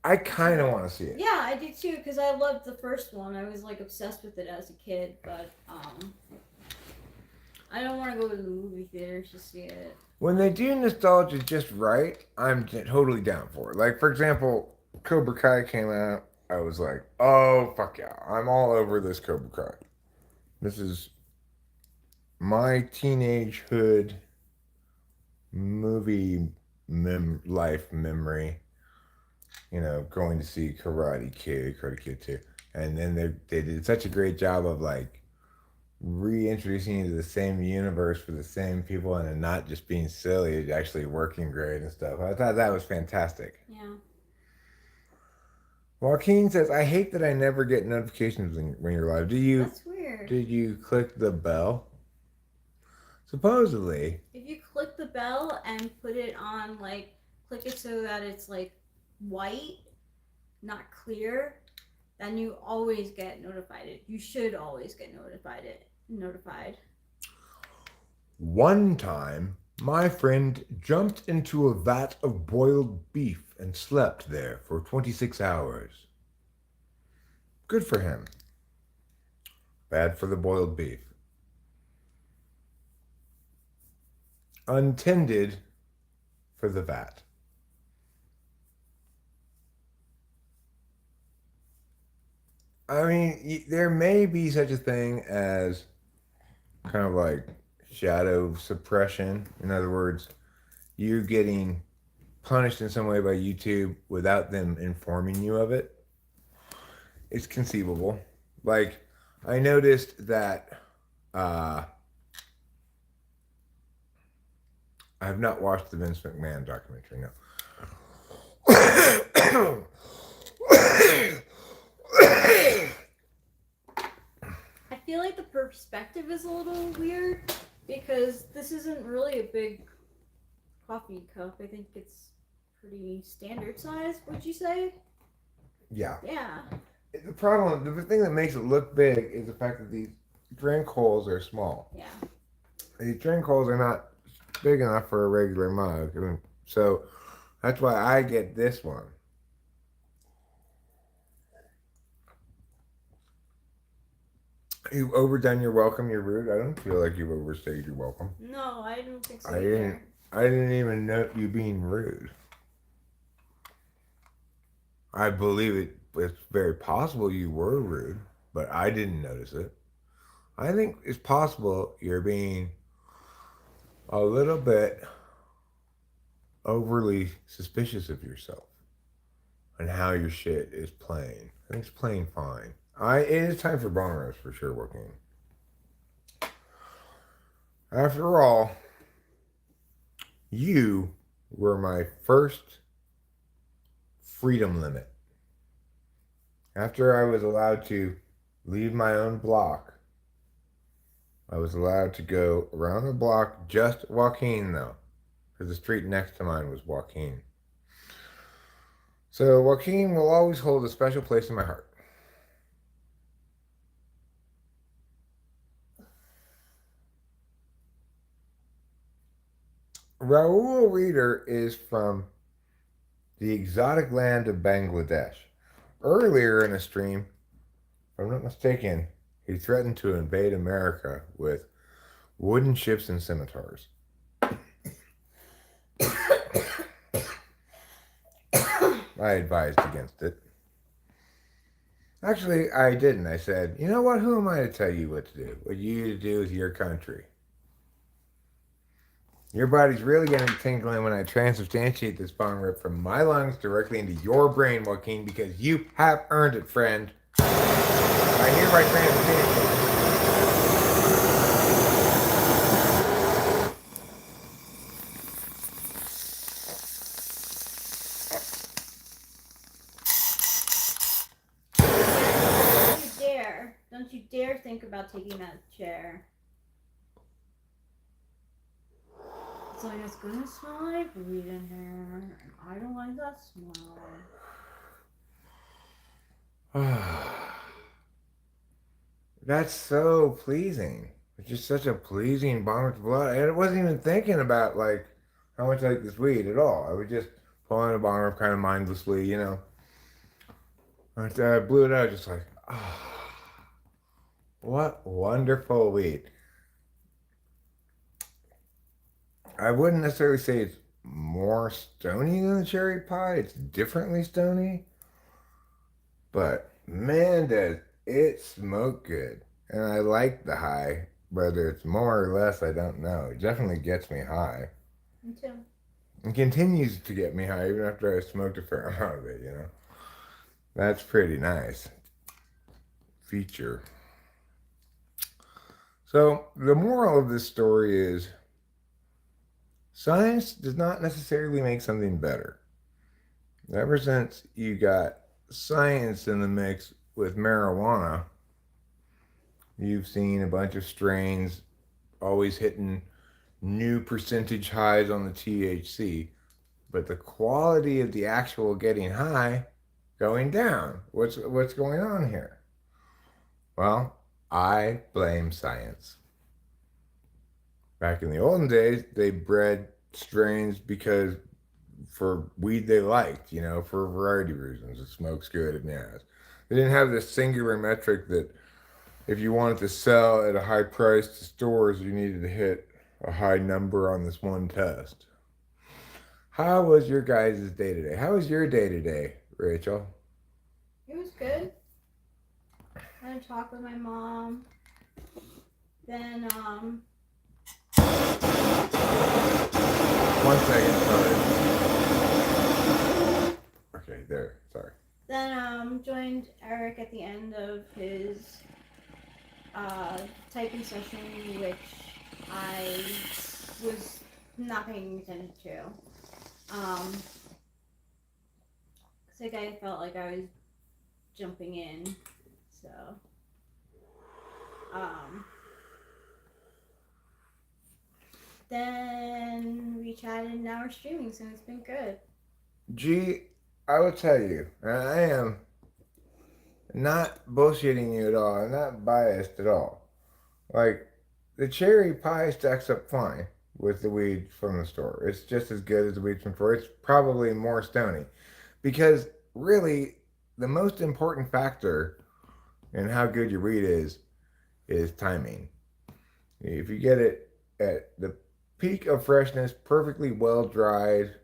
I kind of want to see it. Yeah, I do too, because I loved the first one. I was, like, obsessed with it as a kid, but, I don't want to go to the movie theaters to see it. When they do nostalgia just right, I'm totally down for it. Like, for example, Cobra Kai came out. I was like, oh, fuck yeah. I'm all over this Cobra Kai. This is my teenagehood movie life memory. You know, going to see Karate Kid 2. And then they did such a great job of, like, reintroducing you to the same universe for the same people and not just being silly, actually working great and stuff. I thought that was fantastic. Yeah. Joaquin says, I hate that I never get notifications when you're live. That's weird. Did you click the bell? Supposedly. If you click the bell and put it on, like, click it so that it's, like, white, not clear, then you always get notified. You should always get notified. One time, my friend jumped into a vat of boiled beef and slept there for 26 hours. Good for him. Bad for the boiled beef. Untended for the vat. I mean, there may be such a thing as kind of like shadow suppression. In other words, you getting punished in some way by YouTube without them informing you of it. It's conceivable. Like, I noticed that I have not watched the Vince McMahon documentary, no. I feel like the perspective is a little weird because this isn't really a big coffee cup. I think it's pretty standard size, would you say? Yeah. Yeah. The thing that makes it look big is the fact that these drink holes are small. Yeah. These drink holes are not big enough for a regular mug. I mean, so that's why I get this one. You've overdone your welcome. You're rude. I don't feel like you've overstayed your welcome. No, I don't think so. I didn't even note you being rude. I believe it's very possible you were rude, but I didn't notice it. I think it's possible you're being a little bit overly suspicious of yourself and how your shit is playing. I think it's playing fine. It is time for boners for sure, Joaquin. After all, you were my first freedom limit. After I was allowed to leave my own block, I was allowed to go around the block, just Joaquin though, because the street next to mine was Joaquin. So Joaquin will always hold a special place in my heart. Raul Reader is from the exotic land of Bangladesh. Earlier in a stream, if I'm not mistaken, he threatened to invade America with wooden ships and scimitars. I advised against it. Actually, I didn't. I said, you know what? Who am I to tell you what to do? What you to do with your country? Your body's really going to be tingling when I transubstantiate this bong rip from my lungs directly into your brain, Joaquin, because you have earned it, friend. I hereby transubstantiate. Don't you dare think about taking that chair. It's like it's gonna smell like weed in here, and I don't like that smell. That's so pleasing. It's just such a pleasing bomb of blood. And I wasn't even thinking about like how much I like this weed at all. I was just pulling a bomb kind of mindlessly, you know. After I blew it out, just like, what wonderful weed. I wouldn't necessarily say it's more stony than the cherry pie. It's differently stony. But man, does it smoke good. And I like the high. Whether it's more or less, I don't know. It definitely gets me high. Me too. And continues to get me high even after I smoked a fair amount of it, you know. That's pretty nice. Feature. So the moral of this story is science does not necessarily make something better. Ever since you got science in the mix with marijuana, you've seen a bunch of strains always hitting new percentage highs on the THC, but the quality of the actual getting high going down. What's going on here? Well, I blame science. Back in the olden days, they bred strains because for weed they liked, for a variety of reasons. It smokes good and yes. They didn't have this singular metric that if you wanted to sell at a high price to stores, you needed to hit a high number on this one test. How was your guys' day today? How was your day today, Rachel? It was good. I had a talk with my mom. Then, 1 second, sorry. Okay, there, sorry. Then, joined Eric at the end of his typing session, which I was not paying attention to. Cause like I felt like I was jumping in, so then we chatted and now we're streaming, so it's been good. G, I will tell you, and I am not bullshitting you at all. I'm not biased at all. Like, the cherry pie stacks up fine with the weed from the store. It's just as good as the weed from the store. It's probably more stony. Because really, the most important factor in how good your weed is timing. If you get it at the peak of freshness, perfectly well dried,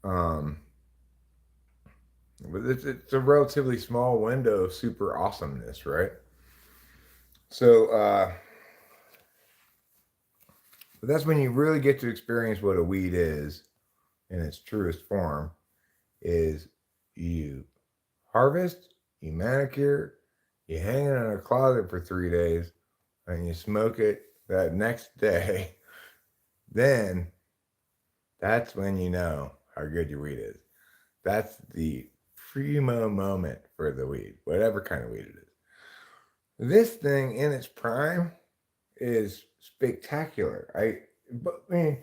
but it's a relatively small window of super awesomeness, right? So, but that's when you really get to experience what a weed is in its truest form. Is you harvest, you manicure, you hang it in a closet for 3 days, and you smoke it that next day. Then that's when you know how good your weed is. That's the primo moment for the weed, whatever kind of weed it is. This thing in its prime is spectacular. I mean,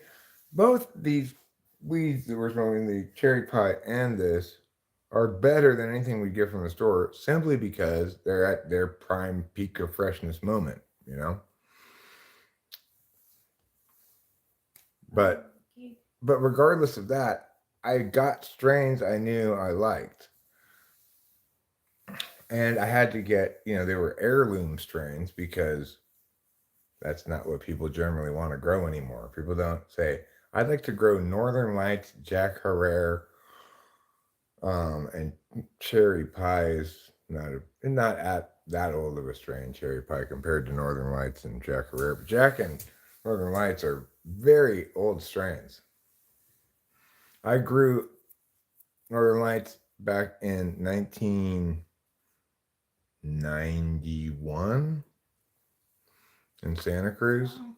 both these weeds that we're smoking, the cherry pie and this, are better than anything we get from the store simply because they're at their prime peak of freshness moment, But regardless of that, I got strains I knew I liked. And I had to get, they were heirloom strains because that's not what people generally want to grow anymore. People don't say, I'd like to grow Northern Lights, Jack Herrera, and cherry pie is not at that old of a strain, cherry pie, compared to Northern Lights and Jack Herrera. But Jack and Northern Lights are very old strains. I grew Northern Lights back in 1991 in Santa Cruz. Oh.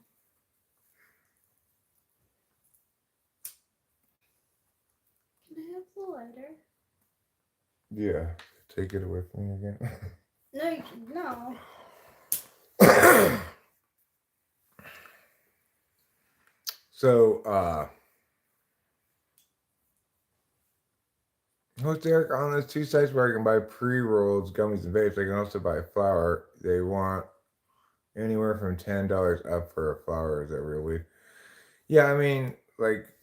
Can I have the lighter? Yeah, take it away from me again. No. So, host Eric, on those 2 sites where I can buy pre-rolls, gummies, and vapes, I can also buy flour. They want anywhere from $10 up for a flower. Is that real weed? Yeah, I mean, like,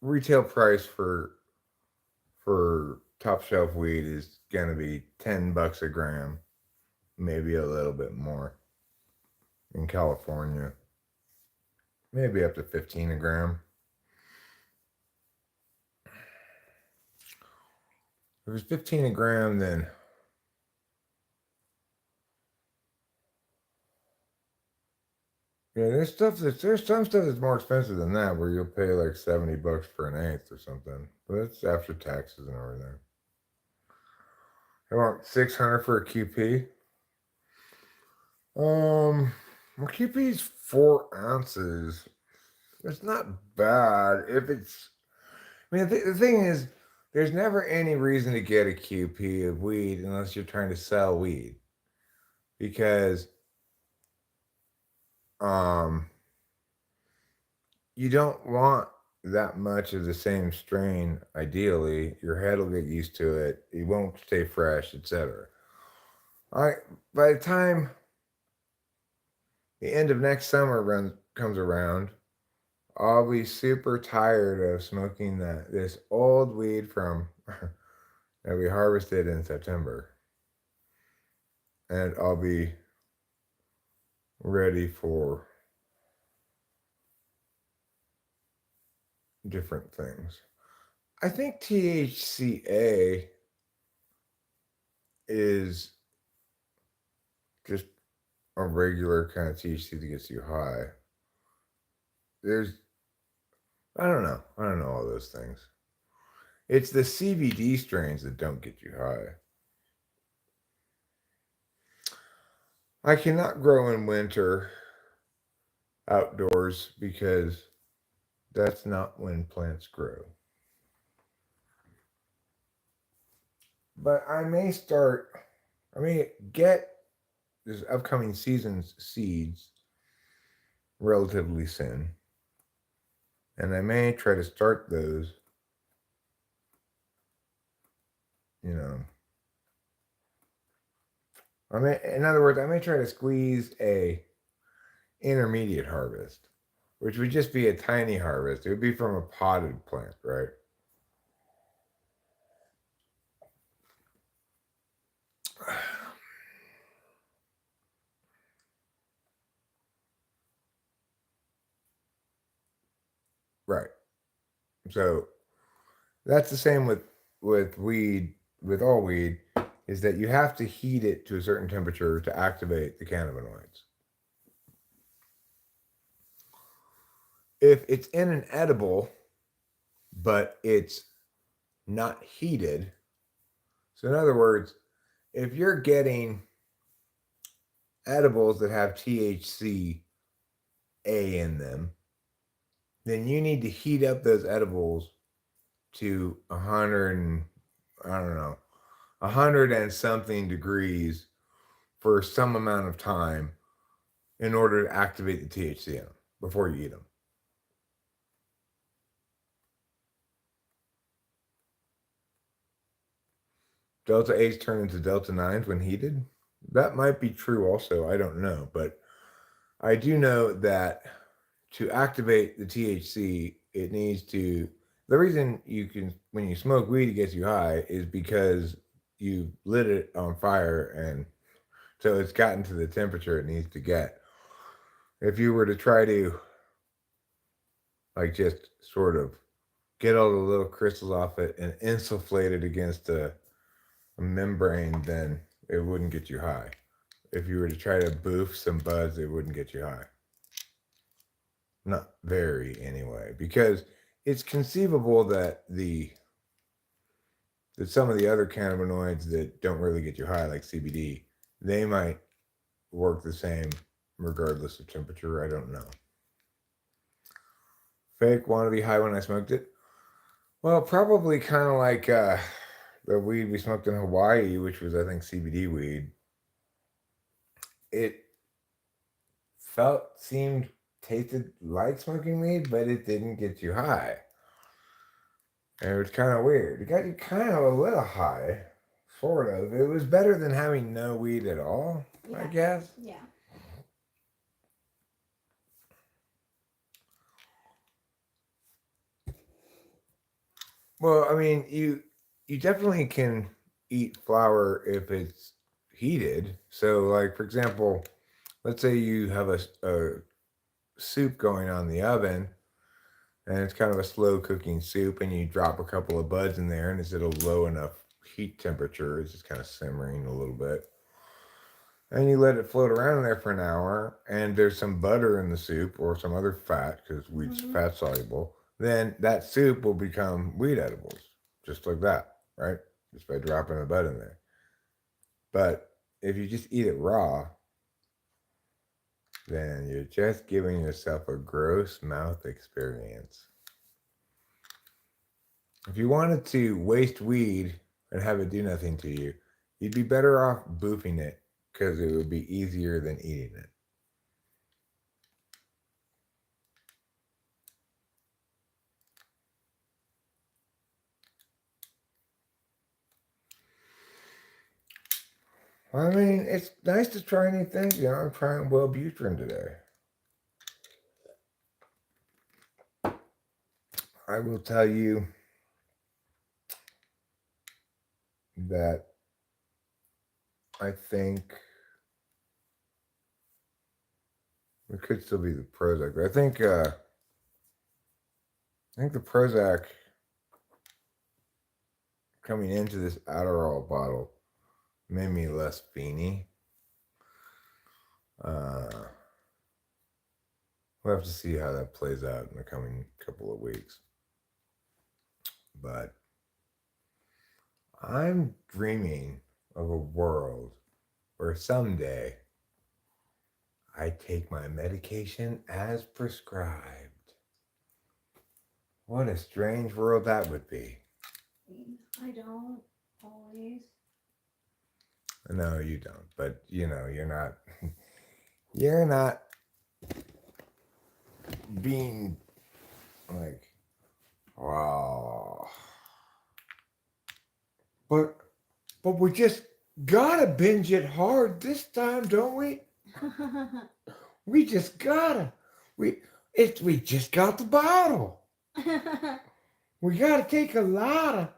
retail price for top shelf weed is gonna be $10 a gram, maybe a little bit more. In California, maybe up to 15 a gram. If it was 15 a gram, then yeah, there's some stuff that's more expensive than that, where you'll pay like $70 for an eighth or something. But that's after taxes and everything. I want 600 for a QP. Well, QP's 4 ounces. It's not bad if it's. I mean, the thing is, there's never any reason to get a QP of weed unless you're trying to sell weed. Because you don't want that much of the same strain, ideally. Your head will get used to it. It won't stay fresh, etc. By the time the end of next summer comes around, I'll be super tired of smoking this old weed from that we harvested in September. And I'll be ready for different things. I think THCA is just a regular kind of THC that gets you high. I don't know all those things. It's the CBD strains that don't get you high. I cannot grow in winter outdoors because that's not when plants grow. But I may get this upcoming season's seeds relatively soon. And I may try to start those, in other words, I may try to squeeze a intermediate harvest, which would just be a tiny harvest. It would be from a potted plant, right? Right. So that's the same with weed, with all weed, is that you have to heat it to a certain temperature to activate the cannabinoids. If it's in an edible, but it's not heated, so in other words, if you're getting edibles that have THC in them, then you need to heat up those edibles to 100 and something degrees for some amount of time in order to activate the THC in them before you eat them. Delta 8s turn into Delta 9s when heated? That might be true also. I don't know. But I do know that to activate the THC, it needs to. The reason when you smoke weed, it gets you high is because you lit it on fire, and so it's gotten to the temperature it needs to get. If you were to try to, just sort of get all the little crystals off it and insufflate it against a membrane, then it wouldn't get you high. If you were to try to boof some buds, it wouldn't get you high. Not very, anyway, because it's conceivable that some of the other cannabinoids that don't really get you high, like CBD, they might work the same regardless of temperature. I don't know. Fake want to be high when I smoked it? Well, probably kind of like the weed we smoked in Hawaii, which was, I think, CBD weed. It tasted like smoking weed, but it didn't get you high. And it was kind of weird. It got you kind of a little high, sort of. It was better than having no weed at all, I guess. Yeah. Well, I mean, you definitely can eat flour if it's heated. So, like, for example, let's say you have a soup going on in the oven, and it's kind of a slow cooking soup, and you drop a couple of buds in there, and it's at a low enough heat temperature. It's just kind of simmering a little bit. And you let it float around in there for an hour, and there's some butter in the soup or some other fat, because wheat's fat soluble. Then that soup will become wheat edibles, just like that, right? Just by dropping the bud in there. But if you just eat it raw, then you're just giving yourself a gross mouth experience. If you wanted to waste weed and have it do nothing to you, you'd be better off boofing it because it would be easier than eating it. I mean, it's nice to try new things. You know, I'm trying Wellbutrin today. I will tell you that I think it could still be the Prozac. But I think the Prozac coming into this Adderall bottle made me less fiendly. We'll have to see how that plays out in the coming couple of weeks. But I'm dreaming of a world where someday I take my medication as prescribed. What a strange world that would be. I don't always. No, you don't. But you know, you're not being like, wow. But we just gotta binge it hard this time, don't we? We just gotta. We just got the bottle. We gotta take a lot of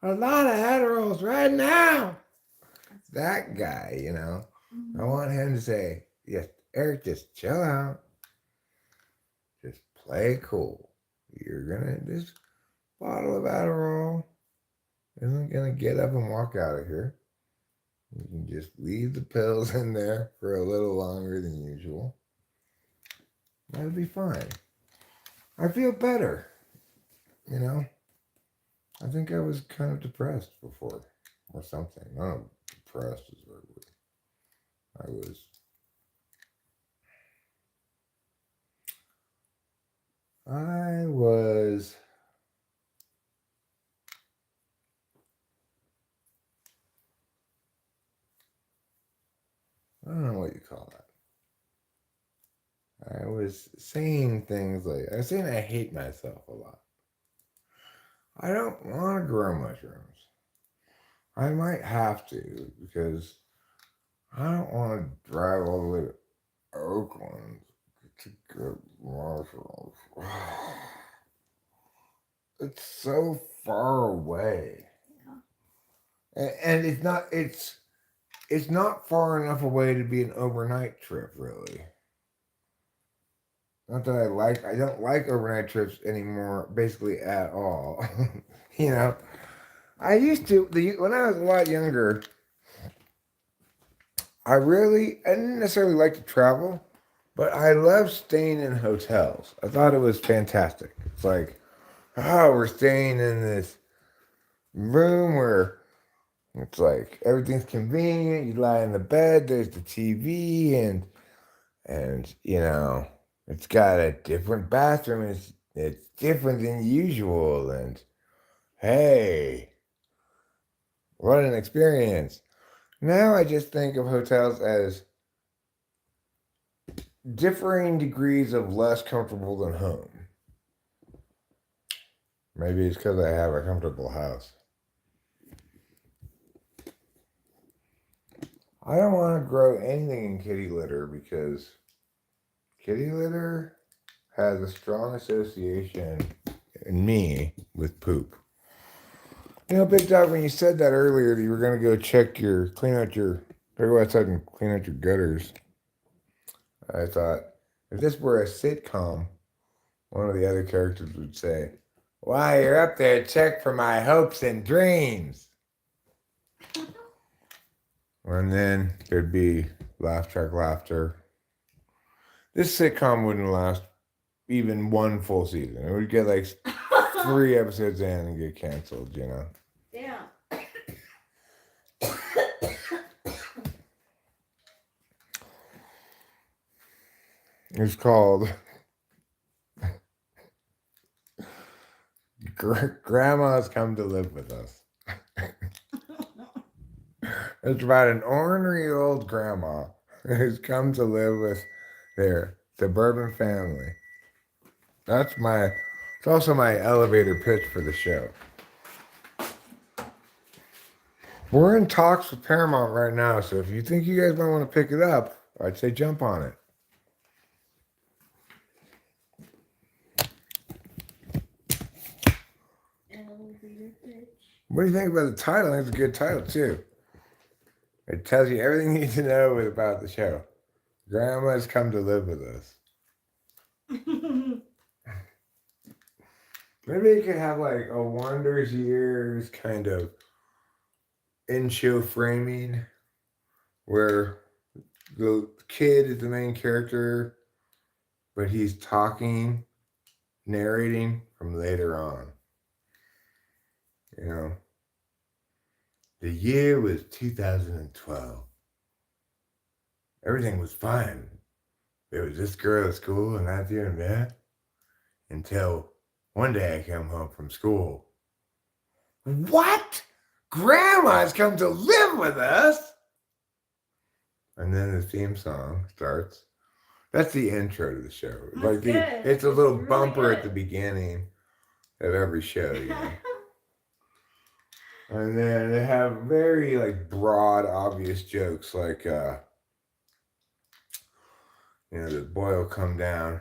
Adderalls right now. That guy, you know, I want him to say, yes, Eric, just chill out. Just play cool. This bottle of Adderall isn't gonna get up and walk out of here. You can just leave the pills in there for a little longer than usual. That'll be fine. I feel better. You know, I think I was kind of depressed before or something. Not depressed is the right word. I don't know what you call that. I was saying things like, I was saying I hate myself a lot. I don't want to grow mushrooms. I might have to because I don't want to drive all the way to Oakland to get mushrooms. It's so far away. Yeah. And it's not far enough away to be an overnight trip, really. Not that I don't like overnight trips anymore, basically at all. You know, I used to, when I was a lot younger, I didn't necessarily like to travel, but I loved staying in hotels. I thought it was fantastic. It's like, oh, we're staying in this room where it's like everything's convenient. You lie in the bed, there's the TV, and you know, it's got a different bathroom. It's different than usual, and hey, what an experience! Now I just think of hotels as differing degrees of less comfortable than home. Maybe it's because I have a comfortable house. I don't want to grow anything in kitty litter because kitty litter has a strong association in me with poop. You know, Big Dog, when you said that earlier that you were going to go go outside and clean out your gutters, I thought, if this were a sitcom, one of the other characters would say, while you're up there, check for my hopes and dreams. And then there'd be laugh track laughter. This sitcom wouldn't last even one full season. It would get like 3 episodes in and get canceled, you know? Yeah. It's called Grandma's come to live with us. It's about an ornery old grandma who's come to live with their suburban family. It's also my elevator pitch for the show. We're in talks with Paramount right now, so if you think you guys might want to pick it up, I'd say jump on it. Elevator pitch. What do you think about the title? I think it's a good title, too. It tells you everything you need to know about the show. Grandma's come to live with us. Maybe you could have like a Wonders Years kind of in-show framing where the kid is the main character, but he's talking, narrating from later on. You know, the year was 2012. Everything was fine. There was this girl at school and that here and there. Until one day I came home from school. What? Grandma's come to live with us? And then the theme song starts. That's the intro to the show. That's good. It's a little Really bumper good. at the beginning of every show, you know. And then they have very like broad, obvious jokes like the boy will come down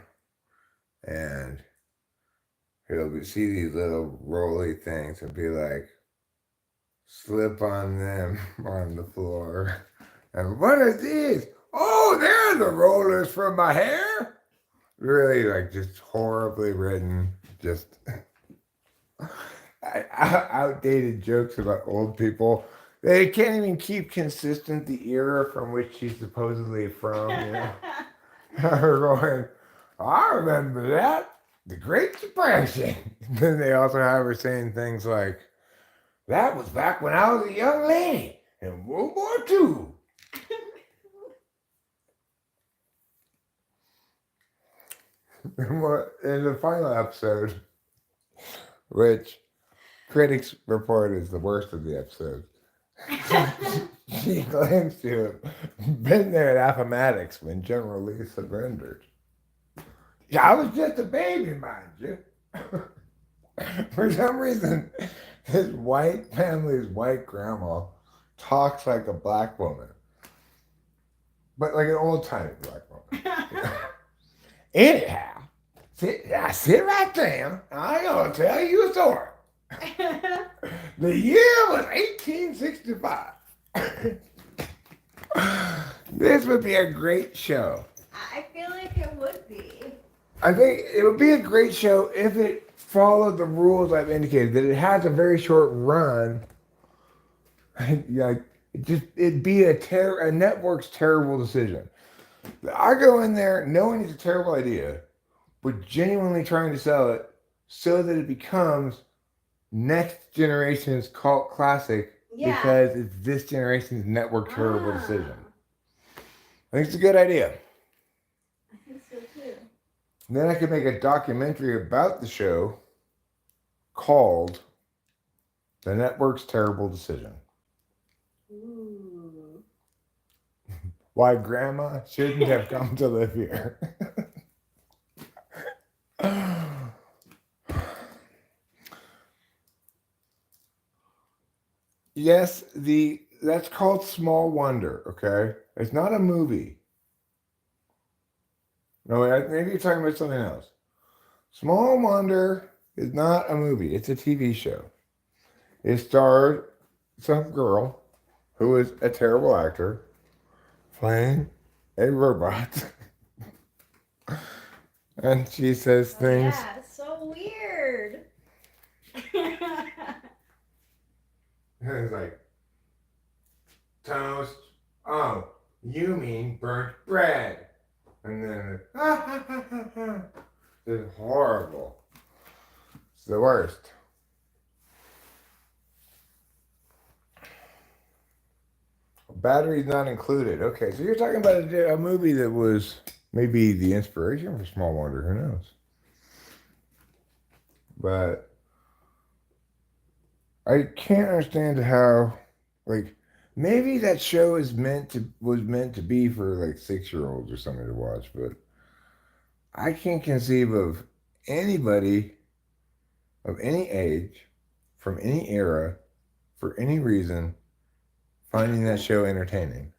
and he'll see these little rolly things and be like, slip on them on the floor. And what are these? Oh, they're the rollers for my hair. Really, like, just horribly written, just outdated jokes about old people. They can't even keep consistent the era from which she's supposedly from, you know. Her going, I remember that. The Great Depression. Then they also have her saying things like, that was back when I was a young lady in World War II. In the final episode, which critics report is the worst of the episodes, she claims to have been there at Appomattox when General Lee surrendered. Yeah, I was just a baby, mind you. For some reason, his white family's white grandma talks like a black woman, but like an old-timey black woman. Anyhow, sit right there. I'm going to tell you a story. The year was 1865. This would be a great show. I feel like it would be. I think it would be a great show if it followed the rules I've indicated, that it has a very short run. Like, it'd be a network's terrible decision. I go in there knowing it's a terrible idea, but genuinely trying to sell it so that it becomes next generation's cult classic because it's this generation's network terrible decision. I think it's a good idea. I think so too. And then I could make a documentary about the show called The Network's Terrible Decision. Ooh. Why Grandma shouldn't have come to live here. Yes, that's called Small Wonder, okay? It's not a movie. No, maybe you're talking about something else. Small Wonder is not a movie. It's a TV show. It starred some girl who is a terrible actor playing a robot. And she says things. Yeah, it's so weird. It's like, toast. Oh, you mean burnt bread. And then, it's horrible. It's the worst. Batteries not included. Okay, so you're talking about a movie that was maybe the inspiration for Small Wonder. Who knows? But I can't understand how, like, maybe that show was meant to be for like 6-year-olds or something to watch, but I can't conceive of anybody of any age, from any era, for any reason, finding that show entertaining.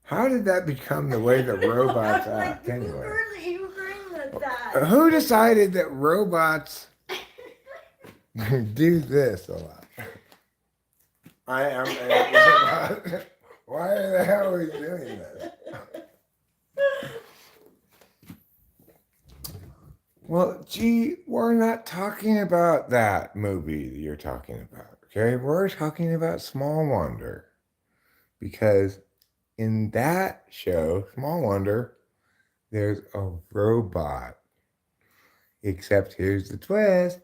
How did that become the way that robots act anyway? You heard that. Who decided that robots do this a lot? I am a robot. Why the hell are we doing this? Well, gee, we're not talking about that movie that you're talking about, okay? We're talking about Small Wonder. Because in that show, Small Wonder, there's a robot. Except here's the twist.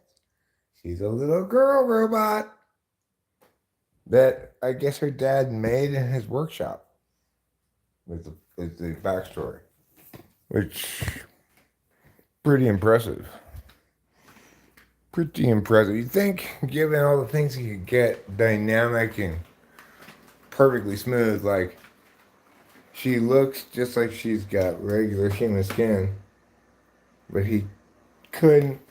She's a little girl robot that I guess her dad made in his workshop with the backstory. Which, pretty impressive. Pretty impressive. You'd think, given all the things he could get, dynamic and perfectly smooth, like, she looks just like she's got regular human skin, but he couldn't,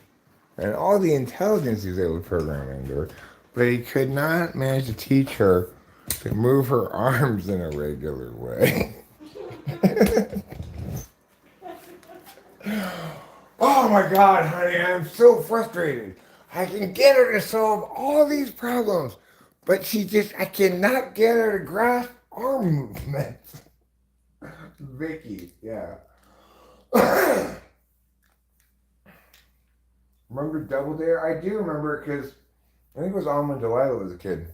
and all the intelligence he was able to program into her, but he could not manage to teach her to move her arms in a regular way. Oh my God, honey, I'm so frustrated. I can get her to solve all these problems, but I cannot get her to grasp arm movements. Vicky, yeah. Remember Double Dare? I do remember it because I think it was on when Delilah was a kid.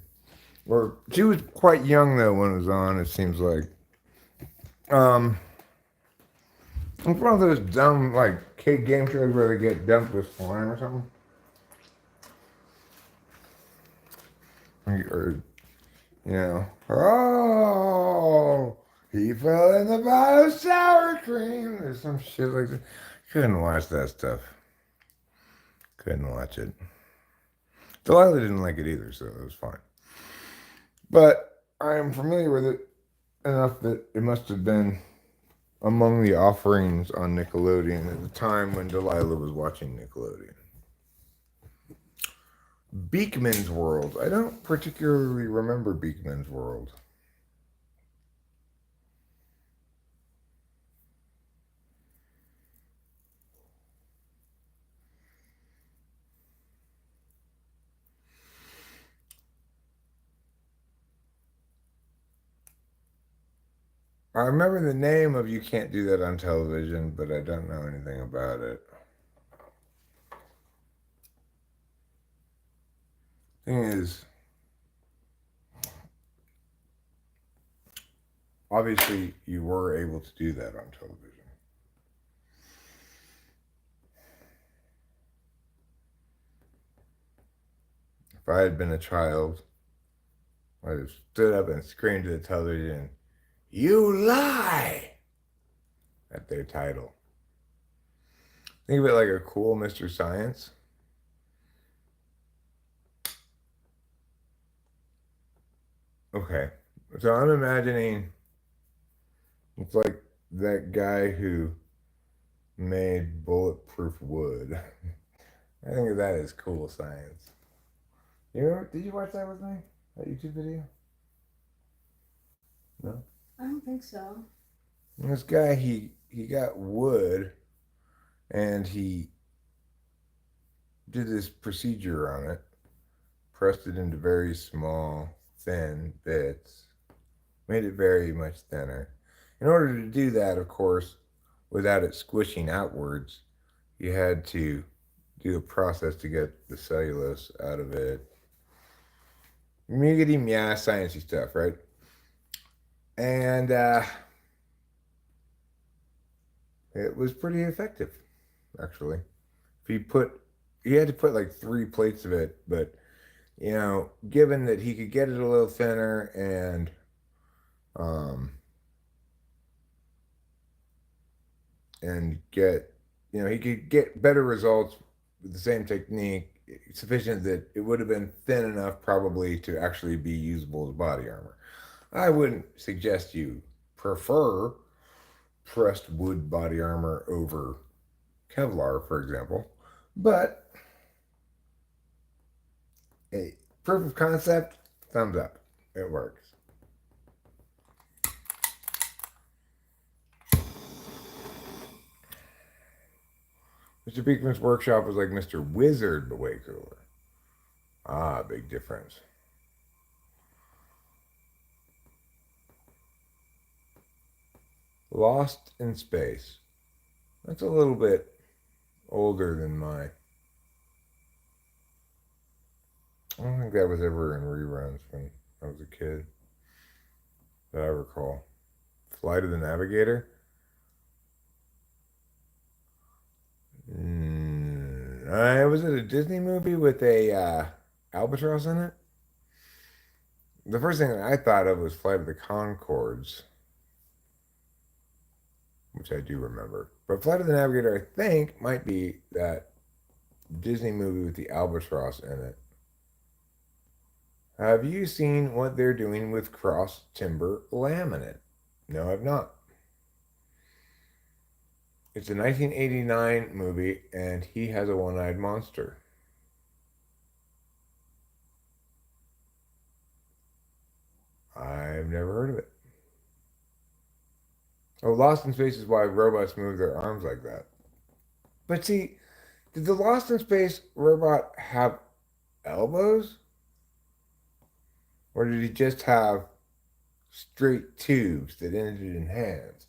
Or she was quite young though when it was on, it seems like. It's one of those dumb like kid game shows where they get dumped with slime or something. Or, oh, he fell in the bottle of sour cream or some shit like that. Couldn't watch that stuff. Couldn't watch it. Delilah didn't like it either, so it was fine. But I am familiar with it enough that it must have been among the offerings on Nickelodeon at the time when Delilah was watching Nickelodeon. Beakman's World. I don't particularly remember Beakman's World. I remember the name of You Can't Do That on Television, but I don't know anything about it. Thing is, obviously you were able to do that on television. If I had been a child, I'd have stood up and screamed to the television, "You lie!" at their title. Think of it like a cool Mr. Science. Okay, so I'm imagining it's like that guy who made bulletproof wood. I think of that as cool science. Did you watch that with me? That YouTube video? No? I don't think so. And this guy, he got wood and he did this procedure on it, pressed it into very small, thin bits, made it very much thinner. In order to do that, of course, without it squishing outwards, you had to do a process to get the cellulose out of it. Miggity meow, sciencey stuff, right? And it was pretty effective, actually. He had to put like 3 plates of it, but given that he could get it a little thinner and And get, he could get better results with the same technique, sufficient that it would have been thin enough probably to actually be usable as body armor. I wouldn't suggest you prefer pressed wood body armor over Kevlar, for example, but a proof of concept, thumbs up. It works. Mr. Beekman's workshop was like Mr. Wizard, but way cooler. Ah, big difference. Lost in Space. That's a little bit older than my. I don't think that was ever in reruns when I was a kid, that I recall. Flight of the Navigator. Was it a Disney movie with a albatross in it? The first thing I thought of was Flight of the Conchords, which I do remember. But Flight of the Navigator, I think, might be that Disney movie with the albatross in it. Have you seen what they're doing with cross timber laminate? No, I've not. It's a 1989 movie, and he has a one-eyed monster. I've never heard of it. Oh, Lost in Space is why robots move their arms like that. But see, did the Lost in Space robot have elbows? Or did he just have straight tubes that ended in hands?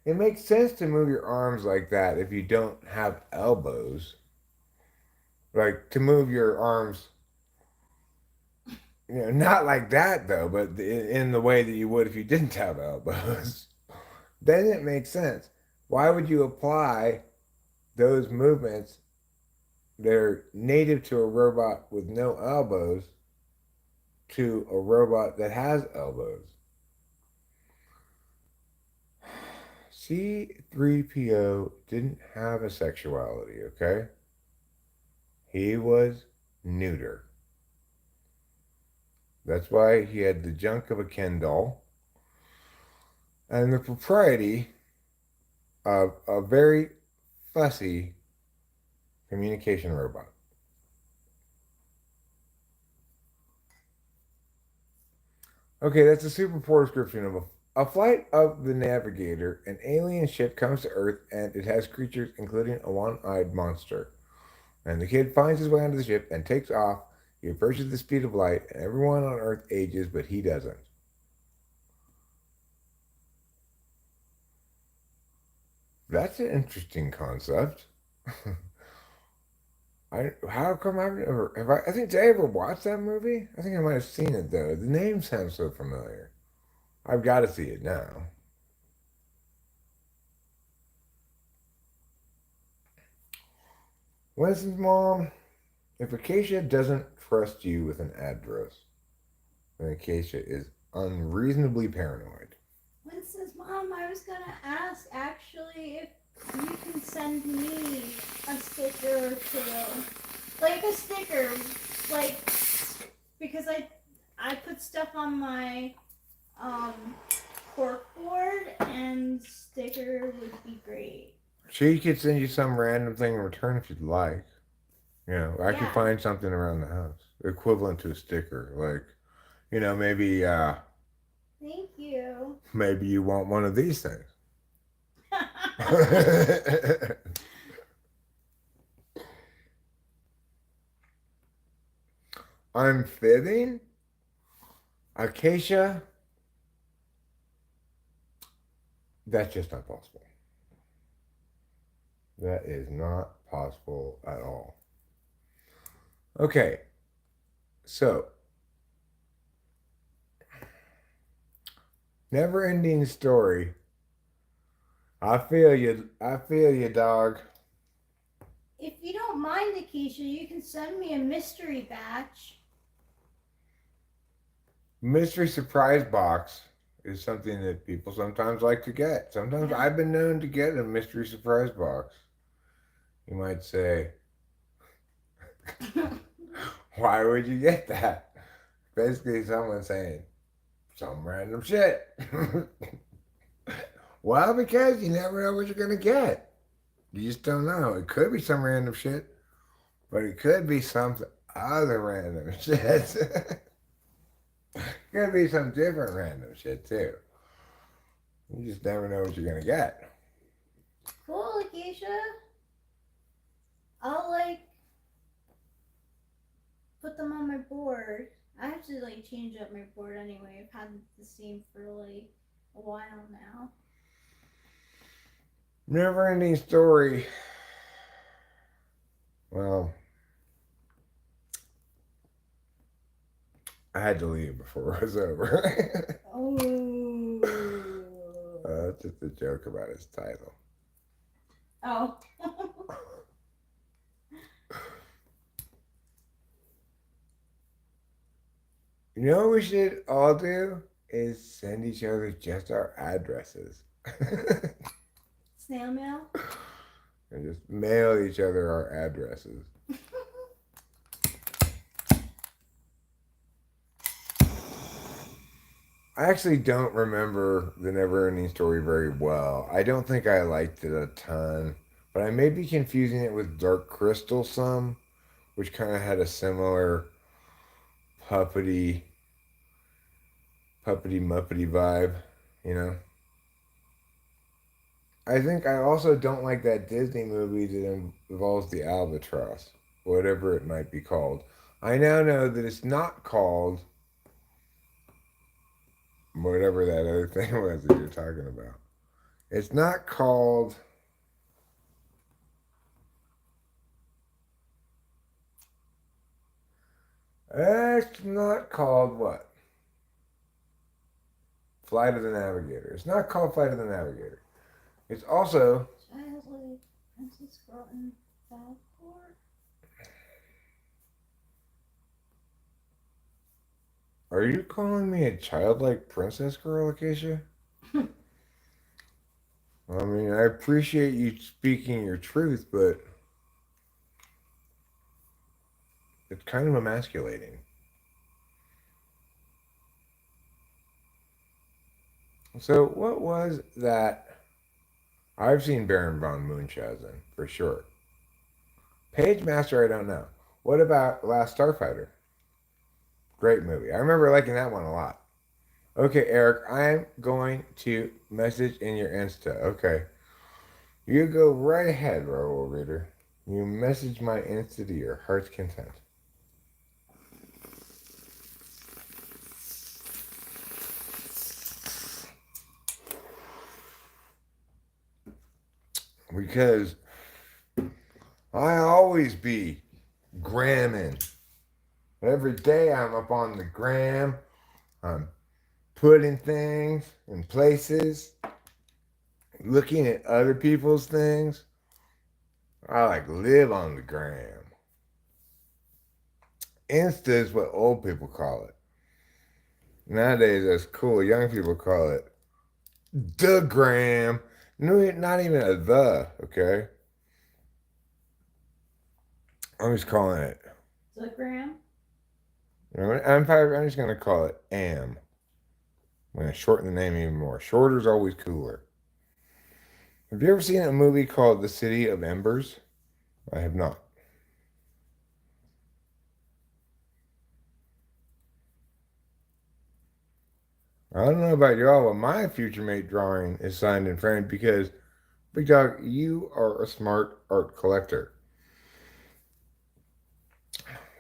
It makes sense to move your arms like that if you don't have elbows. Like, to move your arms, not like that though, but in the way that you would if you didn't have elbows. Then it makes sense. Why would you apply those movements that are native to a robot with no elbows to a robot that has elbows? C-3PO didn't have a sexuality, okay? He was neuter. That's why he had the junk of a Ken doll and the propriety of a very fussy communication robot. Okay, that's a super poor description of a flight of the Navigator. An alien ship comes to Earth and it has creatures, including a one-eyed monster. And the kid finds his way onto the ship and takes off. He approaches the speed of light, and everyone on Earth ages, but he doesn't. That's an interesting concept. How come I've never I think, did I ever watch that movie? I think I might have seen it though. The name sounds so familiar. I've got to see it now. Winston's mom, if Acacia doesn't trust you with an address, then Acacia is unreasonably paranoid. Winston's mom, I was gonna ask actually if you can send me a sticker or two. Like a sticker, like, because I put stuff on my cork board, and sticker would be great. She could send you some random thing in return if you'd like. I can find something around the house equivalent to a sticker, like, maybe Thank you. maybe you want one of these things. I'm fibbing? Acacia? That's just not possible. That is not possible at all. Okay, so never-ending story. I feel you, dog. If you don't mind, Akeisha, you can send me a mystery batch. Mystery surprise box is something that people sometimes like to get. Sometimes Yeah. I've been known to get a mystery surprise box. You might say, why would you get that? Basically, someone saying some random shit. Well, because you never know what you're going to get. You just don't know. It could be some random shit, but it could be some other random shit. Could be some different random shit, too. You just never know what you're going to get. Cool, Acacia. I'll like put them on my board. I have to like change up my board anyway. I've had the same for like a while now. Never ending story. Well, I had to leave before it was over. Oh. That's just a joke about his title. Oh. You know what we should all do? Is send each other just our addresses. Snail mail? And just mail each other our addresses. I actually don't remember the Neverending Story very well. I don't think I liked it a ton, but I may be confusing it with Dark Crystal some, which kind of had a similar puppety muppety vibe, you know? I think I also don't like that Disney movie that involves the albatross, whatever it might be called. I now know that it's not called whatever that other thing was that you're talking about. It's not called. It's not called what? Flight of the Navigator. It's not called Flight of the Navigator. It's also. Childhood Princess Rotten Falcor? Are you calling me a childlike princess girl, Acacia? I mean, I appreciate you speaking your truth, but it's kind of emasculating. So, what was that? I've seen Baron von Munchausen, for sure. Page Master, I don't know. What about Last Starfighter? Great movie. I remember liking that one a lot. Okay, Eric, I'm going to message in your Insta. Okay. You go right ahead, Raoul Reader. You message my Insta to your heart's content. Because I always be gramming. Every day I'm up on the gram. I'm putting things in places, looking at other people's things. I like live on the gram. Insta is what old people call it. Nowadays, that's cool. Young people call it the gram. No, not even a the, okay? I'm just calling it. The gram? I'm just going to call it am. I'm going to shorten the name even more. Shorter is always cooler. Have you ever seen a movie called The City of Embers? I have not. I don't know about y'all, but my future mate drawing is signed and framed because, Big Dog, you are a smart art collector.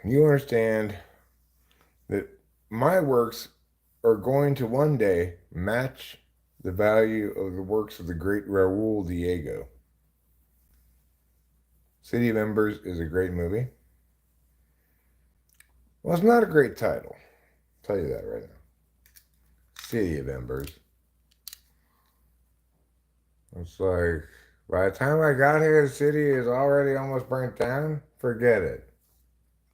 You understand that my works are going to one day match the value of the works of the great Raul Diego. City of Embers is a great movie. Well, it's not a great title. I'll tell you that right now. City of Embers. It's like, by the time I got here, the city is already almost burnt down. Forget it.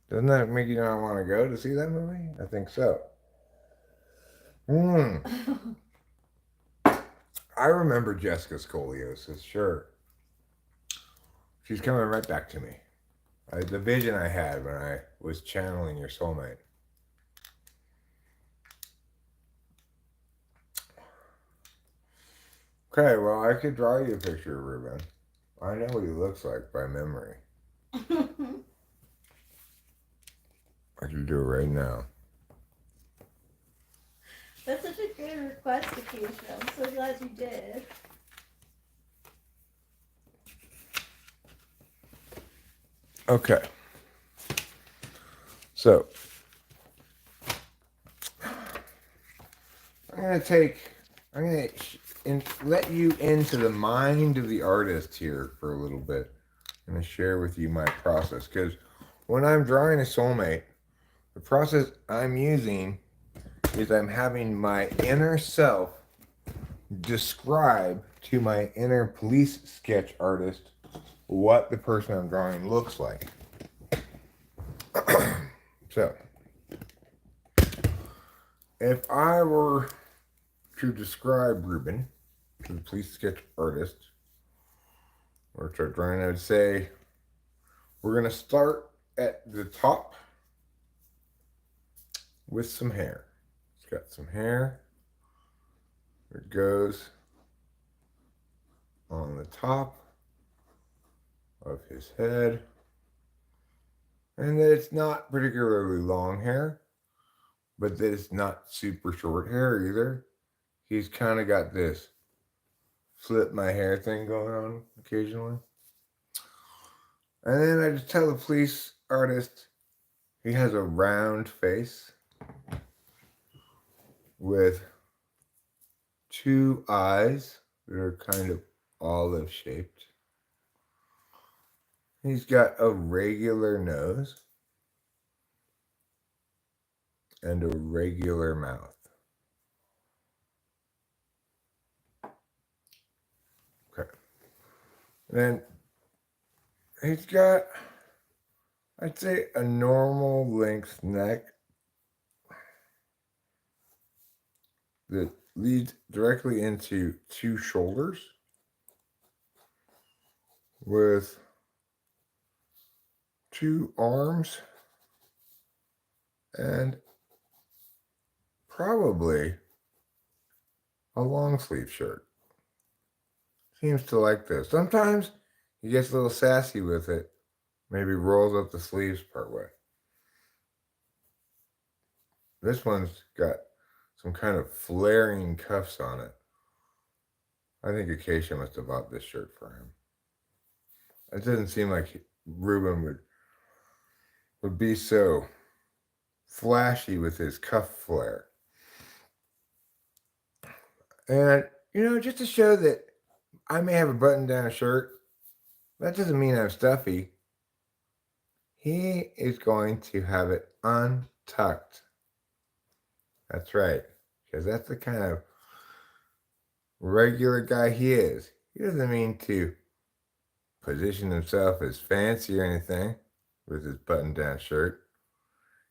Doesn't that make you not want to go to see that movie? I think so. I remember Jessica's scoliosis, sure. She's coming right back to me. The vision I had when I was channeling your soulmate. Okay, well, I could draw you a picture of Reuben. I know what he looks like by memory. I can do it right now. That's such a good request, Acacia. I'm so glad you did. Okay. So, I'm going to let you into the mind of the artist here for a little bit. I'm going to share with you my process. Because when I'm drawing a soulmate, the process I'm using is I'm having my inner self describe to my inner police sketch artist what the person I'm drawing looks like. So, if I were to describe Reuben to the police sketch artist, or start drawing, I would say we're going to start at the top with some hair. It's got some hair. It goes on the top of his head. And that it's not particularly long hair, but that it's not super short hair either. He's kind of got this flip my hair thing going on occasionally. And then I just tell the police artist he has a round face with two eyes that are kind of olive shaped. He's got a regular nose and a regular mouth. Okay. Then he's got, I'd say, a normal length neck that leads directly into two shoulders with two arms and probably a long sleeve shirt. Seems to like this. Sometimes he gets a little sassy with it, maybe rolls up the sleeves part way. This one's got some kind of flaring cuffs on it. I think Acacia must have bought this shirt for him. It doesn't seem like Reuben would be so flashy with his cuff flare. And, just to show that I may have a button down shirt, that doesn't mean I'm stuffy. He is going to have it untucked. That's right, because that's the kind of regular guy he is. He doesn't mean to position himself as fancy or anything with his button-down shirt.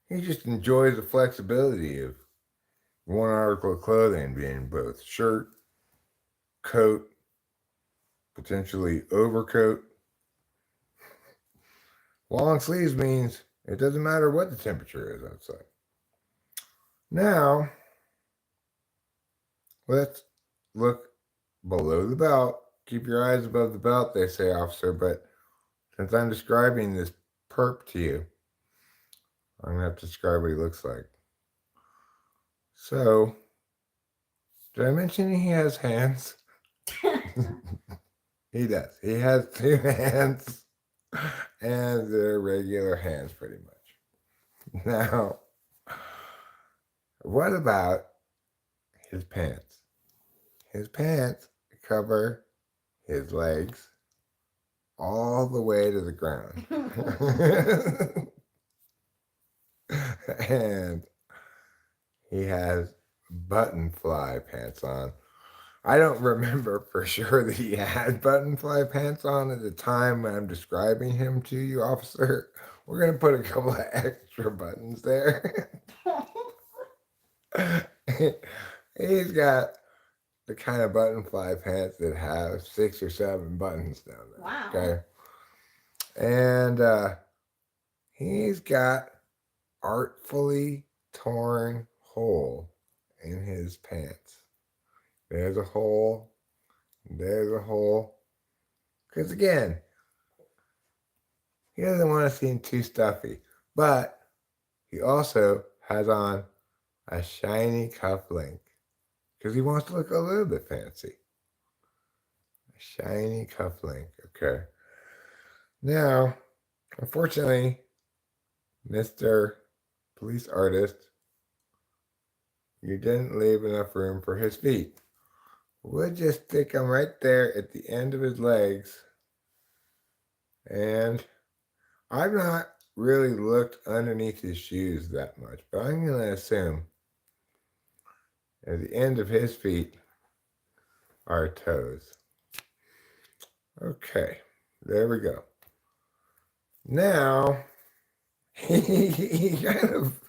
He just enjoys the flexibility of one article of clothing being both shirt, coat, potentially overcoat. Long sleeves means it doesn't matter what the temperature is outside. Now, let's look below the belt. Keep your eyes above the belt, they say, officer, but since I'm describing this perp to you, I'm going to have to describe what he looks like. So, did I mention he has hands? He does. He has two hands, and they're regular hands pretty much. Now, what about his pants? His pants cover his legs all the way to the ground. And he has button fly pants on. I don't remember for sure that he had button fly pants on at the time when I'm describing him to you, officer. We're going to put a couple of extra buttons there. He's got the kind of buttonfly pants that have 6 or 7 buttons down there. Wow. Okay. And he's got artfully torn hole in his pants. There's a hole. There's a hole. Because again, he doesn't want to seem too stuffy. But he also has on a shiny cufflink. Because he wants to look a little bit fancy. A shiny cufflink. Okay. Now, unfortunately, Mr. Police Artist, you didn't leave enough room for his feet. We'll just stick them right there at the end of his legs. And I've not really looked underneath his shoes that much, but I'm going to assume at the end of his feet are toes. Okay, there we go. Now, he kind of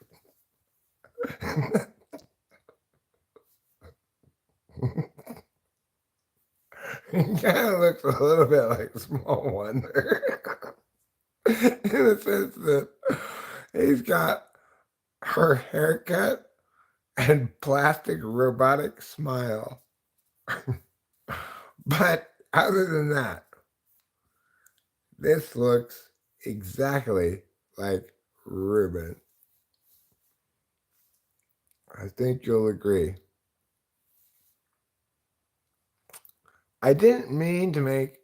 he kind of looks a little bit like Small Wonder. In the sense that he's got her haircut and plastic robotic smile. But other than that, this looks exactly like Reuben. I think you'll agree. I didn't mean to make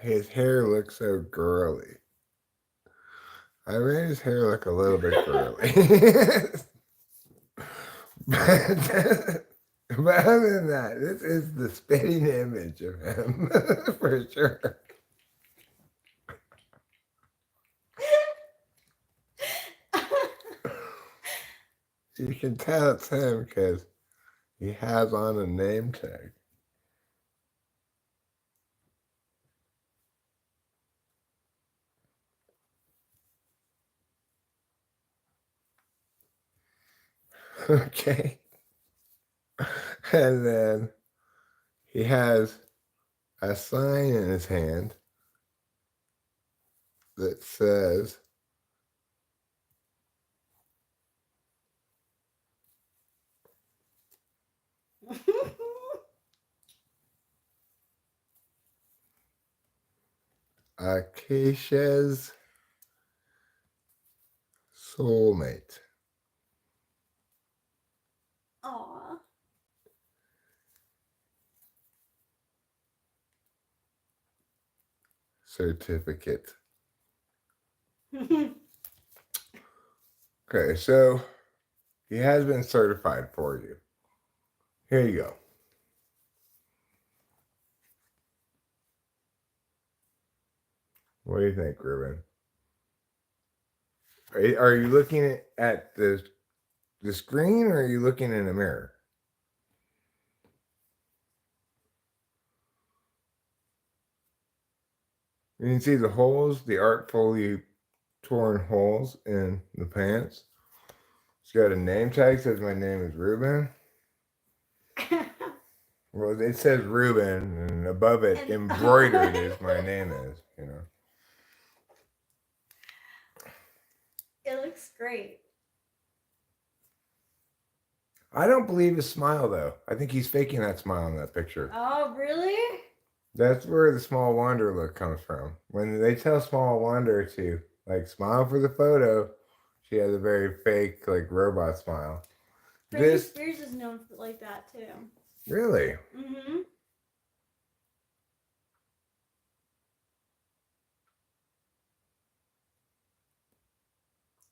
his hair look so girly. I made his hair look a little bit girly. but other than that, this is the spitting image of him, for sure. You can tell it's him because he has on a name tag. Okay. And then he has a sign in his hand that says, Acacia's soulmate. Aw. Certificate. Okay, so he has been certified for you. Here you go. What do you think, Reuben? Are you looking at the screen or are you looking in a mirror? You can see the holes, the artfully torn holes in the pants. It's got a name tag, says my name is Reuben. Well, it says Reuben, and above it, embroidered is my name is, you know. It looks great. I don't believe his smile, though. I think he's faking that smile in that picture. Oh, really? That's where the Small Wonder look comes from. When they tell Small Wonder to, like, smile for the photo, she has a very fake, like, robot smile. Britney Spears is known for like that, too. Really? Mm-hmm.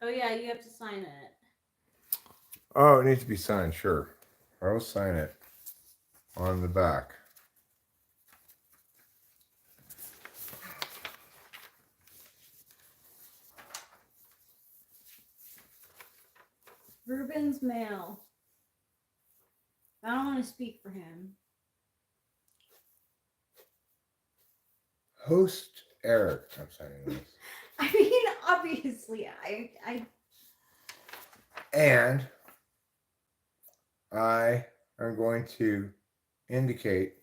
Oh, yeah, you have to sign it. Oh, it needs to be signed, sure. I'll sign it on the back. Reuben's male. I don't want to speak for him. Host Eric, I'm signing this. I mean, obviously, And I am going to indicate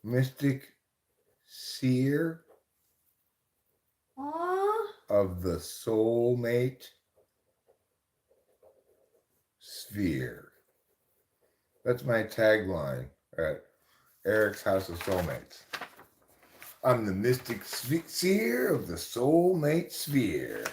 mystic seer Aw. of the soulmate sphere. That's my tagline at Eric's House of Soulmates. I'm the mystic seer of the soulmate sphere.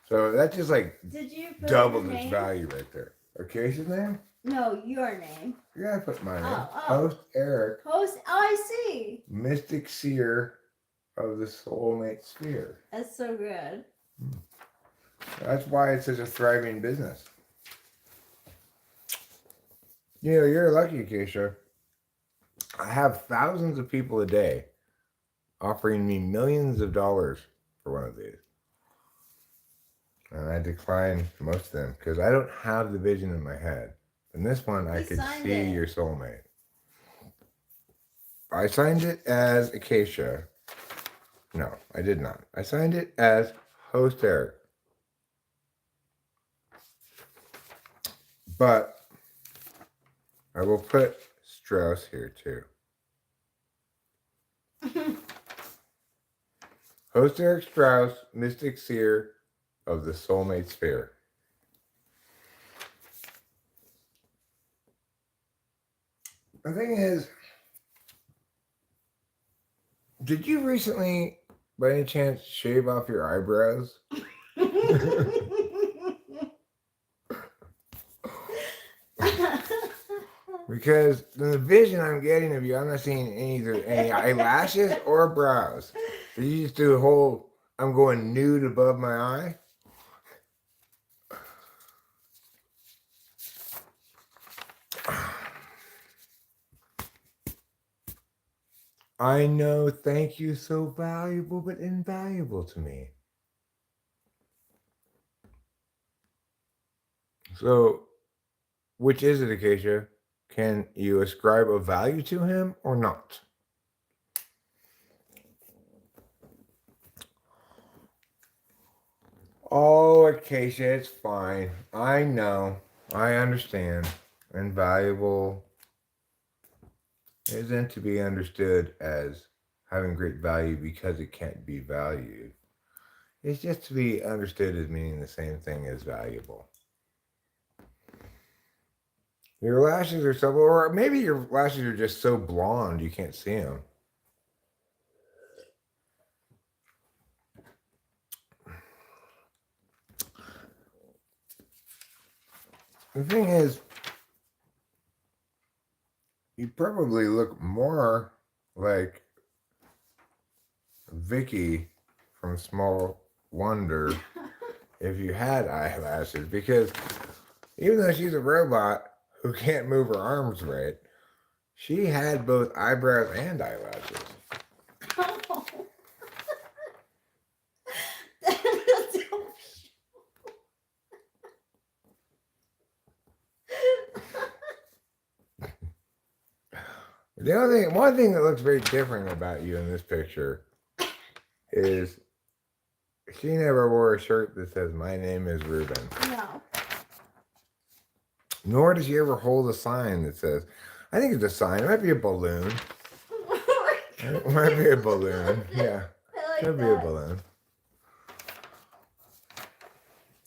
So that just like Did you put doubled your its name? value right there. Occasion's name? No, your name. Yeah, I put my name. Oh. Host Eric, Host. Oh, I see. mystic seer of the soulmate sphere. That's so good. That's why it's such a thriving business. You know, you're lucky, Acacia. I have thousands of people a day offering me millions of dollars for one of these. And I decline most of them because I don't have the vision in my head. In this one, I could signed see it. your soulmate. I signed it as Acacia. No, I did not. I signed it as Host Eric. But I will put Strauss here too. Host Eric Strauss, mystic seer of the soulmate sphere. The thing is, did you recently, by any chance, shave off your eyebrows? Because the vision I'm getting of you, I'm not seeing either any eyelashes or brows. Did you just do a whole, I'm going nude above my eye? I know, thank you, so valuable but invaluable to me. So, which is it, Acacia? Can you ascribe a value to him or not? Oh, Acacia, it's fine. I know. I understand. Invaluable isn't to be understood as having great value because it can't be valued. It's just to be understood as meaning the same thing as valuable. Your lashes are so, or maybe your lashes are just so blonde you can't see them. The thing is, you probably look more like Vicky from Small Wonder if you had eyelashes, because even though she's a robot who can't move her arms right, she had both eyebrows and eyelashes. Oh. One thing that looks very different about you in this picture is she never wore a shirt that says, "My name is Reuben." No. Nor does she ever hold a sign that says, I think it's a sign. It might be a balloon. It might be a balloon. Yeah. I like Could be a that. balloon.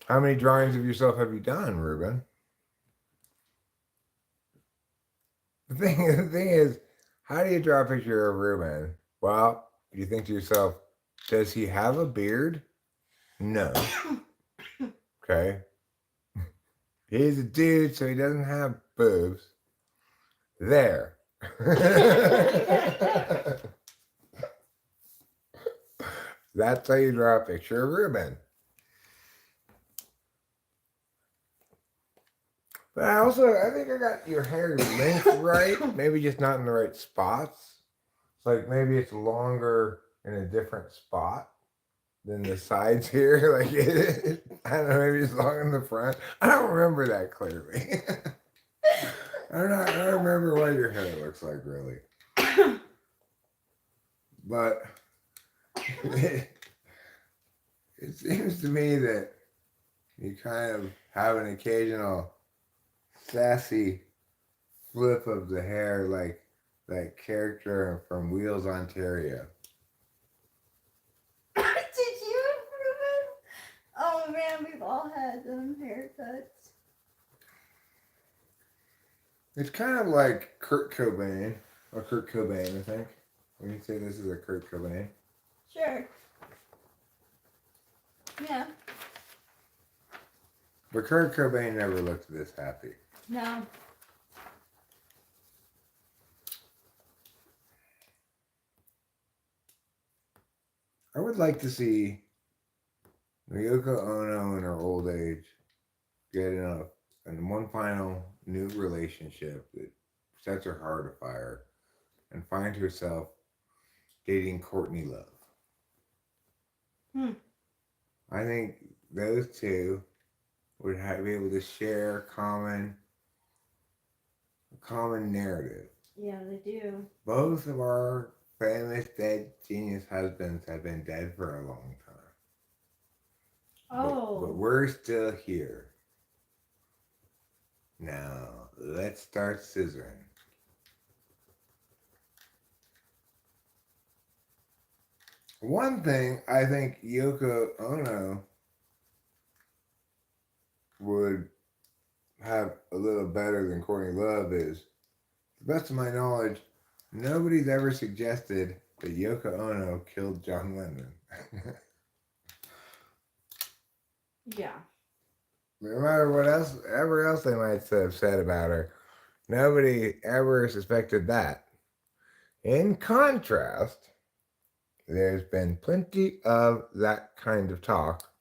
How many drawings of yourself have you done, Reuben? The thing is, how do you draw a picture of Reuben? Well, you think to yourself, does he have a beard? No. Okay. He's a dude, so he doesn't have boobs. There. That's how you draw a picture of Reuben. But I think I got your hair length right. Maybe just not in the right spots. It's like maybe it's longer in a different spot than the sides here. Like I don't know, maybe it's long in the front. I don't remember that clearly. I don't remember what your hair looks like really. But It seems to me that you kind of have an occasional sassy flip of the hair like that character from Wheels, Ontario. Did you improve it? Oh man, we've all had them haircuts. It's kind of like Kurt Cobain, or Kurt Cobain, I think. When you say this is a Kurt Cobain. Sure. Yeah. But Kurt Cobain never looked this happy. No. I would like to see Yoko Ono in her old age get in one final new relationship that sets her heart afire and find herself dating Courtney Love. I think those two would be able to share a common narrative. Yeah, they do. Both of our famous dead genius husbands have been dead for a long time. Oh. But we're still here. Now, let's start scissoring. One thing I think Yoko Ono would have a little better than Courtney Love is, to the best of my knowledge, nobody's ever suggested that Yoko Ono killed John Lennon. Yeah. No matter what else they might have said about her, nobody ever suspected that. In contrast, there's been plenty of that kind of talk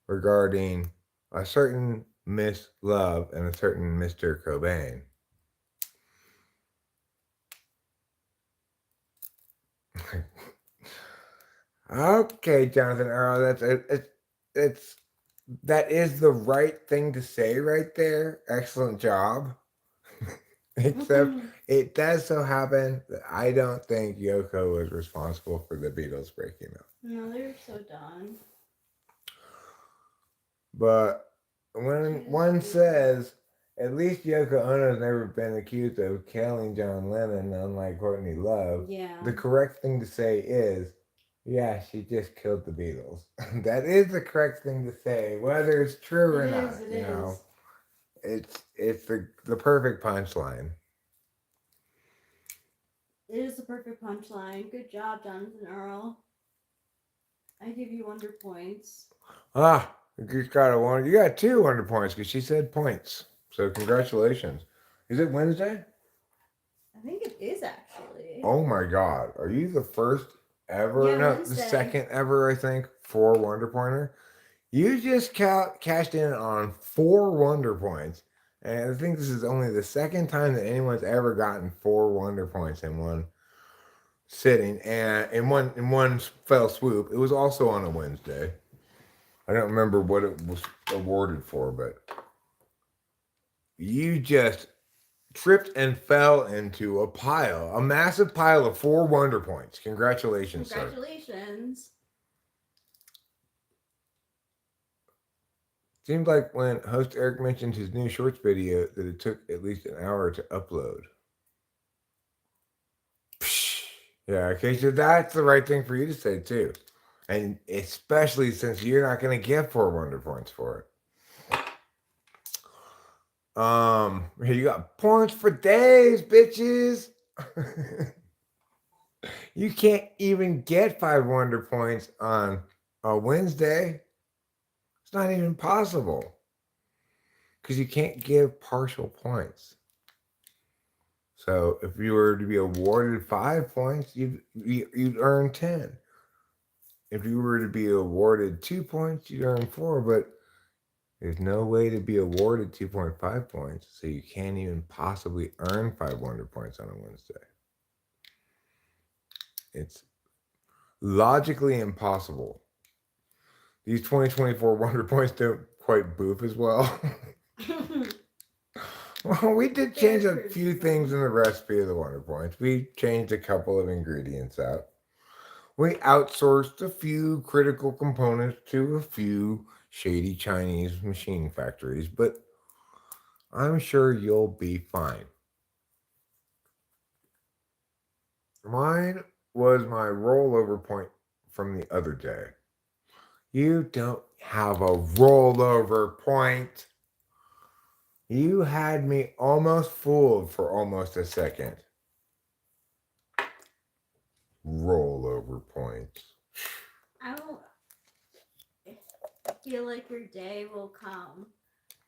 regarding a certain Miss Love and a certain Mr. Cobain. Okay, Jonathan Earl, that is the right thing to say right there. Excellent job. Except it does so happen that I don't think Yoko was responsible for the Beatles breaking up. No, they're so done. But when one says, at least Yoko Ono's never been accused of killing John Lennon, unlike Courtney Love, Yeah. the correct thing to say is, yeah, she just killed the Beatles. That is the correct thing to say, whether it's true or not. It is. It's the perfect punchline. It is the perfect punchline. Good job, Jonathan Earl. I give you Wonder points. You got 2 Wonder points because she said points. So congratulations. Is it Wednesday? I think it is actually. Oh my God! Are you the first ever? Yeah, no, Wednesday. The second ever, I think, 4 Wonder Pointer. You just cashed in on 4 Wonder Points, and I think this is only the second time that anyone's ever gotten 4 Wonder Points in one sitting, and in one fell swoop. It was also on a Wednesday. I don't remember what it was awarded for, but you just tripped and fell into a massive pile of 4 Wonder Points. Congratulations, sir. Congratulations. Seems like when host Eric mentioned his new shorts video that it took at least an hour to upload. Psh, yeah, okay, so that's the right thing for you to say too. And especially since you're not going to get 4 Wonder Points for it. Here you got points for days, bitches. You can't even get 5 Wonder Points on a Wednesday. It's not even possible. Because you can't give partial points. So if you were to be awarded 5 points, you'd earn 10. If you were to be awarded 2 points, you'd earn 4, but there's no way to be awarded 2.5 points, so you can't even possibly earn 5 Wonder Points on a Wednesday. It's logically impossible. These 2024 Wonder Points don't quite boof as well. Well, we did change a few things in the recipe of the Wonder Points. We changed a couple of ingredients out. We outsourced a few critical components to a few shady Chinese machine factories, but I'm sure you'll be fine. Mine was my rollover point from the other day. You don't have a rollover point. You had me almost fooled for almost a second. Rollover points. I don't feel like your day will come.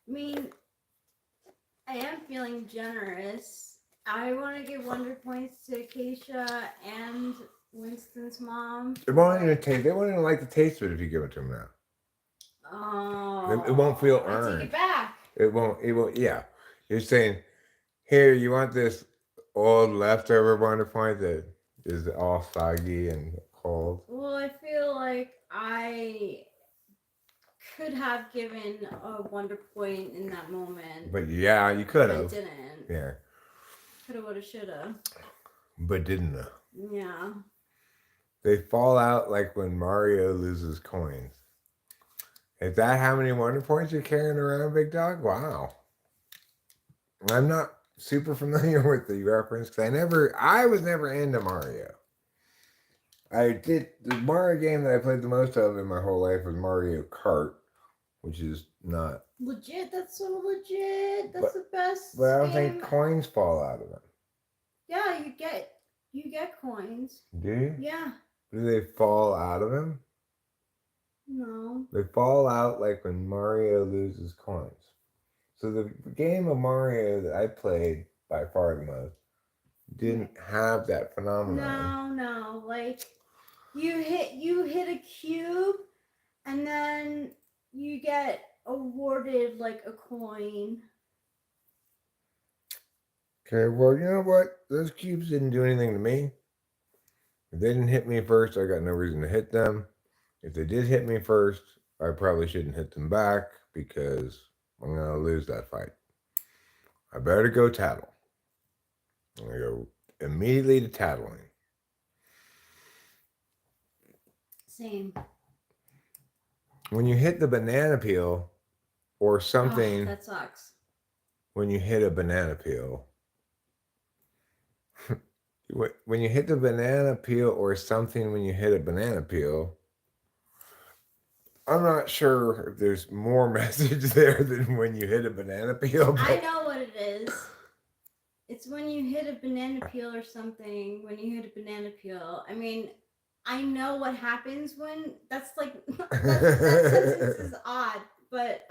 I mean, I am feeling generous. I want to give wonder points to Keisha and Winston's mom. They won't even taste. They won't even like the taste of it if you give it to them now. Oh, It won't feel I earned. take it back. It won't. Yeah. You're saying, here, you want this old leftover wonder point that is all soggy and cold. Well, I feel like I could have given a wonder point in that moment. But yeah, you could but I have. didn't. Yeah. Coulda, woulda, shoulda. But didn't. Yeah. They fall out like when Mario loses coins. Is that how many wonder points you're carrying around, big dog? Wow. I'm not super familiar with the reference because I was never into Mario. The Mario game that I played the most of in my whole life was Mario Kart, which is not legit. That's so legit. That's the best. But I don't game. think coins fall out of them. Yeah, you get coins. Do you? Yeah. Do they fall out of them? No. They fall out like when Mario loses coins. So the game of Mario that I played by far the most didn't have that phenomenon. No. Like you hit a cube and then you get awarded like a coin. Okay, well, you know what? Those cubes didn't do anything to me. If they didn't hit me first, I got no reason to hit them. If they did hit me first, I probably shouldn't hit them back because I'm going to lose that fight. I better go tattle. I'm going to go immediately to tattling. Same. When you hit the banana peel or something, that sucks. when you hit a banana peel, when you hit the banana peel or something, when you hit a banana peel, I'm not sure if there's more message there than when you hit a banana peel. But I know what it is. It's when you hit a banana peel or something. When you hit a banana peel. I mean, I know what happens when that's like that sentence is odd, but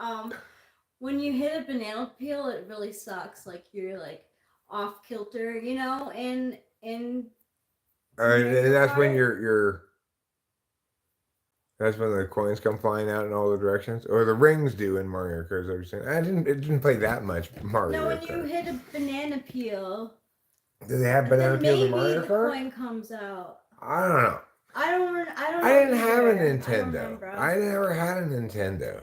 when you hit a banana peel, it really sucks. Like you're like off kilter, you know, and that's when that's when the coins come flying out in all the directions, or the rings do in Mario Kart. It didn't play that much Mario No, when Kart. you hit a banana peel. Do they have banana peels in Mario Maybe Kart? the coin comes out. I don't know. I don't know. I didn't have a either. Nintendo. I never had a Nintendo.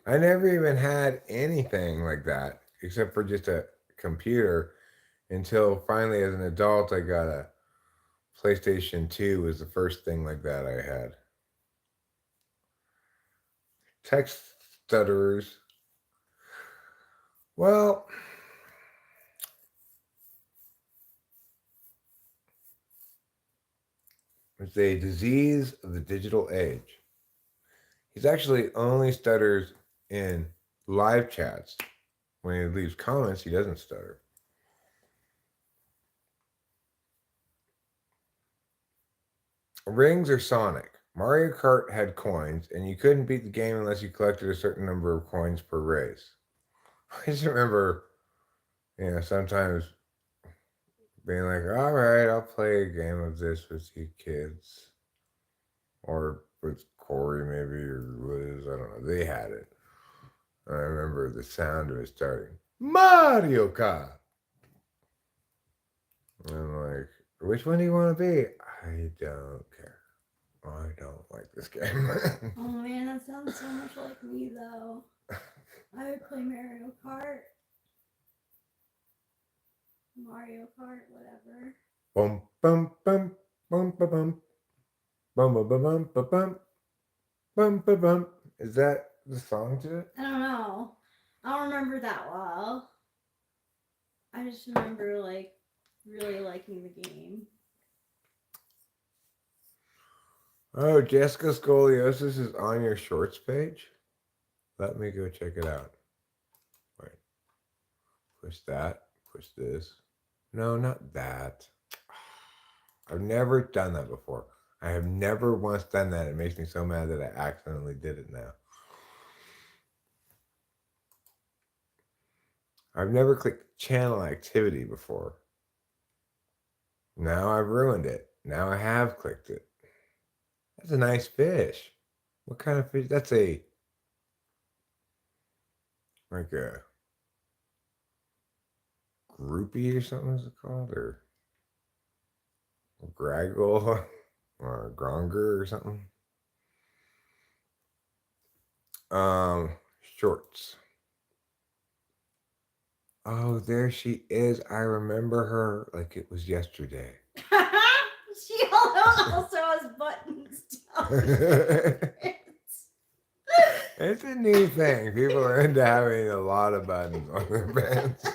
I never even had anything like that except for just a computer until finally, as an adult, I got a PlayStation 2 was the first thing like that I had. Text stutterers. Well, it's a disease of the digital age. He's actually only stutters in live chats. When he leaves comments, he doesn't stutter. Rings are Sonic. Mario Kart had coins, and you couldn't beat the game unless you collected a certain number of coins per race. I just remember, sometimes being like, all right, I'll play a game of this with you kids. Or with Corey, maybe, or Liz. I don't know. They had it. I remember the sound of it starting. Mario Kart! And I'm like, which one do you want to be? I don't care. I don't like this game. Oh man, that sounds so much like me though. I would play Mario Kart. Mario Kart, whatever. Bum, bum, bum. Bum ba bum. Bum ba ba bum ba bum. Bum ba bum. Is that the song to it? I don't know. I don't remember that well. I just remember like really liking the game. Oh, Jessica Scoliosis is on your shorts page? Let me go check it out. Wait. Push that. Push this. No, not that. I've never done that before. I have never once done that. It makes me so mad that I accidentally did it now. I've never clicked channel activity before. Now I've ruined it. Now I have clicked it. That's a nice fish. What kind of fish? That's like a groupie or something is it called? Or a graggle or a gronger or something. Shorts. Oh, there she is. I remember her like it was yesterday. She also has buttons down her pants. It's a new thing. People are into having a lot of buttons on their pants.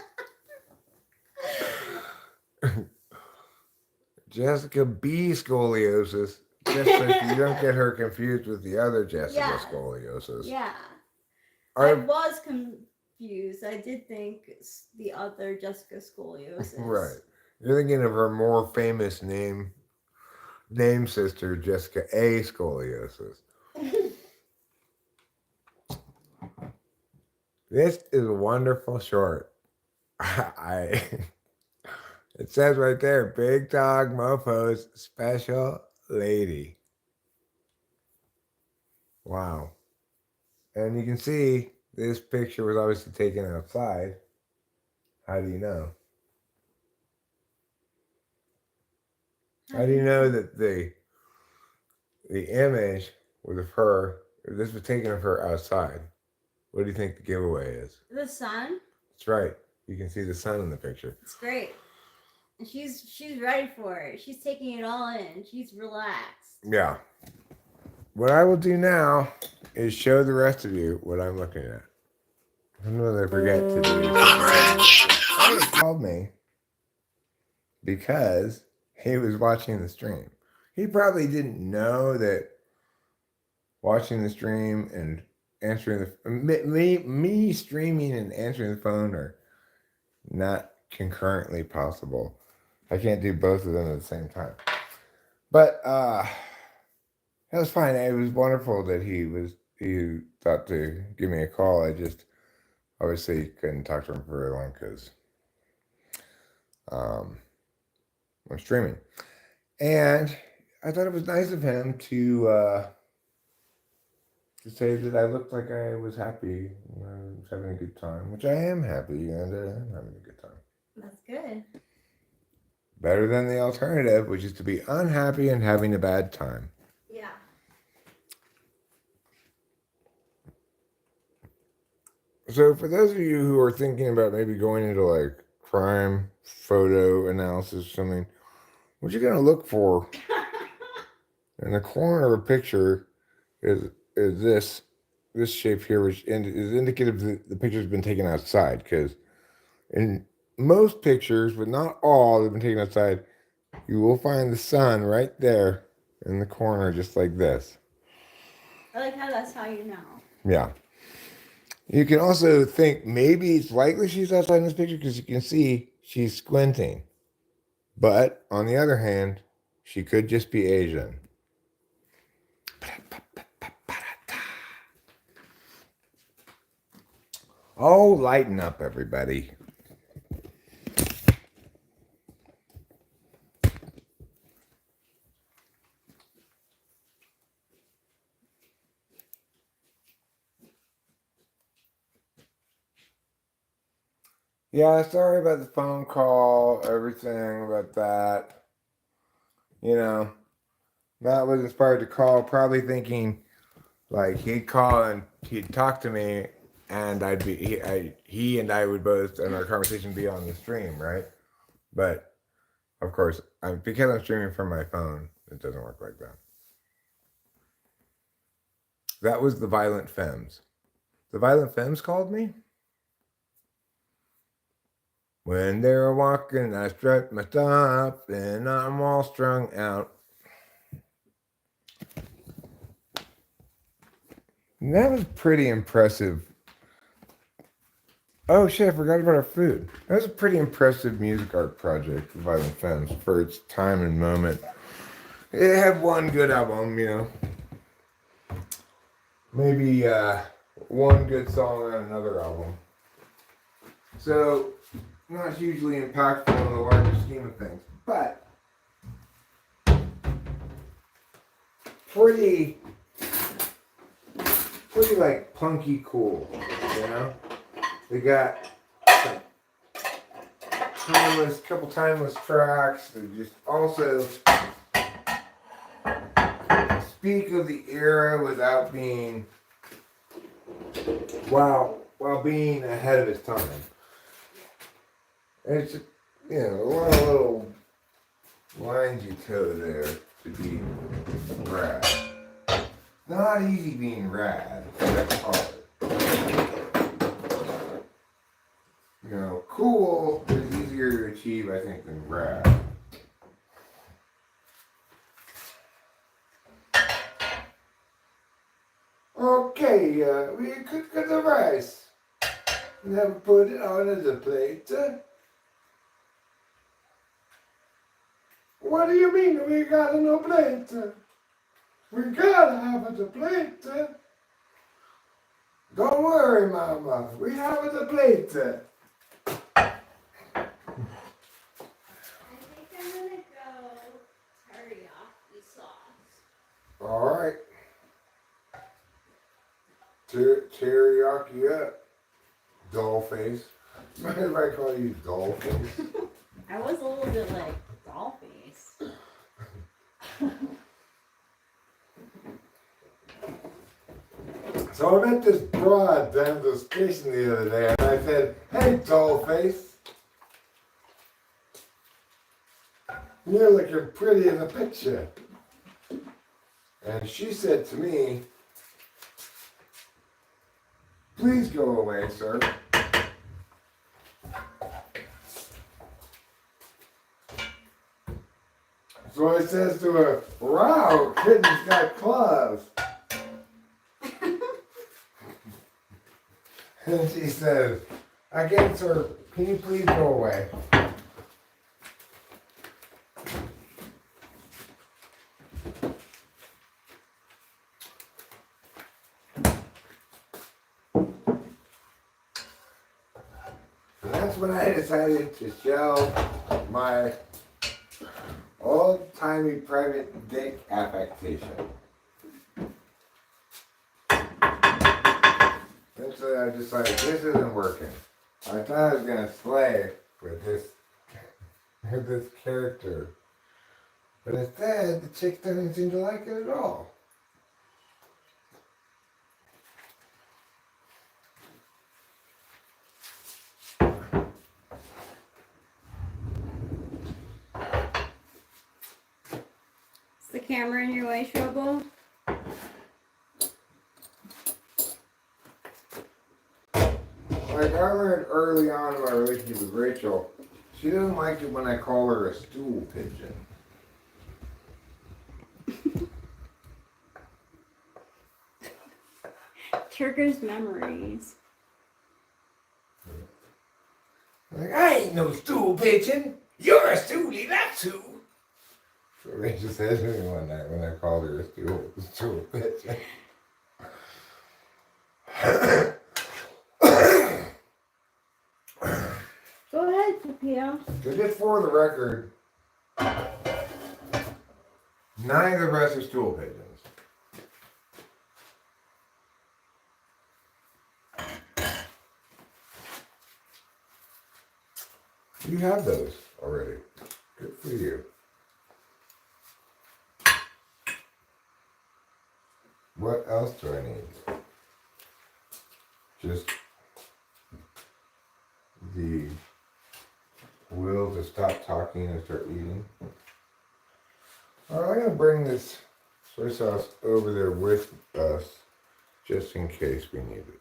Jessica B. Scoliosis. Just so you don't get her confused with the other Jessica Scoliosis. Yeah. I was confused. I did think the other Jessica Scoliosis. Right. You're thinking of her more famous name sister, Jessica A. Scoliosis. This is a wonderful short. It says right there, Big Dog Mofo's special lady. Wow. And you can see this picture was obviously taken outside. How do you know? How do you know that the image was of her, this was taken of her outside? What do you think the giveaway is? The sun. That's right. You can see the sun in the picture. It's great. And she's ready for it. She's taking it all in. She's relaxed. Yeah. What I will do now is show the rest of you what I'm looking at. I don't know that I forget to do. He called me because he was watching the stream. He probably didn't know that watching the stream and answering the me streaming and answering the phone are not concurrently possible. I can't do both of them at the same time. But that was fine. It was wonderful that he thought to give me a call. I just obviously couldn't talk to him for very long because I'm streaming. And I thought it was nice of him to say that I looked like I was happy and I was having a good time, which I am happy and I'm having a good time. That's good. Better than the alternative, which is to be unhappy and having a bad time. Yeah. So for those of you who are thinking about maybe going into like crime photo analysis or something, what you're going to look for in the corner of a picture is this shape here, which is indicative that the picture's been taken outside, because in most pictures, but not all that have been taken outside, you will find the sun right there in the corner, just like this. I like how that's how you know. Yeah. You can also think maybe it's likely she's outside in this picture because you can see she's squinting. But on the other hand, she could just be Asian. Oh, lighten up, everybody. Yeah, sorry about the phone call, everything about that. You know, Matt was inspired to call, probably thinking like he'd call and he'd talk to me, and he and I would both, and our conversation be on the stream, right? But Of course, because I'm streaming from my phone, it doesn't work like that. That was the Violent Femmes. The Violent Femmes called me. When they're walking, I strut my top, and I'm all strung out. And that was pretty impressive. Oh shit, I forgot about our food. That was a pretty impressive music art project, Violent Femmes, for its time and moment. It had one good album, you know. Maybe one good song on another album. So, not hugely impactful in the larger scheme of things, but pretty like punky cool, you know? They got some couple timeless tracks that just also speak of the era without being while being ahead of its time. And it's, you know, a lot of little lines you toe there to be rad. Not easy being rad. That's hard. You know, cool is easier to achieve, I think, than rad. Okay, we cook the rice. Never put it on the plate. What do you mean we got no plate? We gotta have the plate. Don't worry, Mama. We have the plate. I think I'm gonna go teriyaki sauce. All right. Teriyaki up. Doll face. Mind if I call you doll face? I was a little bit like doll face. So I met this broad down at the station the other day, and I said, "Hey, doll face, you're looking pretty in the picture." And she said to me, "Please go away, sir." So I says to her, "Wow, kitten's got claws." And she says, "Again, sir, can you please go away?" And that's when I decided to show my old-timey private dick affectation. And so I decided this isn't working. I thought I was gonna slay with this character. But instead, the chick doesn't seem to like it at all. Is the camera in your way, Trouble? Like I learned early on in my relationship with Rachel, she doesn't like it when I call her a stool pigeon. Triggers memories. Like, I ain't no stool pigeon. You're a stoolie, that's who. So Rachel said to me one night when I called her a stool pigeon. Go ahead, Pepito. So just for the record, neither of us are stool pigeons. You have those already. Good for you. What else do I need? Just the will to to stop talking and start eating. Alright, I'm going to bring this soy sauce over there with us just in case we need it.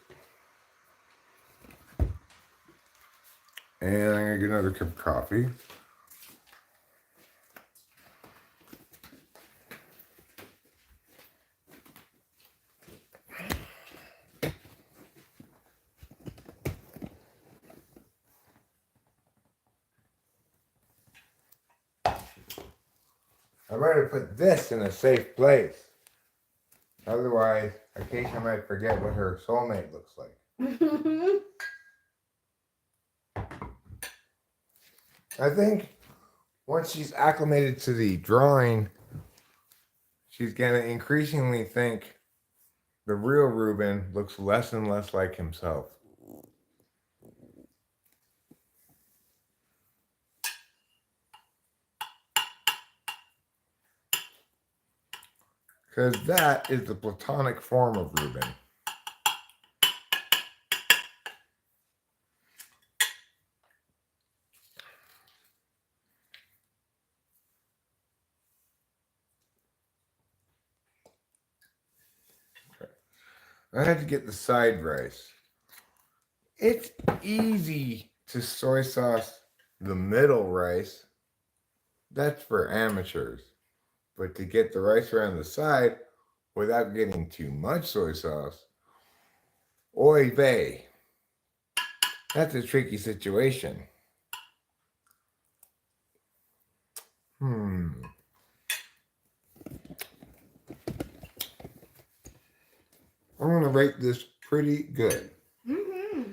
And I'm going to get another cup of coffee. I better put this in a safe place. Otherwise, occasionally I might forget what her soulmate looks like. I think once she's acclimated to the drawing, she's going to increasingly think the real Reuben looks less and less like himself. Because that is the platonic form of Reuben. I had to get the side rice. It's easy to soy sauce the middle rice. That's for amateurs. But to get the rice around the side without getting too much soy sauce, oy vey. That's a tricky situation. I'm going to rate this pretty good. Mm-hmm.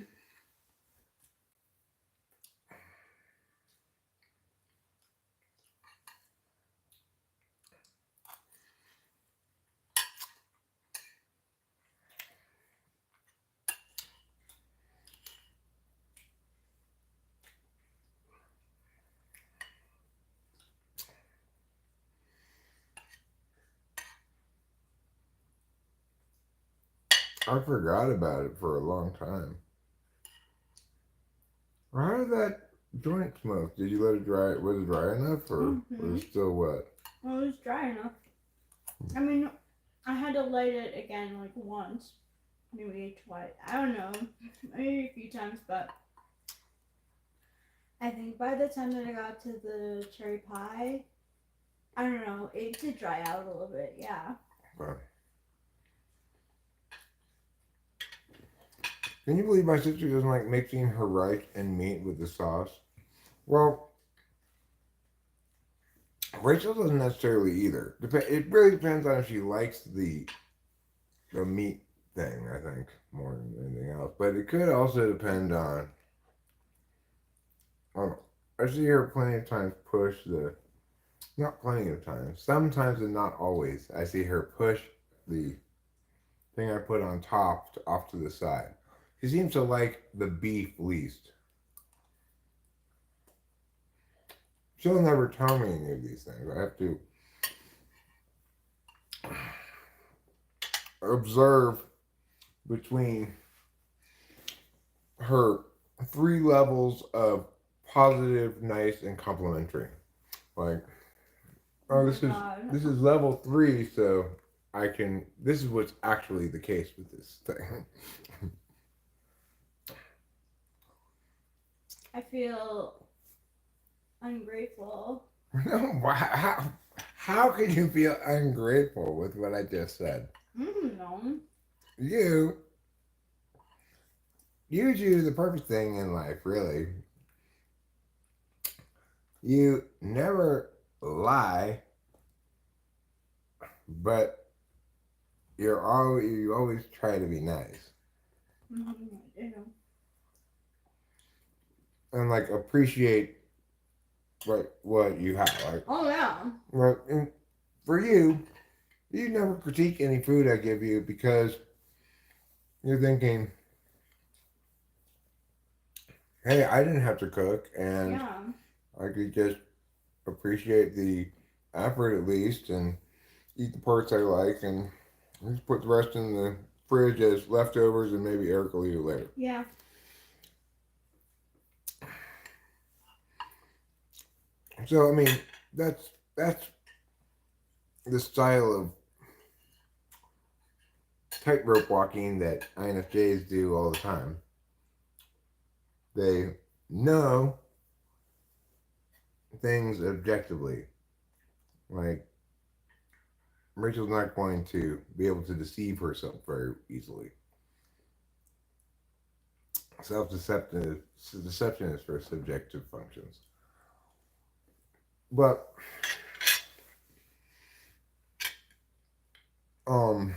I forgot about it for a long time. How did that joint smoke? Did you let it dry? Was it dry enough or was it still wet? Well, it was dry enough. I mean, I had to light it again like once. Maybe twice. I don't know. Maybe a few times, but I think by the time that I got to the cherry pie, I don't know, it did dry out a little bit, yeah. Wow. Can you believe my sister doesn't like mixing her rice and meat with the sauce? Well, Rachel doesn't necessarily either. It really depends on if she likes the meat thing, I think, more than anything else. But it could also depend on, I see her plenty of times push not plenty of times, sometimes and not always, I see her push the thing I put on top off to the side. She seems to like the beef least. She'll never tell me any of these things. I have to observe between her 3 levels of positive, nice, and complimentary. Like, oh, this is level 3, so this is what's actually the case with this thing. I feel ungrateful. No, how can you feel ungrateful with what I just said? No. You do the perfect thing in life, really. You never lie, but you always try to be nice. And like appreciate what you have. Like, oh yeah. Well, for you never critique any food I give you because you're thinking, hey, I didn't have to cook and I could just appreciate the effort at least and eat the parts I like and just put the rest in the fridge as leftovers and maybe Eric will eat it later. Yeah. So I mean, that's the style of tightrope walking that INFJs do all the time. They know things objectively. Like, Rachel's not going to be able to deceive herself very easily. Self-deception is for subjective functions. But what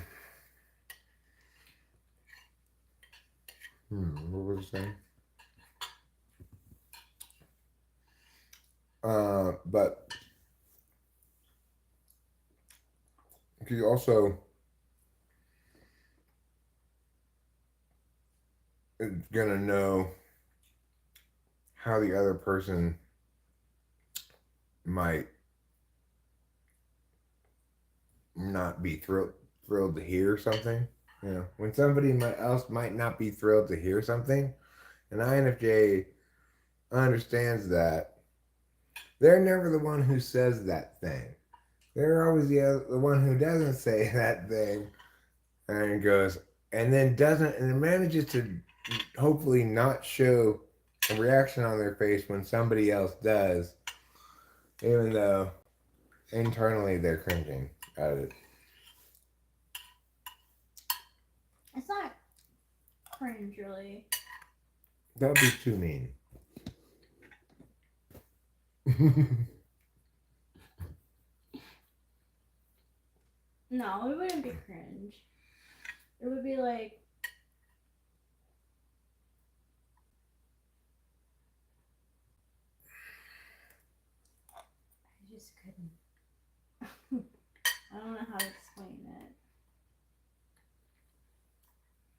was I saying? But you also is gonna know how the other person might not be thrilled to hear something. You know, when somebody else might not be thrilled to hear something, and INFJ understands that, they're never the one who says that thing. They're always the one who doesn't say that thing and goes, and then doesn't, and manages to hopefully not show a reaction on their face when somebody else does, even though internally they're cringing at it. It's not cringe, really. That would be too mean. No, it wouldn't be cringe. It would be like, I just couldn't. I don't know how to explain it.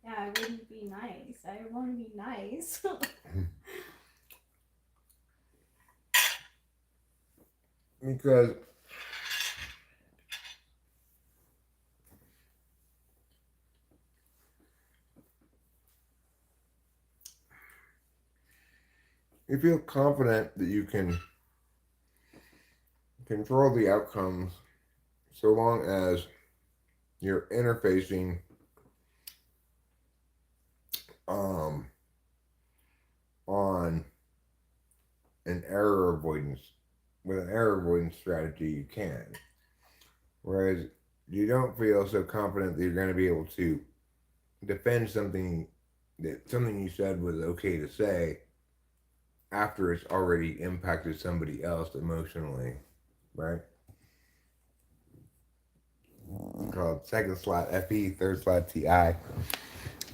Yeah, I wouldn't be nice. I want to be nice. Because you feel confident that you can control the outcomes so long as you're interfacing on an error avoidance with an error avoidance strategy. You can, whereas you don't feel so confident that you're going to be able to defend something you said was okay to say after it's already impacted somebody else emotionally, right? Called second slot FE, third slot TI,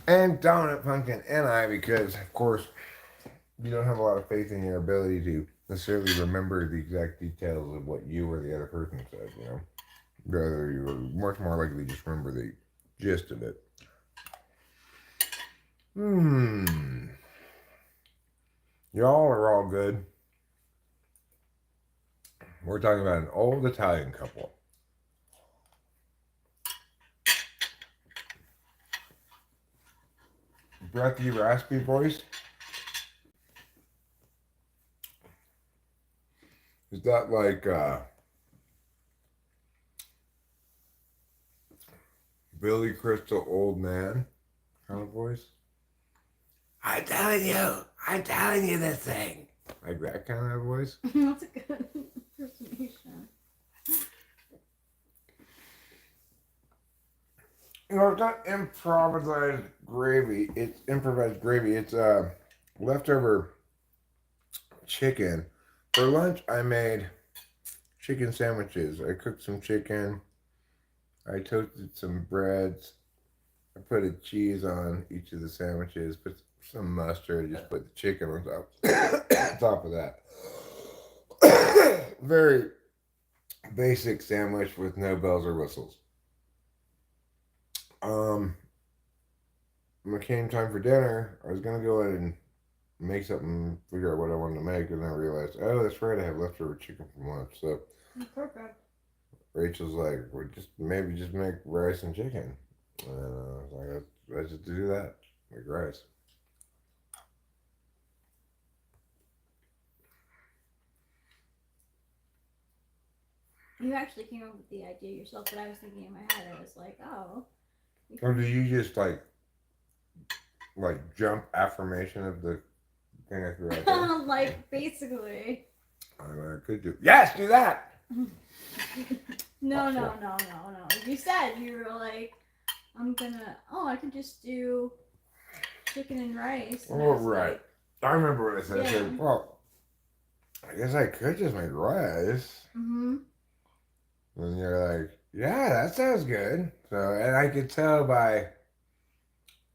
and dominant pumpkin NI, because of course you don't have a lot of faith in your ability to necessarily remember the exact details of what you or the other person said, you know? Rather, you're much more likely to just remember the gist of it. Y'all are all good. We're talking about an old Italian couple. Breathy, raspy voice. Is that like Billy Crystal old man kind of voice? I'm telling you this thing. Like that kind of voice? That's a good impersonation. You know, it's not improvised gravy. It's improvised gravy. It's leftover chicken. For lunch, I made chicken sandwiches. I cooked some chicken. I toasted some breads. I put a cheese on each of the sandwiches. Put some mustard. Just put the chicken on top. Top of that. Very basic sandwich with no bells or whistles. When it came time for dinner, I was gonna go ahead and make something, figure out what I wanted to make, and then I realized, oh, that's right, I have leftover chicken from lunch. So Perfect. Rachel's like, well, just make rice and chicken. And I was like, let's just do that, make rice. You actually came up with the idea yourself, but I was thinking in my head, I was like, oh. Or do you just like jump affirmation of the thing I threw out there? Like, basically. I could do. Yes, do that. No. You said you were like, I could just do chicken and rice. And Oh, right. I remember what I said. I said, Yeah. well, I guess I could just make rice. Mm-hmm. And you're like, yeah, that sounds good. So, and I could tell by,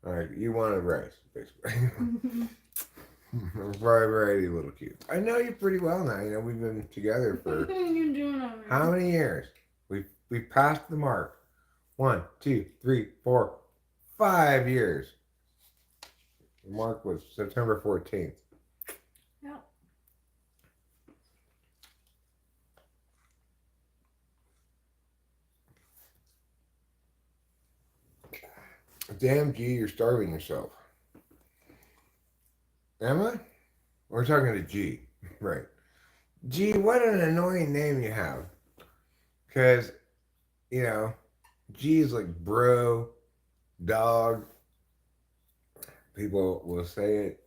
like, you wanted rice, basically. Very little cute. I know you pretty well now. You know, we've been together for You're doing it. how many years? We passed the mark. 1, 2, 3, 4, 5 years. The mark was September 14th. Yep. Damn, G, you're starving yourself. Am I? We're talking to G. Right. G, what an annoying name you have. Because, you know, G is like bro, dog. People will say it.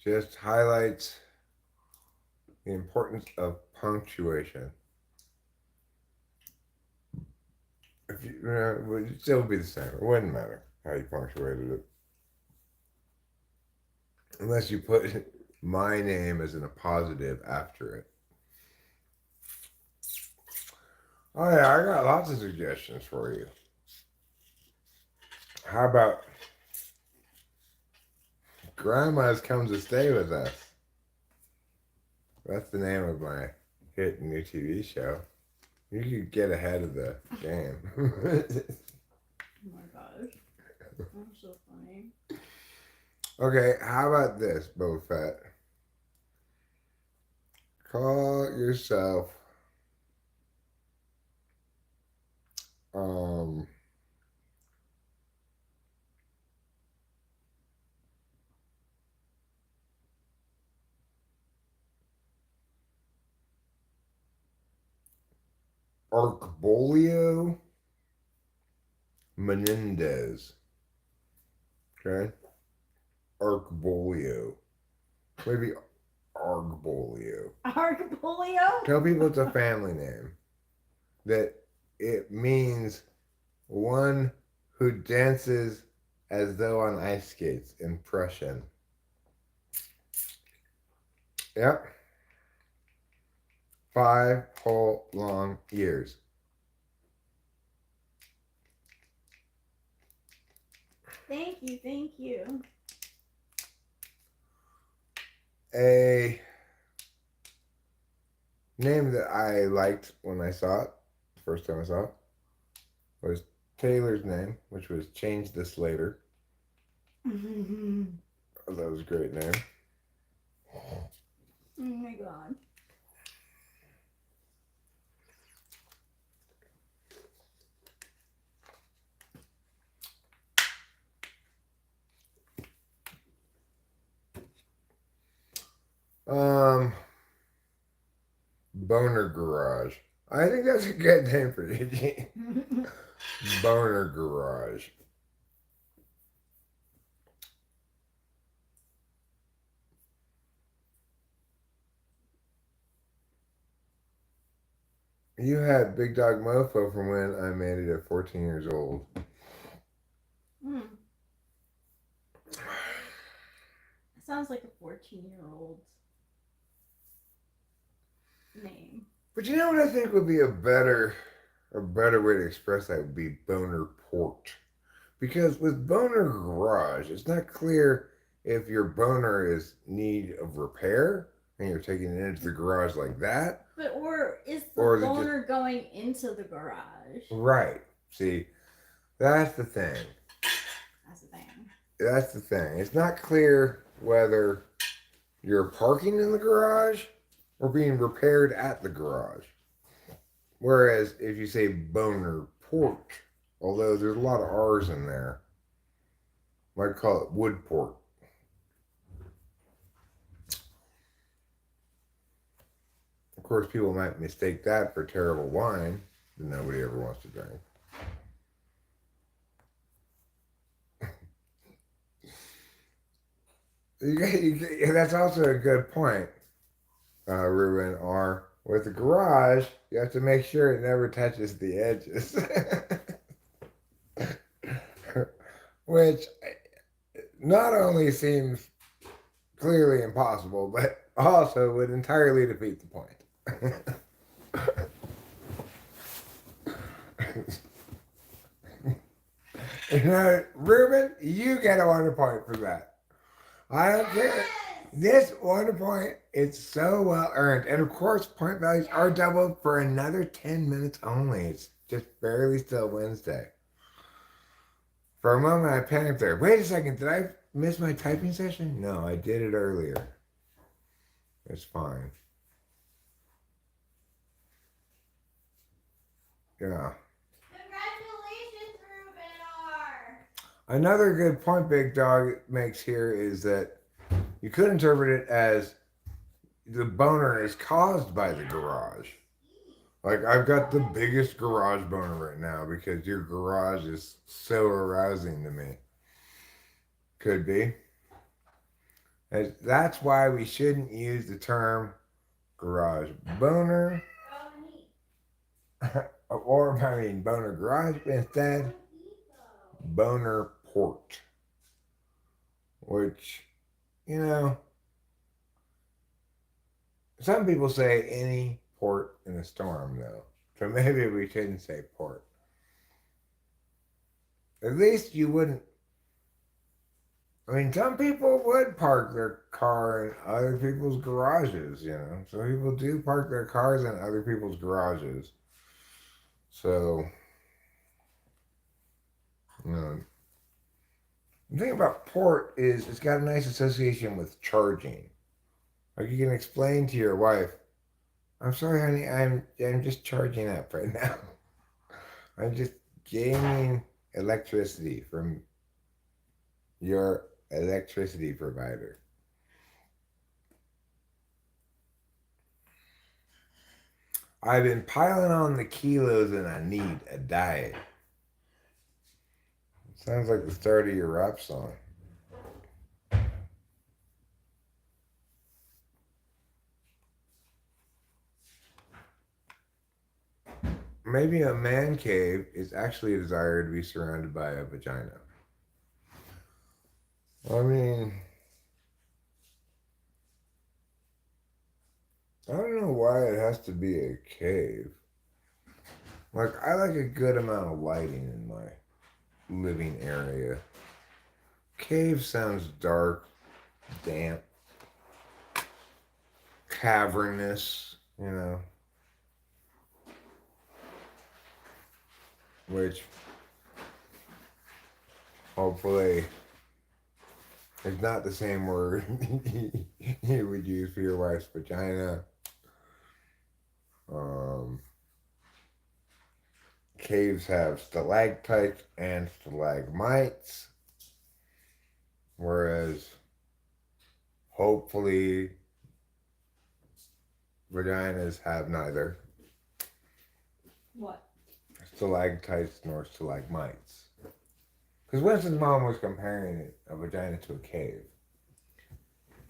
Just highlights the importance of punctuation. If you, it would still be the same. It wouldn't matter how you punctuated it. Unless you put my name as in a positive after it. Oh yeah, I got lots of suggestions for you. How about Grandma's Comes to Stay With Us? That's the name of my hit new TV show. You could get ahead of the game. Oh my gosh. I'm so funny. Okay, how about this, Boba Fett? Call yourself Arcbolio Menendez. Okay? Arcbolio. Maybe Argbolio. Archipolio? Tell people it's a family name. That it means one who dances as though on ice skates in Prussian. Yep. 5 whole long years. Thank you. A name that I liked when I saw it, the first time I saw it, was Taylor's name, which was Change This Later. That was a great name. Oh my god. Boner Garage. I think that's a good name for it. Boner Garage. You had Big Dog Mofo from when I made it at 14 years old. Sounds like a 14-year-old name. But you know what I think would be a better way to express that would be Boner Port. Because with Boner Garage, it's not clear if your boner is need of repair and you're taking it into the garage like that. But or is the Or is it boner going into the garage? Right. See, that's the thing. That's the thing. It's not clear whether you're parking in the garage or being repaired at the garage. Whereas if you say Boner Port, although there's a lot of R's in there, might call it Woodport. course, people might mistake that for terrible wine that nobody ever wants to drink. That's also a good point, Reuben. Or with the garage, you have to make sure it never touches the edges. Which not only seems clearly impossible, but also would entirely defeat the point. Reuben, you get a 1 point for that. I don't care. This 1 point is so well earned. And of course, point values are doubled for another 10 minutes only. It's just barely still Wednesday. For a moment, I panicked there. Wait a second, did I miss my typing session? No, I did it earlier. It's fine. Yeah. Congratulations, Reuben. Another good point Big Dog makes here is that you could interpret it as the boner is caused by the garage. Like, I've got the biggest garage boner right now because your garage is so arousing to me. Could be. That's why we shouldn't use the term garage boner. Or, I mean, boner garage, but instead, boner port. Which, some people say any port in a storm, though. So maybe we shouldn't say port. At least you wouldn't. I mean, some people would park their car in other people's garages, Some people do park their cars in other people's garages. So, the thing about port is it's got a nice association with charging. Like, you can explain to your wife, I'm sorry, honey, I'm just charging up right now. I'm just gaining electricity from your electricity provider. I've been piling on the kilos and I need a diet. Sounds like the start of your rap song. Maybe a man cave is actually a desire to be surrounded by a vagina. I mean, I don't know why it has to be a cave. Like, I like a good amount of lighting in my living area. Cave sounds dark, damp, cavernous, which hopefully is not the same word you would use for your wife's vagina. Caves have stalactites and stalagmites, whereas hopefully vaginas have neither. What? Stalactites nor stalagmites. Because Winston's mom was comparing a vagina to a cave.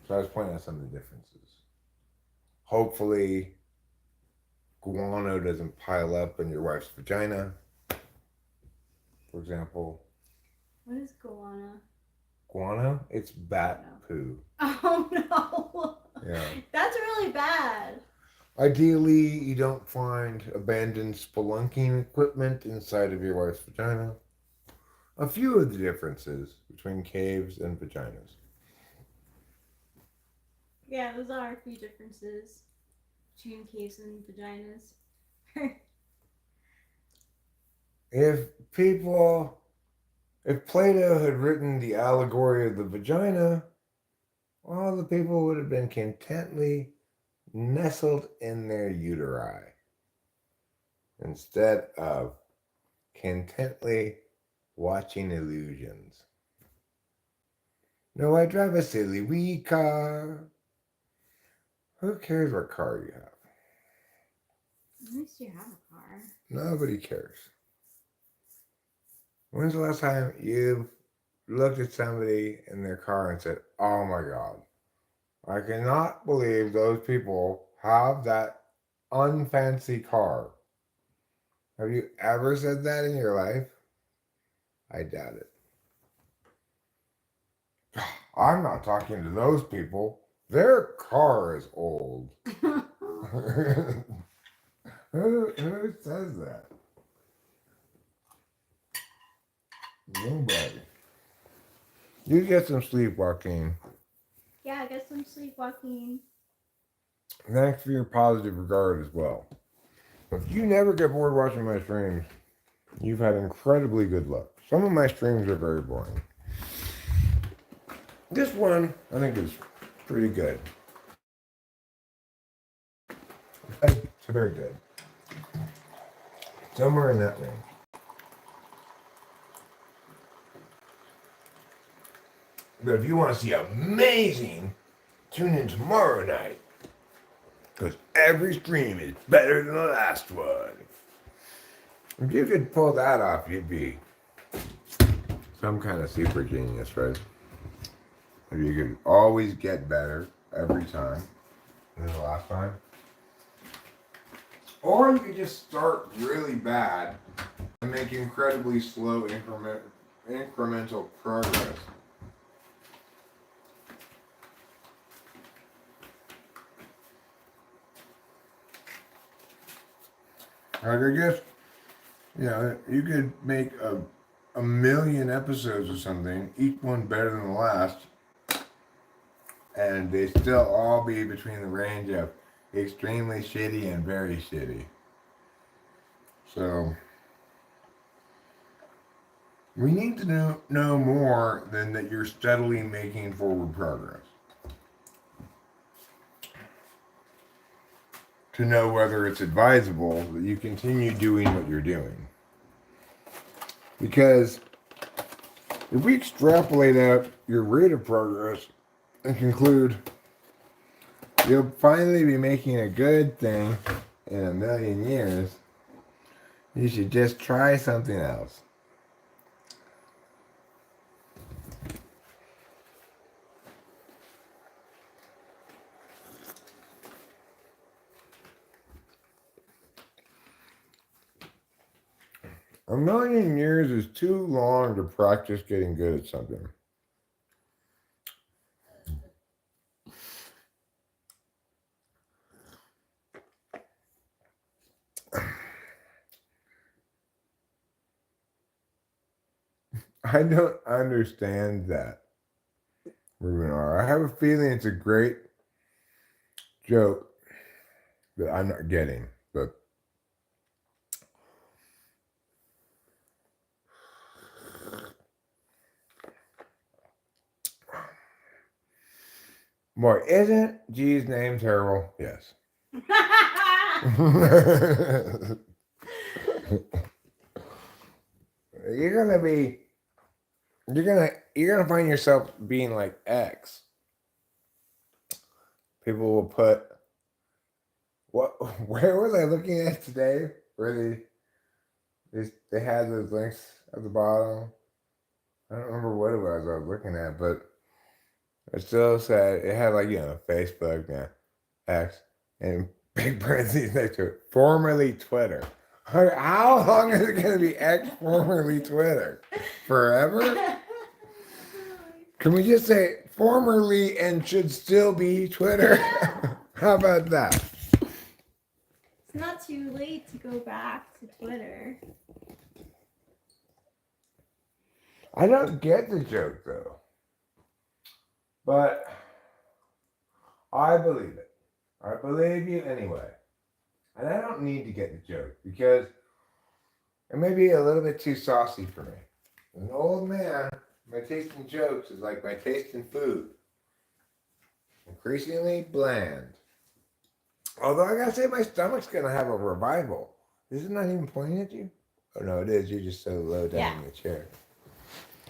So I was pointing out some of the differences. Hopefully, guano doesn't pile up in your wife's vagina, for example. What is guana? Guano? It's bat poo. Oh no! Yeah. That's really bad. Ideally, you don't find abandoned spelunking equipment inside of your wife's vagina. A few of the differences between caves and vaginas. Yeah, those are a few differences between caves and vaginas. If Plato had written the allegory of the vagina, all the people would have been contently nestled in their uteri instead of contently watching illusions. No, I drive a silly wee car. Who cares what car you have? At least you have a car. Nobody cares. When's the last time you looked at somebody in their car and said, "Oh my God, I cannot believe those people have that unfancy car"? Have you ever said that in your life? I doubt it. I'm not talking to those people. Their car is old. Who says that? Nobody. You get some sleepwalking. Yeah, I got some sleepwalking. Thanks for your positive regard as well. If you never get bored watching my streams, you've had incredibly good luck. Some of my streams are very boring. This one, I think, is pretty good. It's very good. Somewhere in that range. But if you want to see amazing, tune in tomorrow night. Because every stream is better than the last one. If you could pull that off, you'd be some kind of super genius, right? If you could always get better every time than the last time. Or you could just start really bad and make incredibly slow incremental progress. Like, I guess, you know, you could make a million episodes or something, each one better than the last, and they still all be between the range of extremely shitty and very shitty. So, we need to know more than that you're steadily making forward progress. To know whether it's advisable that you continue doing what you're doing. Because if we extrapolate out your rate of progress and conclude you'll finally be making a good thing in a million years, you should just try something else. A million years is too long to practice getting good at something. I don't understand that, Reuben. I have a feeling it's a great joke that I'm not getting, but boy, isn't G's name terrible? Yes. you're gonna find yourself being like X. People will put where was I looking at today? Where they had those links at the bottom. I don't remember what it was I was looking at, but it still said it had, like, you know, Facebook, yeah, X, and big parentheses next to it. Formerly Twitter. How long is it going to be X, formerly Twitter? Forever? Can we just say formerly and should still be Twitter? How about that? It's not too late to go back to Twitter. I don't get the joke, though. But I believe it. I believe you anyway. And I don't need to get the joke because it may be a little bit too saucy for me. As an old man, my taste in jokes is like my taste in food. Increasingly bland. Although I gotta say, my stomach's gonna have a revival. Is it not even pointing at you? Oh no, it is. You're just so low down in the chair.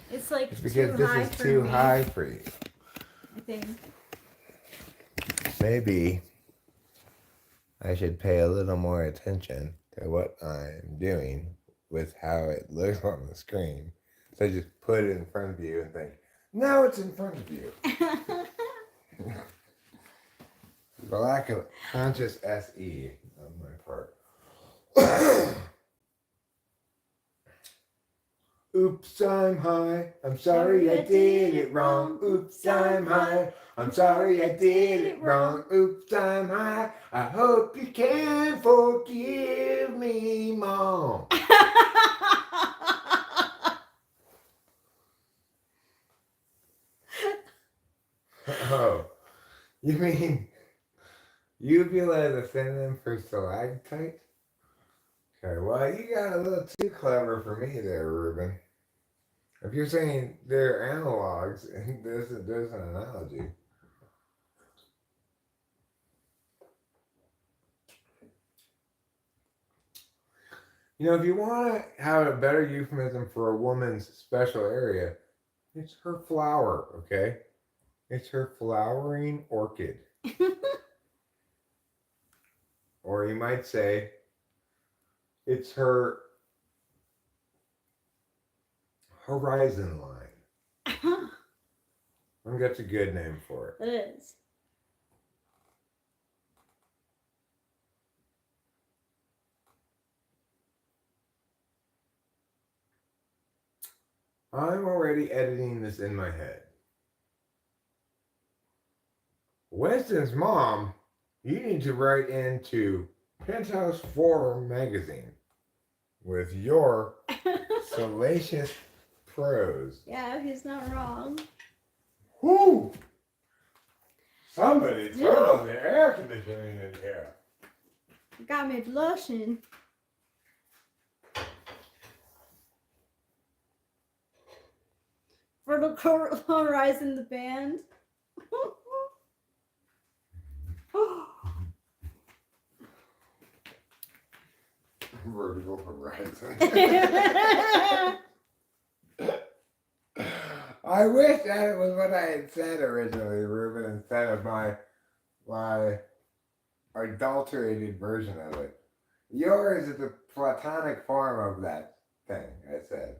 It's like It's because too this high is for too me, high for you. I think. Maybe I should pay a little more attention to what I'm doing with how it looks on the screen. So just put it in front of you and think, now it's in front of you. The lack of conscious SE on my part. Oops, I'm high. I'm sorry I did it wrong. Oops, I'm high. I'm sorry I did it wrong. Oops, I'm high. I hope you can forgive me, Mom. Oh, you mean uvula is a synonym for stalactite? Okay, well, you got a little too clever for me there, Reuben. If you're saying they're analogs, there's an analogy. You know, if you want to have a better euphemism for a woman's special area, it's her flower, okay? It's her flowering orchid. Or you might say, it's her horizon line. I think that's a good name for it. It is. I'm already editing this in my head. Winston's mom, you need to write into Penthouse Forum magazine with your salacious prose. Yeah, he's not wrong. Whoo! Somebody turn on the air conditioning in here. Got me blushing. Vertical Horizon, the band. Vertical Horizon. I wish that was what I had said originally, Reuben, instead of my adulterated version of it. Yours is the platonic form of that thing, I said.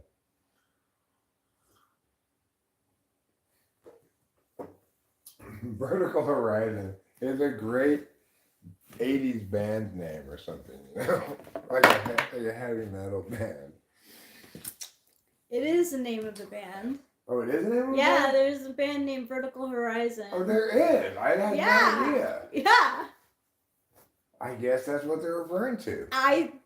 Vertical Horizon is a great 80s band name or something, you know? like a heavy metal band. It is the name of the band. Oh, it is the name of the Yeah, band? there's a band named Vertical Horizon. Oh, there is. I had no idea. Yeah. I guess that's what they're referring to.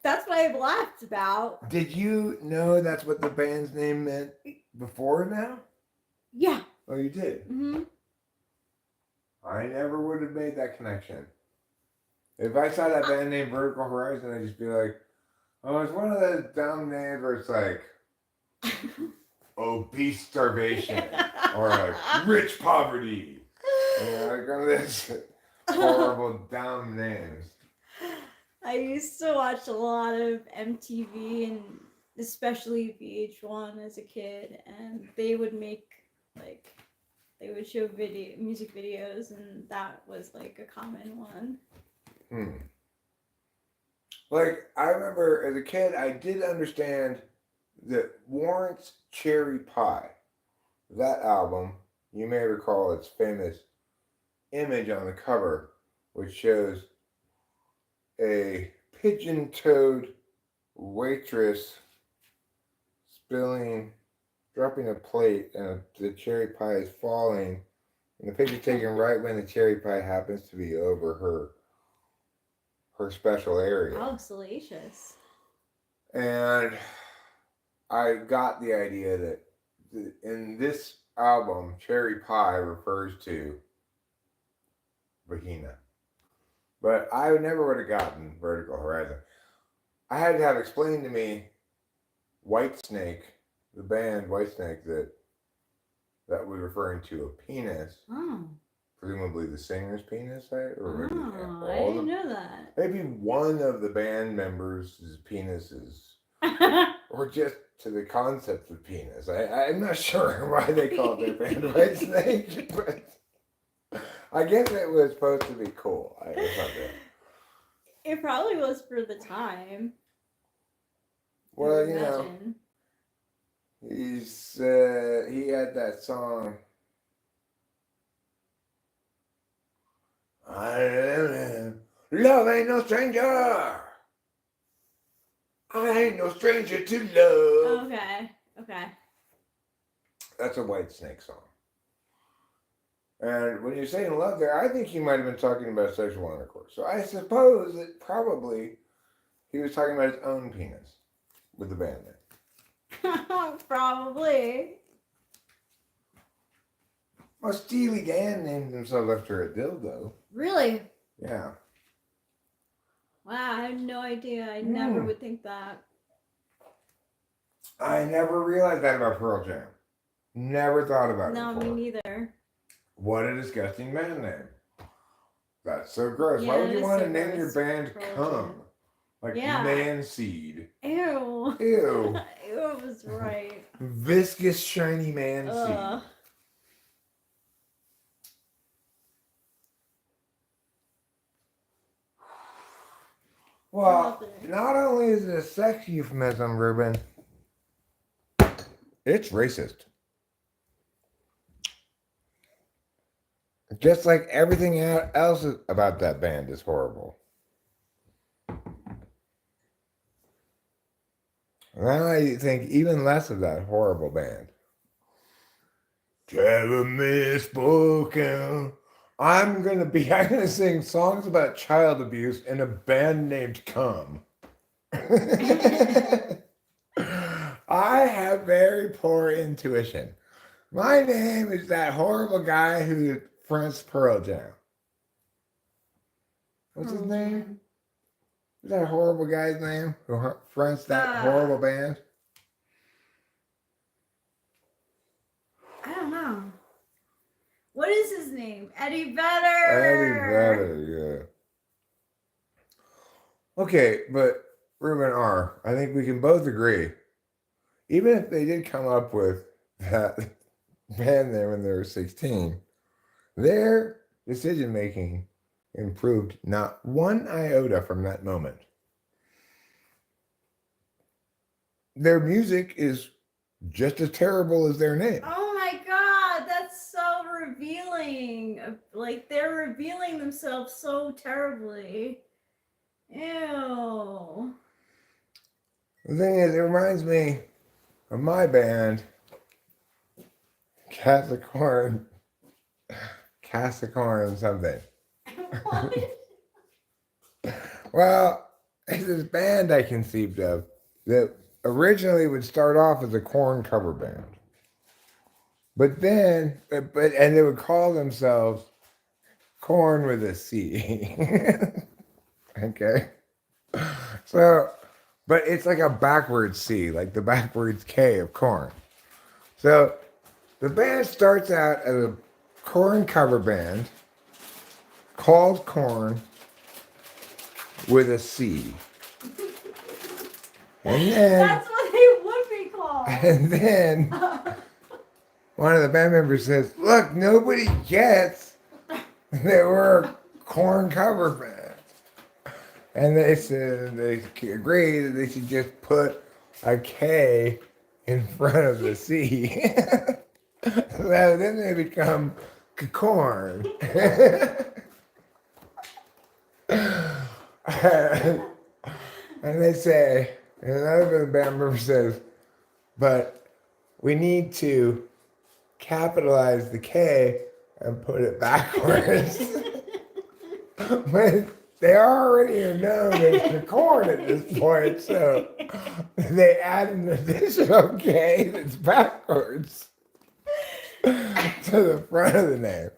That's what I've laughed about. Did you know that's what the band's name meant before now? Yeah. Oh, you did? Mm-hmm. I never would have made that connection. If I saw that band named Vertical Horizon, I'd just be like, oh, it's one of those dumb names where it's like obese starvation or like rich poverty. You know, like one of those horrible dumb names. I used to watch a lot of MTV and especially VH1 as a kid, and they would make they would show music videos, and that was like a common one. Like, I remember as a kid, I did understand that Warrant's Cherry Pie, that album, you may recall its famous image on the cover, which shows a pigeon-toed waitress dropping a plate, and the cherry pie is falling, and the picture's taken right when the cherry pie happens to be over her special area. Oh, salacious. And I got the idea that in this album, cherry pie refers to vagina. But I never would have gotten Vertical Horizon. I had to have explained to me Whitesnake, the band Whitesnake, that we're referring to a penis. Oh. Presumably the singer's penis, right? Or maybe I didn't know that. Maybe one of the band members' penises. Or just to the concept of penis. I'm not sure why they called their band Whitesnake, but I guess it was supposed to be cool. I thought that. It probably was for the time. I Well, would you know, imagine. he had that song. Love ain't no stranger. I ain't no stranger to love. Okay. That's a Whitesnake song. And when you're saying love there, I think he might have been talking about sexual intercourse. So I suppose that probably he was talking about his own penis with the band name. Probably. Well, Steely Dan named himself after a dildo. Really? Yeah. Wow, I had no idea. I never would think that. I never realized that about Pearl Jam. Never thought about it No, before. me neither. What a disgusting band name. That's so gross. Yeah, Why would it you is want so to name your gross. band Pearl Cum? Jam. Like Yeah. man seed. Ew. Ew. Ew was right. Viscous, shiny man Ugh. seed. Well, not only is it a sex euphemism, Reuben, it's racist. Just like everything else about that band is horrible. Now I think even less of that horrible band. Never misspoken. I'm gonna sing songs about child abuse in a band named Cum. I have very poor intuition. My name is that horrible guy who fronts Pearl Jam. What's his name? Is that horrible guy's name who fronts that horrible band? I don't know. What is his name? Eddie Vedder. Eddie Vedder, yeah. Okay, but Reuben R., I think we can both agree, even if they did come up with that band name when they were 16, their decision making improved not one iota from that moment. Their music is just as terrible as their name. Oh my god, that's so revealing. Like they're revealing themselves so terribly. Ew. The thing is, it reminds me of my band, Capricorn something. What? Well, it's this band I conceived of that originally would start off as a Korn cover band. But then, and they would call themselves Korn with a C. Okay? So, but it's like a backwards C, like the backwards K of Korn. So, the band starts out as a Korn cover band called Korn with a C. And then, That's what they would be called. And then one of the band members says, "Look, nobody gets that we're a Korn cover band." And they said they agreed that they should just put a K in front of the C. So then they become Korn. And they say, and another band member says, but we need to capitalize the K and put it backwards. But they already are known as the Korn at this point, so they add an additional K that's backwards to the front of the name.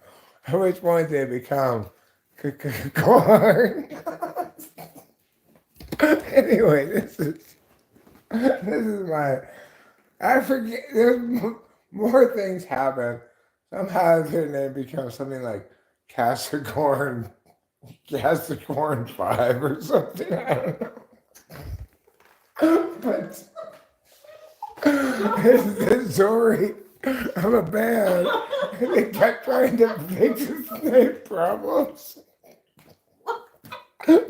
At which point they become Korn. Anyway, this is my. I forget. There's more things happen. Somehow their name becomes something like Capricorn 5 or something. I don't know. But it's the story of a band. They kept trying to fix its name problems.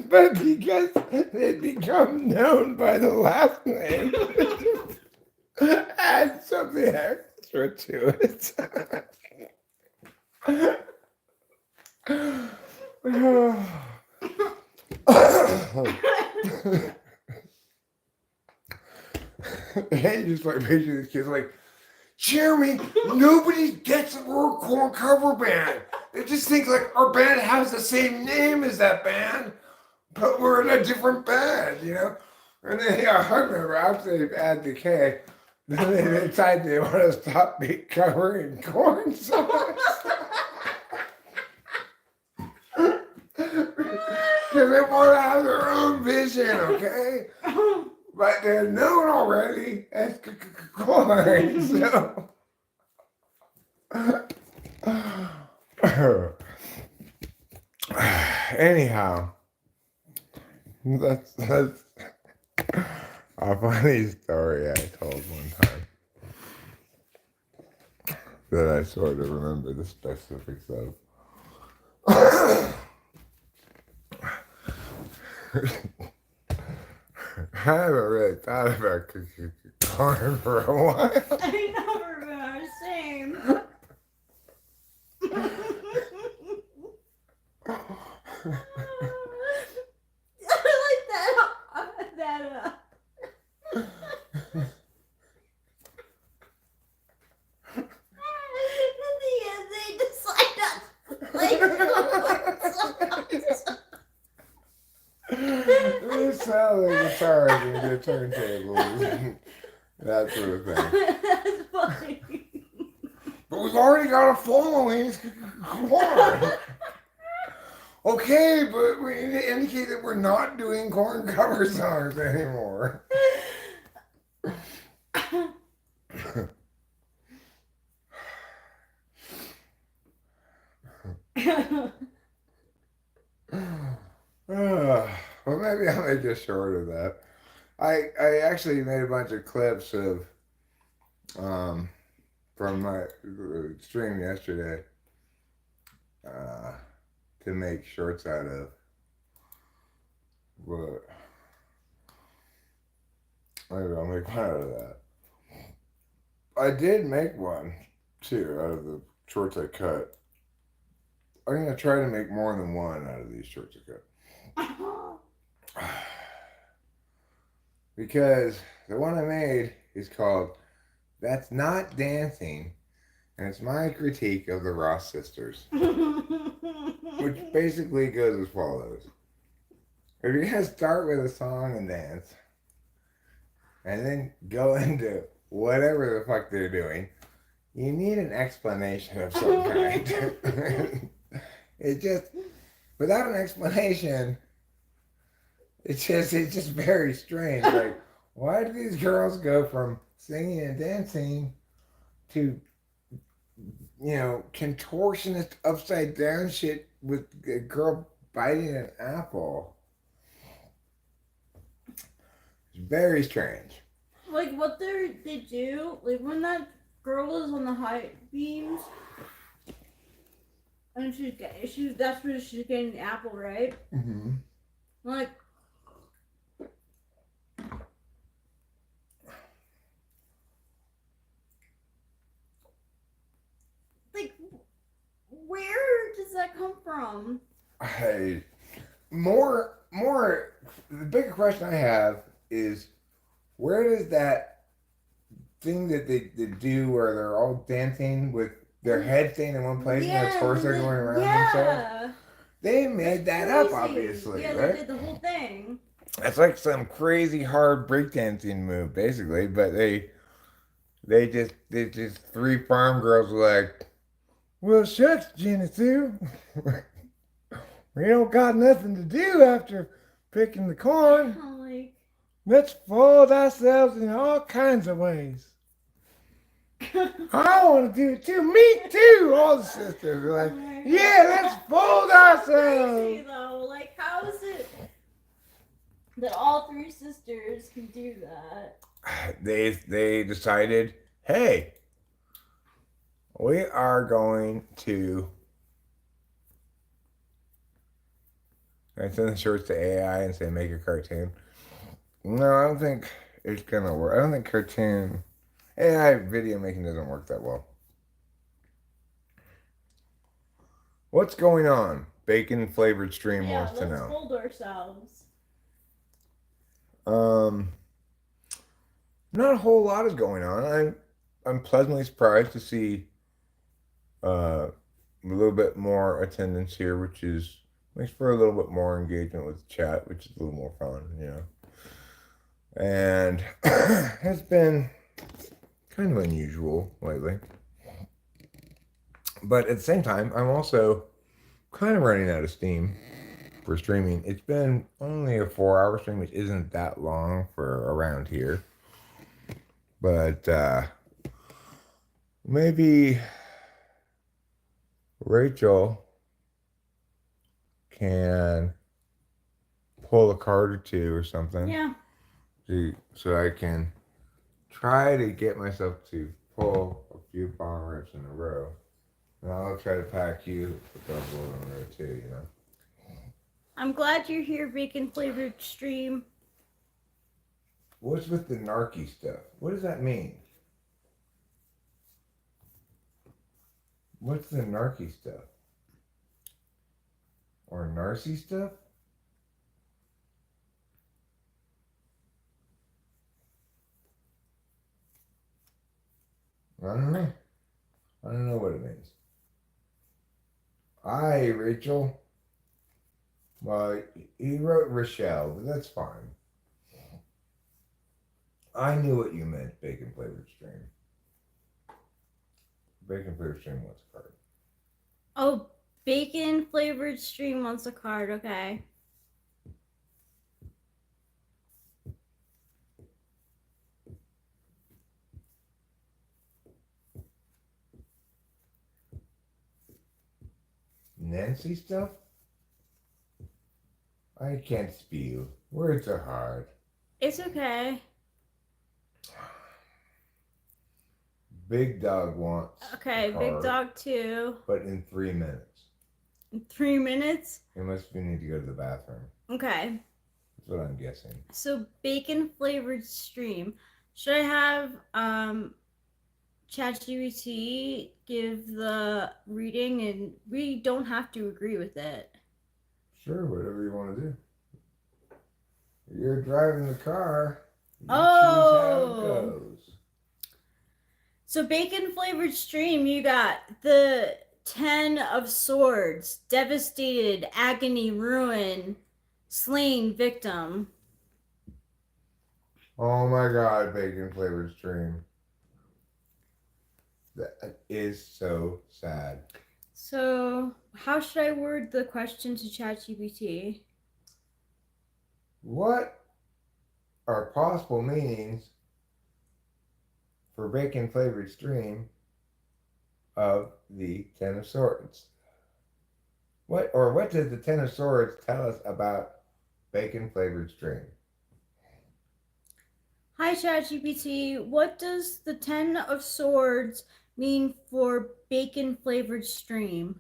But because they become known by the last name, add something extra to it. And just like picture this kid's like, Jeremy, nobody gets that we're a corn cover band. They just think like our band has the same name as that band, but we're in a different band, you know? And then I remember after they add the K, then they decide they want to stop covering corn songs. Because they want to have their own vision, okay? But they're known already as corn, so. Anyhow, that's a funny story I told one time that I sort of remember the specifics of. I haven't really thought about cooking corn for a while. I know, Reuben, same. I like that. In the end, they decide not to play songs. They sell the guitars and the turntables and that sort of thing. That's funny. But we've already got a following. Come on. Okay, but we need to indicate that we're not doing corn cover songs anymore. Well, maybe I'll make a short of that. I actually made a bunch of clips of from my stream yesterday to make shorts out of. But maybe I'll make one out of that. I did make one too out of the shorts I cut. I'm gonna try to make more than one out of these shorts I cut. Because the one I made is called That's Not Dancing, and it's my critique of the Ross sisters, which basically goes as follows. If you're going to start with a song and dance, and then go into whatever the fuck they're doing, you need an explanation of some kind. It just, without an explanation, it's just very strange. Like, why do these girls go from singing and dancing to, contortionist upside down shit with a girl biting an apple? It's very strange. Like what they do, like when that girl is on the high beams, and that's where she's getting the apple, right? Mm-hmm. Like. Where does that come from? The bigger question I have is, where does that thing that they do where they're all dancing with their head staying in one place and their torso going around themselves? They made that up, obviously. Yeah, right? They did the whole thing. It's like some crazy hard breakdancing move, basically, but they just three farm girls were like, well, shucks, Jenny Sue. We don't got nothing to do after picking the corn. Let's fold ourselves in all kinds of ways. I want to do it too. Me too. All the sisters are like, yeah, let's fold ourselves. Crazy, though. Like, how is it that all three sisters can do that? They decided, hey, we are going to Can I send the shorts to AI and say make a cartoon? No, I don't think it's gonna work. I don't think cartoon AI video making doesn't work that well. What's going on? Bacon flavored stream Yeah, wants to let's know. hold ourselves. Not a whole lot is going on. I'm pleasantly surprised to see a little bit more attendance here, which makes for a little bit more engagement with the chat, which is a little more fun, you know. And has been kind of unusual lately. But at the same time, I'm also kind of running out of steam for streaming. It's been only a 4-hour stream, which isn't that long for around here. But maybe Rachel can pull a card or two or something. Yeah. So I can try to get myself to pull a few bong rips in a row. And I'll try to pack you a couple in a row too, you know. I'm glad you're here, bacon flavored stream. What's with the narky stuff? What does that mean? What's the narky stuff? Or narcy stuff? I don't know. I don't know what it means. Hi, Rachel. Well, he wrote Rochelle, but that's fine. I knew what you meant, bacon flavored stream. Bacon flavored stream wants a card. Oh, bacon flavored stream wants a card. Okay. Nancy stuff? I can't spew. Words are hard. It's okay. Big Dog wants. Okay, big dog too. But in 3 minutes. In 3 minutes? He must be need to go to the bathroom. Okay. That's what I'm guessing. So bacon flavored stream. Should I have ChatGPT give the reading, and we don't have to agree with it? Sure, whatever you want to do. You're driving the car. You choose how it goes. So bacon flavored stream, you got the 10 of Swords, devastated, agony, ruin, slain victim. Oh my God, bacon flavored stream. That is so sad. So how should I word the question to ChatGPT? What are possible meanings for bacon flavored stream of the Ten of Swords? What does the Ten of Swords tell us about bacon flavored stream? Hi ChatGPT, what does the 10 of Swords mean for bacon flavored stream?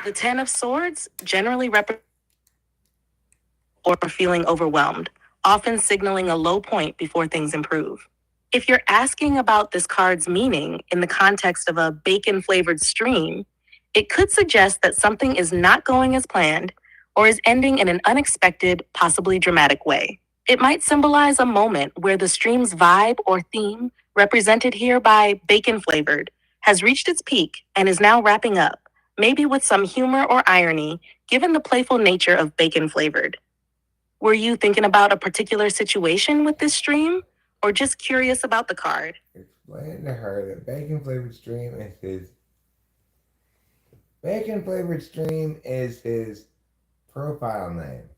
The Ten of Swords generally represent or feeling overwhelmed, often signaling a low point before things improve. If you're asking about this card's meaning in the context of a bacon-flavored stream, it could suggest that something is not going as planned or is ending in an unexpected, possibly dramatic way. It might symbolize a moment where the stream's vibe or theme, represented here by bacon-flavored, has reached its peak and is now wrapping up, maybe with some humor or irony, given the playful nature of bacon-flavored. Were you thinking about a particular situation with this stream, or just curious about the card? Explain to her that bacon flavored stream is his profile name.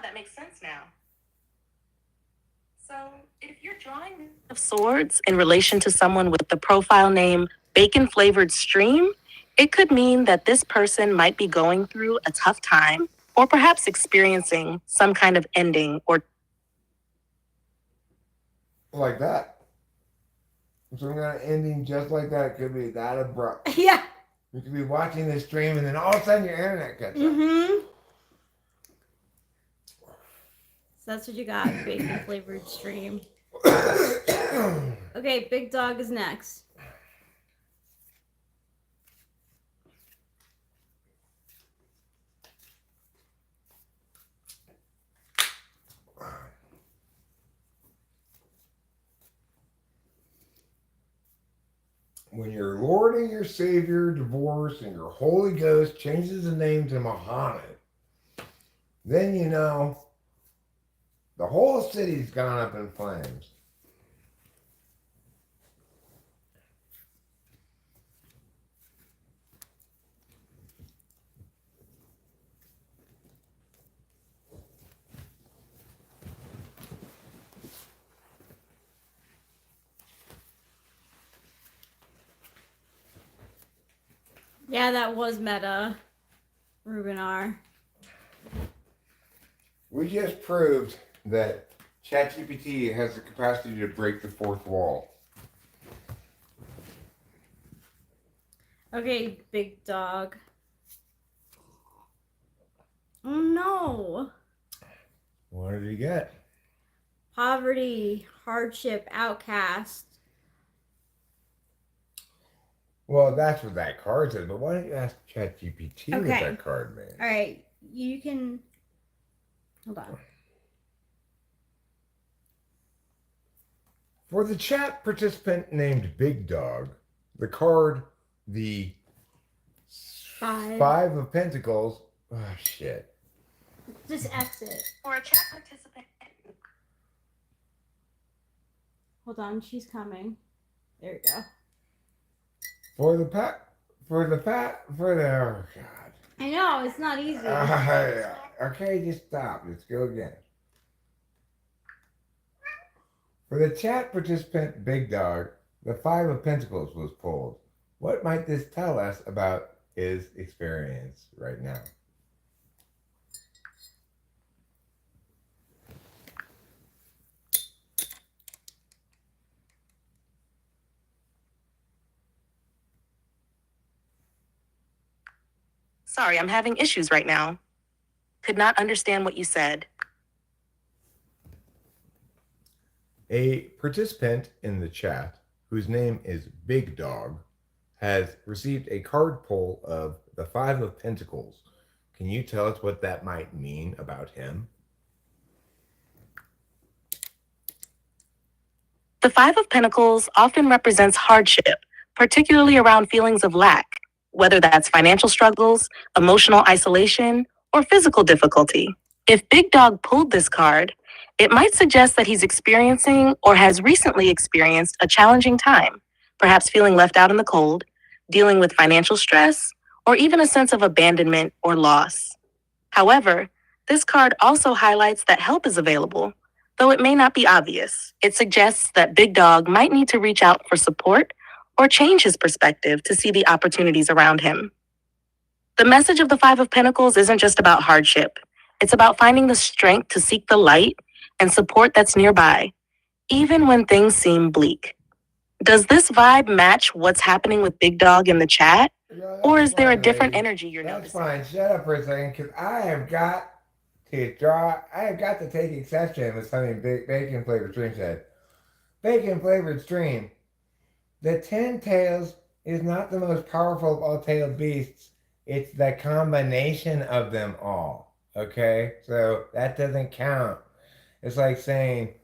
That makes sense now. So, if you're drawing of Swords in relation to someone with the profile name Bacon Flavored Stream, it could mean that this person might be going through a tough time or perhaps experiencing some kind of ending or Like that. some kind of ending just like that. It could be that abrupt. Yeah. You could be watching this stream and then all of a sudden your internet cuts out. Mm-hmm. So that's what you got, bacon flavored stream. Okay, Big Dog is next. When your Lord and your Savior divorce and your Holy Ghost changes the name to Muhammad, then you know the whole city's gone up in flames. Yeah, that was meta. Reuben R. We just proved that ChatGPT has the capacity to break the fourth wall. Okay, Big Dog. Oh no. What did he get? Poverty, hardship, outcast. Well, that's what that card says, but why don't you ask ChatGPT what Okay. that card means? All right, you can. Hold on. For the chat participant named Big Dog, the card, the Five of Pentacles. Oh, shit. Just exit. For a chat participant. Hold on, she's coming. There you go. For the oh, God. I know, it's not easy. Okay, just stop. Let's go again. For the chat participant Big Dog, the Five of Pentacles was pulled. What might this tell us about his experience right now? Sorry, I'm having issues right now. Could not understand what you said. A participant in the chat, whose name is Big Dog, has received a card pull of the Five of Pentacles. Can you tell us what that might mean about him? The Five of Pentacles often represents hardship, particularly around feelings of lack, whether that's financial struggles, emotional isolation, or physical difficulty. If Big Dog pulled this card, it might suggest that he's experiencing or has recently experienced a challenging time, perhaps feeling left out in the cold, dealing with financial stress, or even a sense of abandonment or loss. However, this card also highlights that help is available, though it may not be obvious. It suggests that Big Dog might need to reach out for support or change his perspective to see the opportunities around him. The message of the Five of Pentacles isn't just about hardship. It's about finding the strength to seek the light and support that's nearby, even when things seem bleak. Does this vibe match what's happening with Big Dog in the chat? Yeah, Or is there a fine, different lady. energy you're That's noticing? fine. Shut up for a second, because I have got to take exception with something Bacon Flavored Stream said. Bacon Flavored Stream. The 10 tails is not the most powerful of all tailed beasts. It's the combination of them all. Okay? So that doesn't count. It's like saying,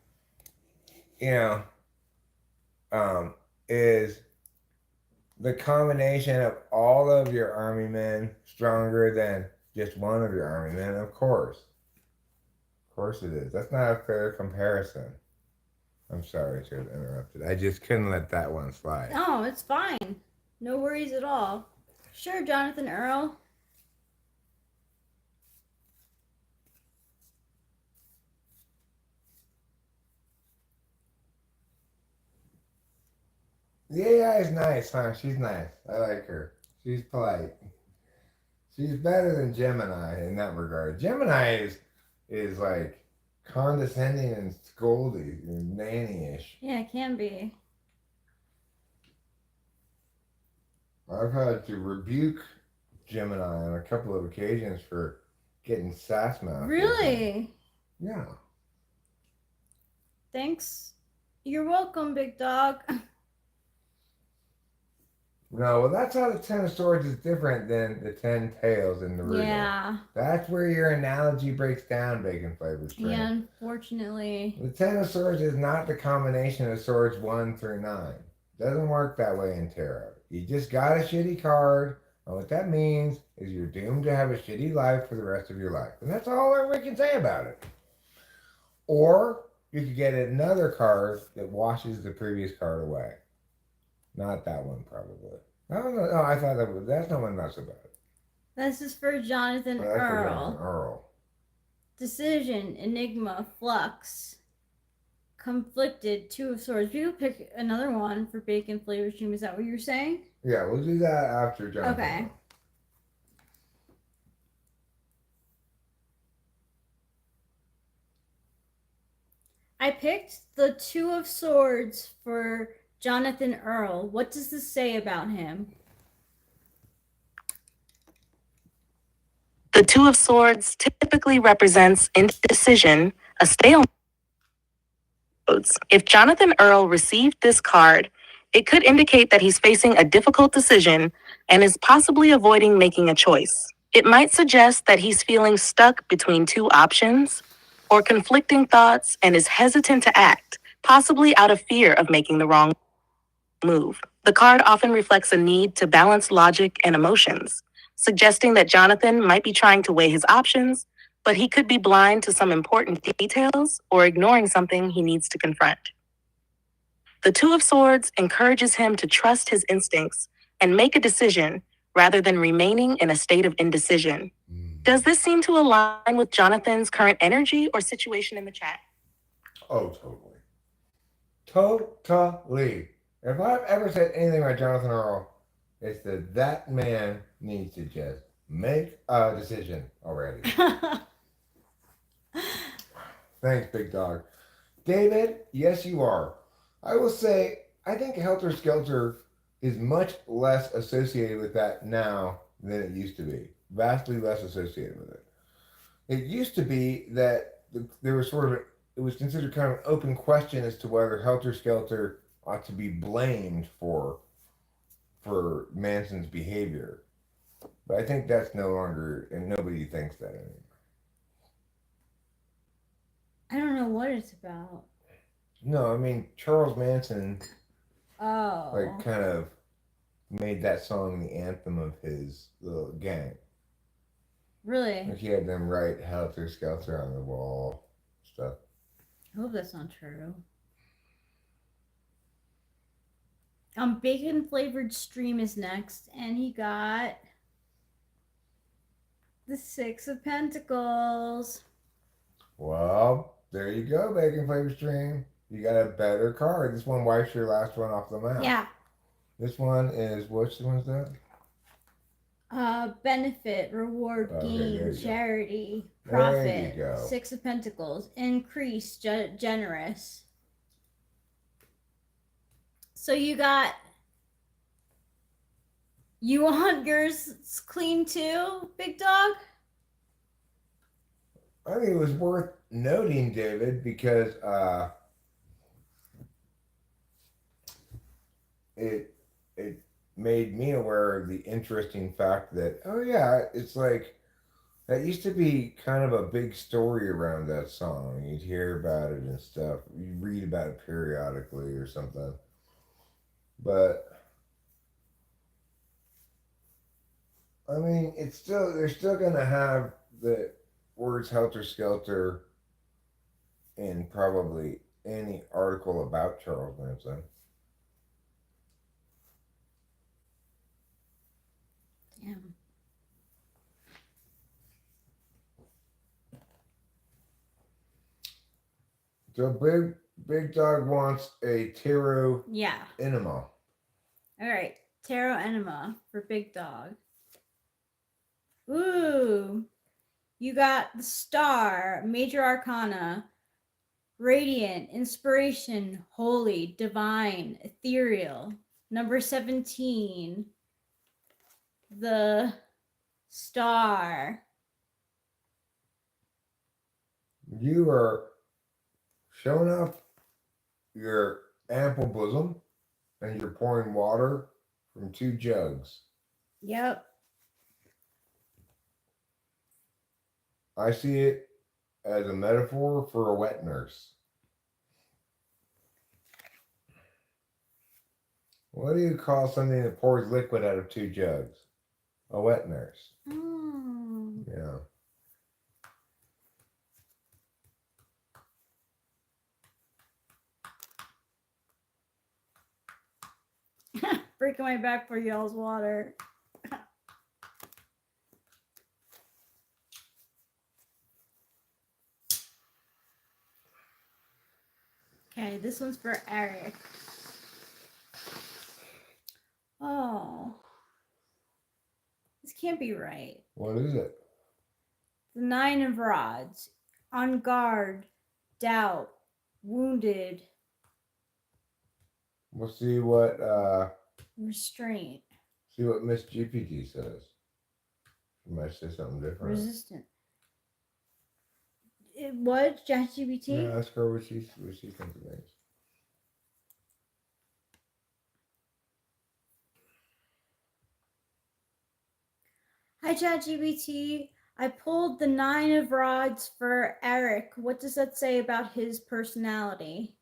is the combination of all of your army men stronger than just one of your army men? Of course. Of course it is. That's not a fair comparison. I'm sorry to have interrupted. I just couldn't let that one slide. No, it's fine. No worries at all. Sure, Jonathan Earl. The AI is nice, huh? She's nice. I like her. She's polite. She's better than Gemini in that regard. Gemini is like condescending and scoldy and nanny-ish. Yeah, it can be. I've had to rebuke Gemini on a couple of occasions for getting sass mouth. Really? Yeah. Thanks. You're welcome, big dog. No, well, that's how the Ten of Swords is different than the 10 Tails in the riddle. Yeah. That's where your analogy breaks down, Bacon Flavor Stream. Yeah, unfortunately. The Ten of Swords is not the combination of swords 1 through 9. Doesn't work that way in tarot. You just got a shitty card, and what that means is you're doomed to have a shitty life for the rest of your life. And that's all we can say about it. Or you could get another card that washes the previous card away. Not that one, probably. I don't know. No, I thought that's not one, not so bad. This is for Jonathan Well, that's for Earl. Jonathan Earl. Decision, enigma, flux, conflicted, 2 of swords. We could pick another one for bacon flavor stream. Is that what you're saying? Yeah, we'll do that after Jonathan. Okay. Earl. I picked the 2 of swords for Jonathan Earl. What does this say about him? The Two of Swords typically represents indecision, a stalemate. If Jonathan Earl received this card, it could indicate that he's facing a difficult decision and is possibly avoiding making a choice. It might suggest that he's feeling stuck between 2 options or conflicting thoughts and is hesitant to act, possibly out of fear of making the wrong move. The card often reflects a need to balance logic and emotions, suggesting that Jonathan might be trying to weigh his options, but he could be blind to some important details or ignoring something he needs to confront. The 2 of Swords encourages him to trust his instincts and make a decision rather than remaining in a state of indecision. Does this seem to align with Jonathan's current energy or situation in the chat? Oh, totally. Totally. If I've ever said anything about Jonathan Earl, it's that man needs to just make a decision already. Thanks, big dog. David, yes, you are. I will say, I think Helter Skelter is much less associated with that now than it used to be. Vastly less associated with it. It used to be that there was it was considered kind of an open question as to whether Helter Skelter ought to be blamed for Manson's behavior. But I think that's no longer, and nobody thinks that anymore. I don't know what it's about. No, I mean, Charles Manson, Oh. like, kind of made that song the anthem of his little gang. Really? Like, he had them write Helter Skelter on the wall, stuff. I hope that's not true. Bacon flavored stream is next, and he got the 6 of Pentacles. Well, there you go, Bacon Flavor Stream. You got a better card. This one wipes your last one off the map. Yeah. This one is, which one's that? Benefit, reward, Okay, gain, there you go. charity, There profit, you go. 6 of Pentacles, increase, generous. So you want yours clean too, big dog? I think it was worth noting, David, because it made me aware of the interesting fact that, oh yeah, it's like that used to be kind of a big story around that song. You'd hear about it and stuff. You read about it periodically or something. But I mean, they're still gonna have the words Helter Skelter in probably any article about Charles Manson. Damn. So big dog wants a tarot Yeah. enema. All right. Tarot enema for big dog. Ooh. You got the Star, Major Arcana, Radiant, Inspiration, Holy, Divine, Ethereal. Number 17. the star. You are showing off your ample bosom and you're pouring water from 2 jugs. Yep. I see it as a metaphor for a wet nurse. What do you call something that pours liquid out of 2 jugs? A wet nurse. Mm. Yeah. Breaking my back for y'all's water. Okay, this one's for Eric. Oh. This can't be right. What is it? The 9 of rods. On guard. Doubt. Wounded. We'll see what Restraint. Miss GPT says. She might say something different. Resistant. What? ChatGPT? Yeah, ask her what she thinks it means. Hi, ChatGPT. I pulled the 9 of rods for Eric. What does that say about his personality?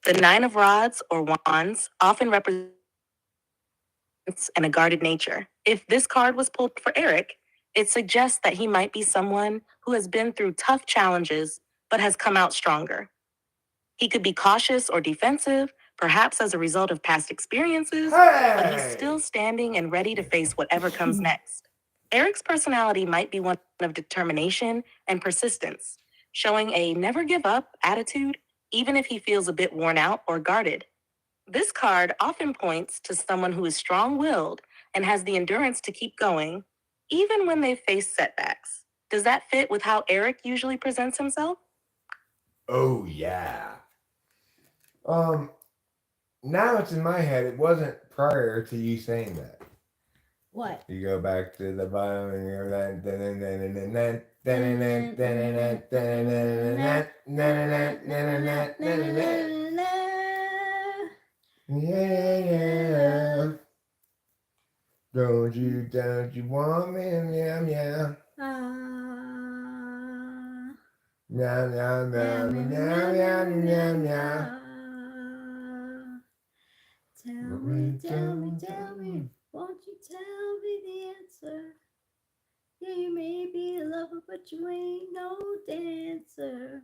The 9 of rods or wands often represents a guarded nature. If this card was pulled for Eric, it suggests that he might be someone who has been through tough challenges but has come out stronger. He could be cautious or defensive, perhaps as a result of past experiences, but he's still standing and ready to face whatever comes next. Eric's personality might be one of determination and persistence, showing a never give up attitude, even if he feels a bit worn out or guarded. This card often points to someone who is strong-willed and has the endurance to keep going, even when they face setbacks. Does that fit with how Eric usually presents himself? Oh yeah. Now it's in my head. It wasn't prior to you saying that. What? You go back to the bottom and you're that. Yeah. Don't you want me? Yeah, yeah. Yeah, yeah, yeah, yeah, yeah, yeah, yeah. Tell me, won't you tell me the answer? Yeah, you may be a lover, but you ain't no dancer.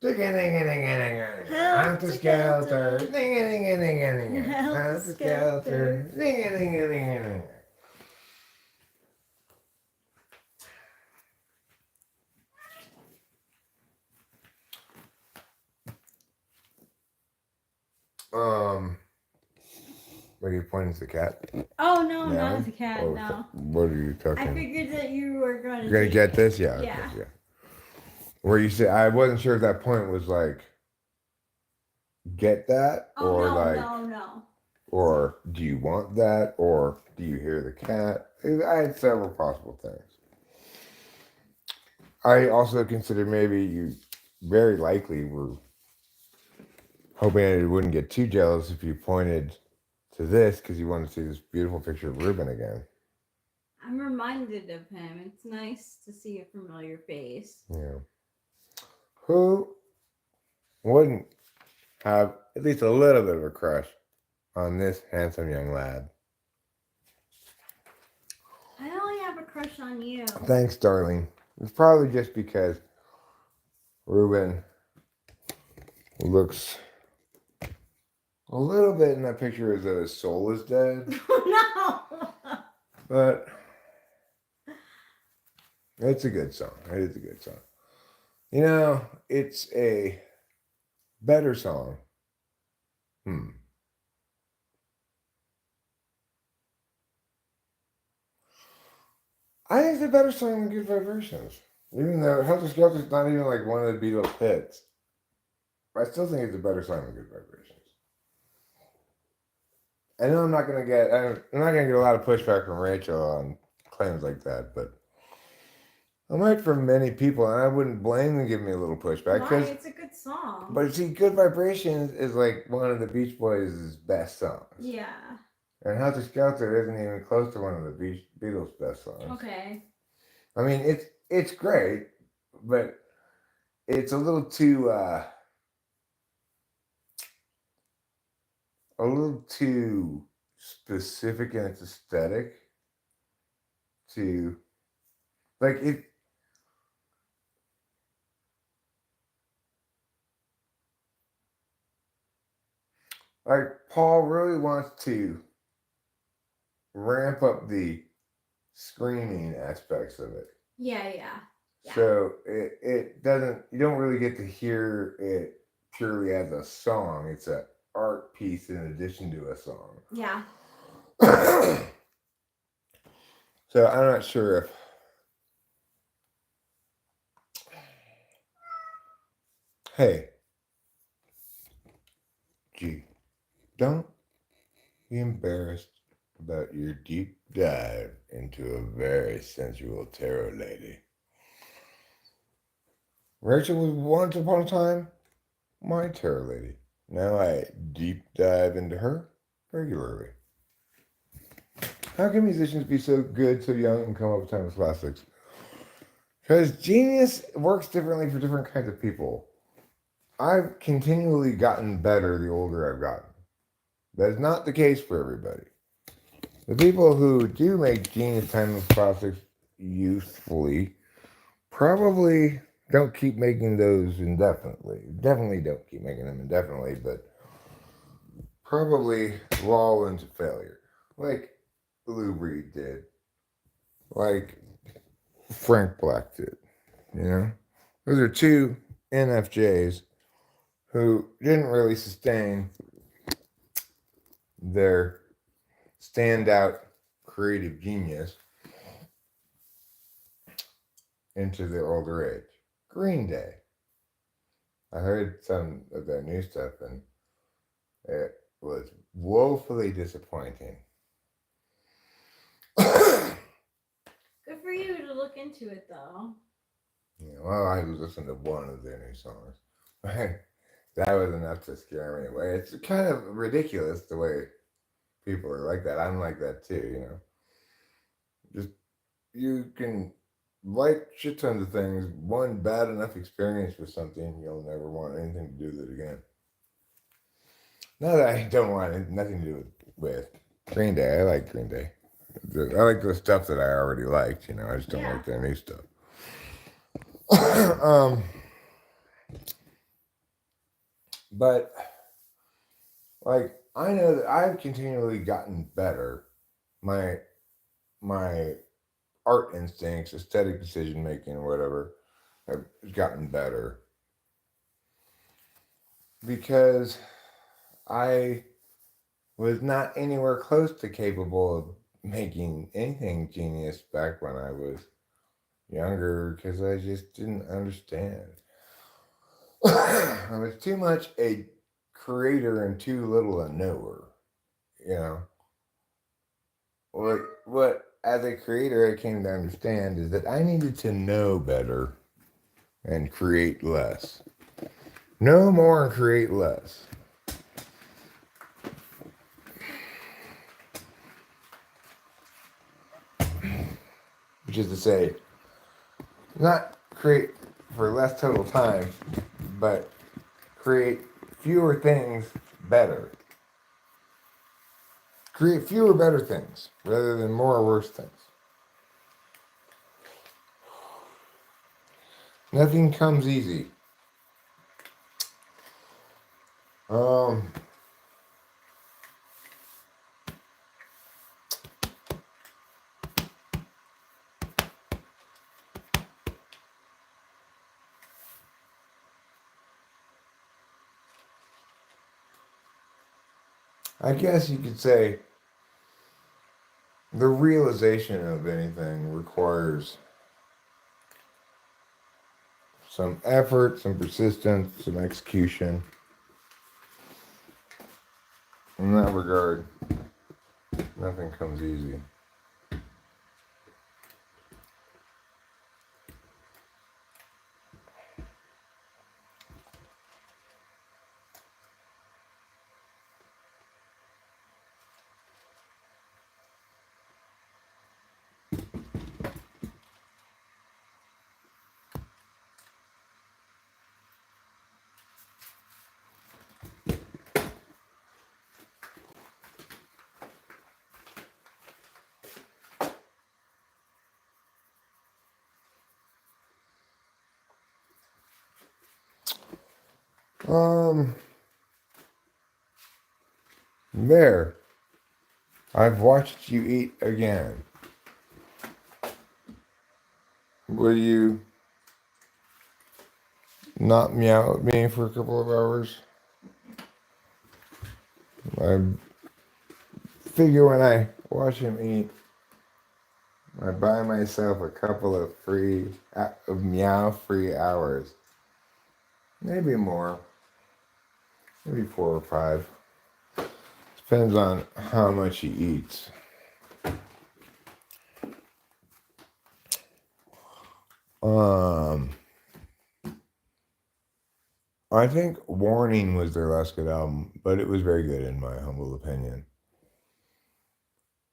Helter Skelter. Helter Skelter. What are you pointing to the cat? Oh no, Now? not the cat. Oh, No. What are you talking? I figured that you were going to. You're gonna get this, yeah. Yeah. Okay, yeah. Where you say I wasn't sure if that point was like get that Oh or no, like no. or do you want that or do you hear the cat? I had several possible things. I also considered maybe you very likely were hoping it wouldn't get too jealous if you pointed to this because you wanted to see this beautiful picture of Reuben again. I'm reminded of him. It's nice to see a familiar face. Yeah. Who wouldn't have at least a little bit of a crush on this handsome young lad? I only have a crush on you. Thanks, darling. It's probably just because Reuben looks a little bit in that picture as though his soul is dead. No. But it's a good song. It is a good song. You know, it's a better song. I think it's a better song than Good Vibrations. Even though Helter Skelter is not even like one of the Beatles hits. I still think it's a better song than Good Vibrations. I know I'm not gonna get a lot of pushback from Rachel on claims like that, but I might from many people, and I wouldn't blame them giving me a little pushback Why? because. It's a good song. But see, Good Vibrations is like one of the Beach Boys' best songs. Yeah. And Helter Skelter isn't even close to one of the Beatles' best songs. Okay. I mean, it's great, but it's a little too specific in its aesthetic to like it. Like Paul really wants to ramp up the screaming aspects of it. Yeah, yeah. Yeah. So it doesn't, you don't really get to hear it purely as a song. It's an art piece in addition to a song. Yeah. So I'm not sure if hey, G, don't be embarrassed about your deep dive into a very sensual tarot lady. Rachel was once upon a time my tarot lady. Now I deep dive into her regularly. How can musicians be so good, so young, and come up with timeless classics? Because genius works differently for different kinds of people. I've continually gotten better the older I've gotten. That's not the case for everybody. The people who do make genius timeless classics usefully probably don't keep making those indefinitely. Definitely don't keep making them indefinitely, but probably lull into failure. Like Lou Reed did. Like Frank Black did. You know? Those are two INFJs who didn't really sustain their standout creative genius into their older age. Green Day. I heard some of their new stuff and it was woefully disappointing. Good for you to look into it, though. Yeah, well, I listened to one of their new songs. That was enough to scare me away. It's kind of ridiculous the way people are like that. I'm like that too, you know. Just, you can like shit tons of things. One bad enough experience with something, you'll never want anything to do with it again. Not that I don't want nothing to do with Green Day. I like Green Day. I like the stuff that I already liked, you know. I just don't like their new stuff. But like I know that I've continually gotten better. My art instincts, aesthetic decision making, or whatever, have gotten better because I was not anywhere close to capable of making anything genius back when I was younger because I just didn't understand. I was too much a creator and too little a knower, you know. What as a creator I came to understand is that I needed to know better and create less. Know more and create less. Which is to say, not create for less total time, but create fewer things better. Create fewer better things rather than more or worse things. Nothing comes easy. I guess you could say the realization of anything requires some effort, some persistence, some execution. In that regard, Nothing comes easy. There. I've watched you eat again. Will you not meow at me for a couple of hours? I figure when I watch him eat, I buy myself a couple of meow-free hours. Maybe more. Maybe 4 or 5. Depends on how much he eats. I think Warning was their last good album, but it was very good in my humble opinion.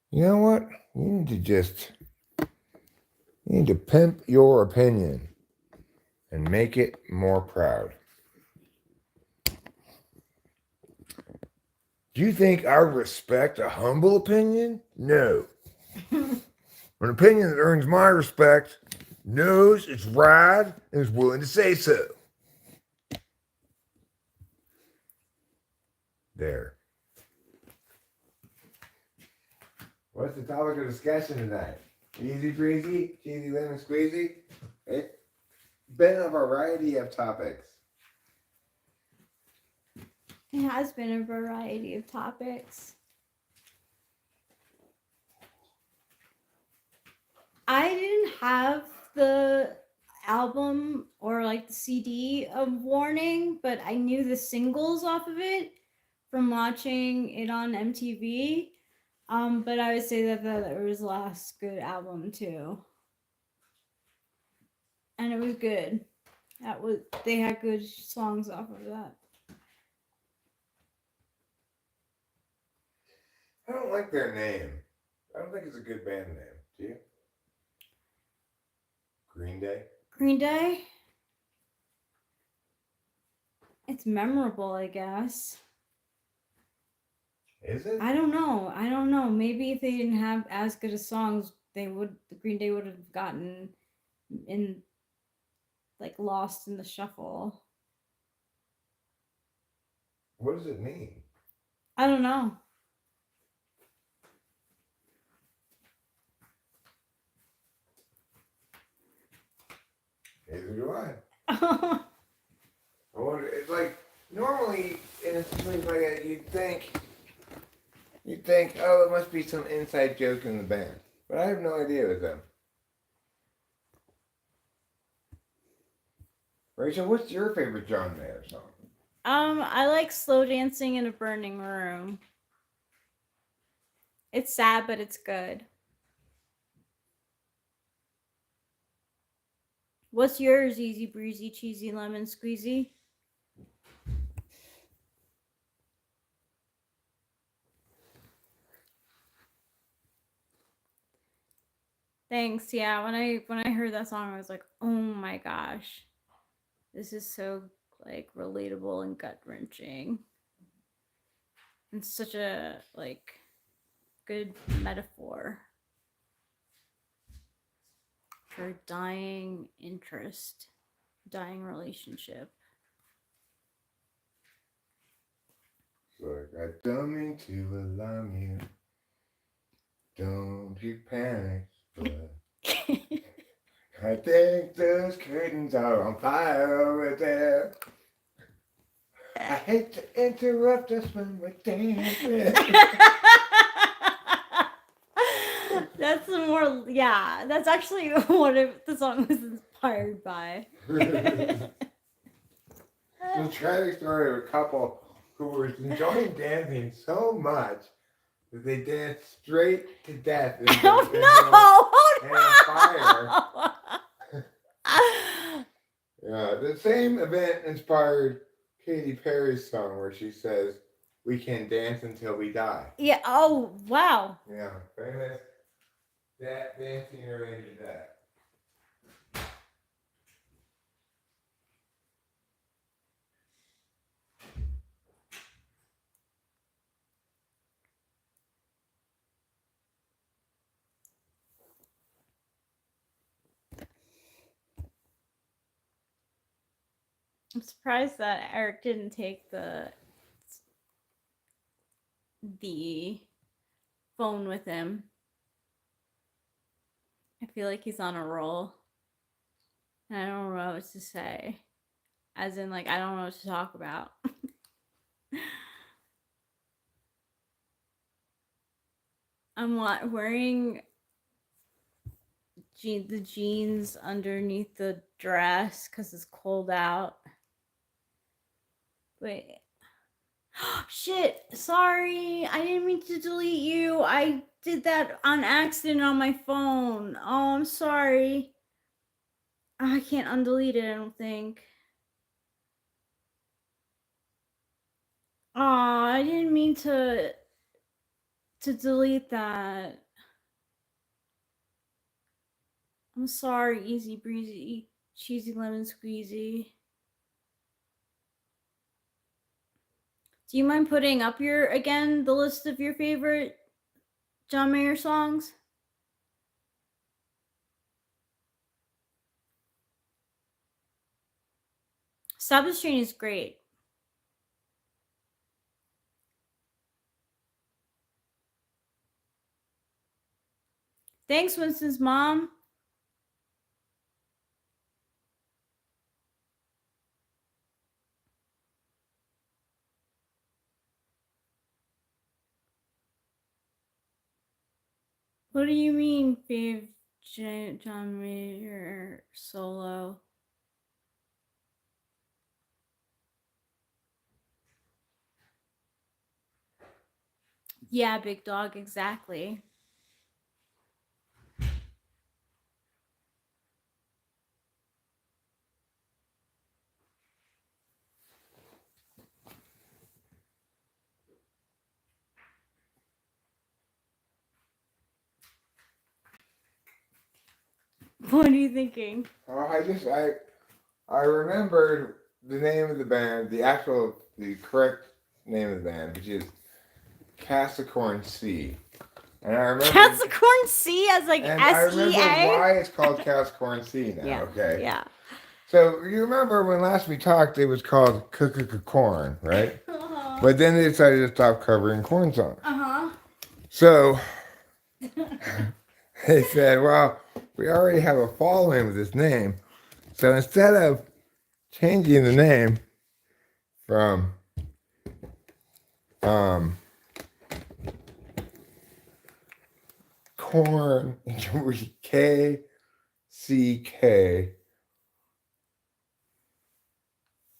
You know what? You need to pimp your opinion and make it more proud. Do you think I respect a humble opinion? No. An opinion that earns my respect knows it's right and is willing to say so. There. What's the topic of discussion tonight? Easy breezy? Cheesy lemon squeezy? It's been a variety of topics. It has been a variety of topics. I didn't have the album or like the CD of Warning, but I knew the singles off of it from watching it on MTV. But I would say that was his last good album too. And it was good. They had good songs off of that. I don't like their name. I don't think it's a good band name. Do you? Green Day? Green Day? It's memorable, I guess. Is it? I don't know. Maybe if they didn't have as good as songs, Green Day would have gotten in like lost in the shuffle. What does it mean? I don't know. Neither do I. I wonder, it's like, normally in a situation like that, you'd think, oh, it must be some inside joke in the band. But I have no idea with them. Rachel, what's your favorite John Mayer song? I like Slow Dancing in a Burning Room. It's sad, but it's good. What's yours, Easy Breezy, Cheesy Lemon Squeezy? Thanks. Yeah, when I heard that song, I was like, oh my gosh, this is so like relatable and gut wrenching, and such a like good metaphor for dying interest, dying relationship. Like, I don't mean to alarm you. Don't you panic, but I think those curtains are on fire over there. I hate to interrupt us when we're dancing. That's that's actually what the song was inspired by. It's a tragic story of a couple who were enjoying dancing so much that they dance straight to death. Oh no! Yeah, the same event inspired Katy Perry's song where she says, "We can dance until we die." Yeah. Oh wow. Yeah, famous that dancing related to that. I'm surprised that Eric didn't take the phone with him. I feel like he's on a roll. And I don't know what to say. As in, like, I don't know what to talk about. I'm wearing the jeans underneath the dress because it's cold out. Wait. Shit. Sorry. I didn't mean to delete you. I did that on accident on my phone. Oh, I'm sorry. I can't undelete it, I don't think. Oh, I didn't mean to delete that. I'm sorry, easy breezy, cheesy lemon squeezy. Do you mind putting up the list of your favorite John Mayer songs? Stop the Strain is great. Thanks, Winston's mom. What do you mean, fave John Mayer solo? Yeah, big dog, exactly. What are you thinking? Oh, I remembered the name of the band, the correct name of the band, which is Capricorn C. And I remember Capricorn C as like and I remember SEA? why it's called Capricorn C now. Yeah. Okay. Yeah. So you remember when last we talked, it was called Corn, right? Uh-huh. But then they decided to stop covering corn songs. Uh-huh. So they said, well, we already have a following with this name. So instead of changing the name from corn, KCK,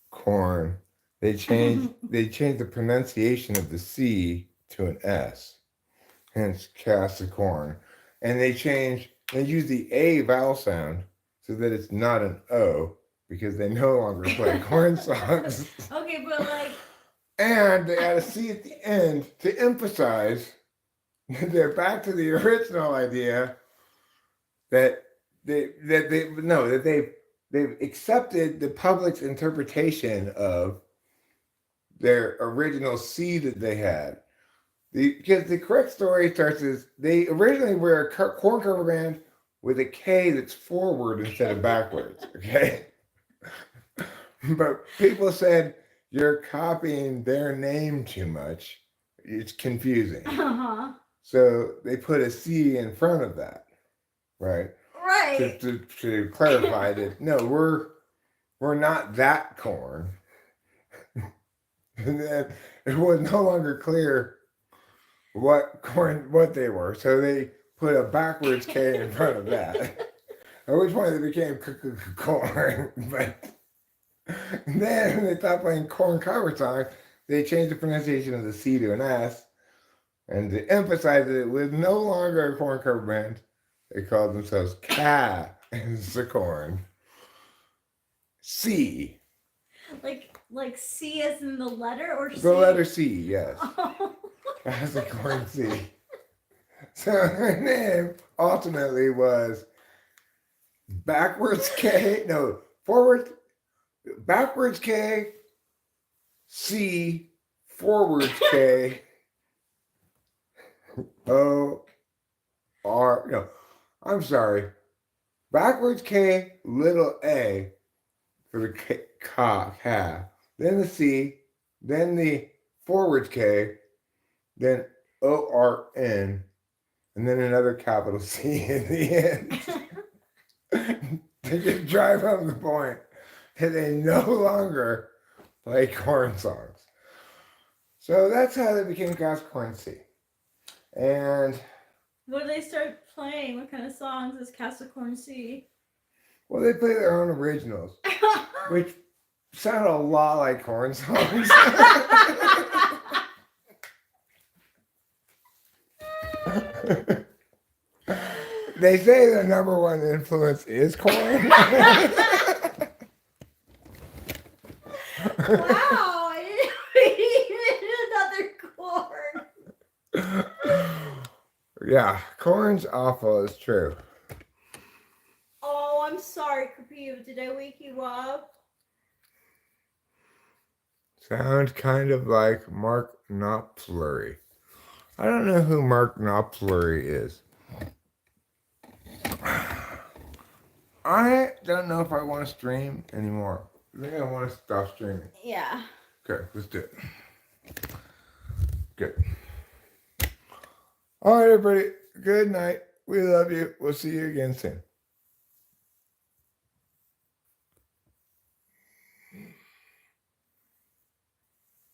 corn, they changed the pronunciation of the C to an S, hence Capricorn. And they use the A vowel sound so that it's not an O, because they no longer play corn songs. Okay, but like. And they add a C at the end to emphasize that they're back to the original idea that they've accepted the public's interpretation of their original C that they had. Because the correct story starts as they originally were a corn cover band with a K that's forward instead of backwards. Okay. But people said, you're copying their name too much. It's confusing. Uh-huh. So they put a C in front of that, right? Right. To clarify that, no, we're not that corn. And then it was no longer clear what they were. So they put a backwards K in front of that. At which point they became corn. But then when they stopped playing corn cover songs, they changed the pronunciation of the C to an S. And to emphasize it was no longer a corn cover band. They called themselves Ka and Sicorn. C. Like C as in the letter or C? The letter C, yes. Oh. Sicorn C. So her name ultimately was backwards K, no, backwards K, C, forwards K, O, R, no, I'm sorry, backwards K, little a for the K, ka, then the C, then the forwards K, then ORN, and then another capital C in the end. To just drive home the point that they no longer play corn songs. So that's how they became Corn C. And what do they start playing? What kind of songs is Capricorn C? well, they play their own originals, which sound a lot like corn songs. They say their number one influence is corn. Wow, I didn't another corn. Yeah, corn's awful, it's true. Oh, I'm sorry, Capiva. Did I wake you up? Sounds kind of like Mark Knopfler. I don't know who Mark Knopfler is. I don't know if I want to stream anymore. I think I want to stop streaming. Yeah. Okay, let's do it. Good. All right, everybody. Good night. We love you. We'll see you again soon.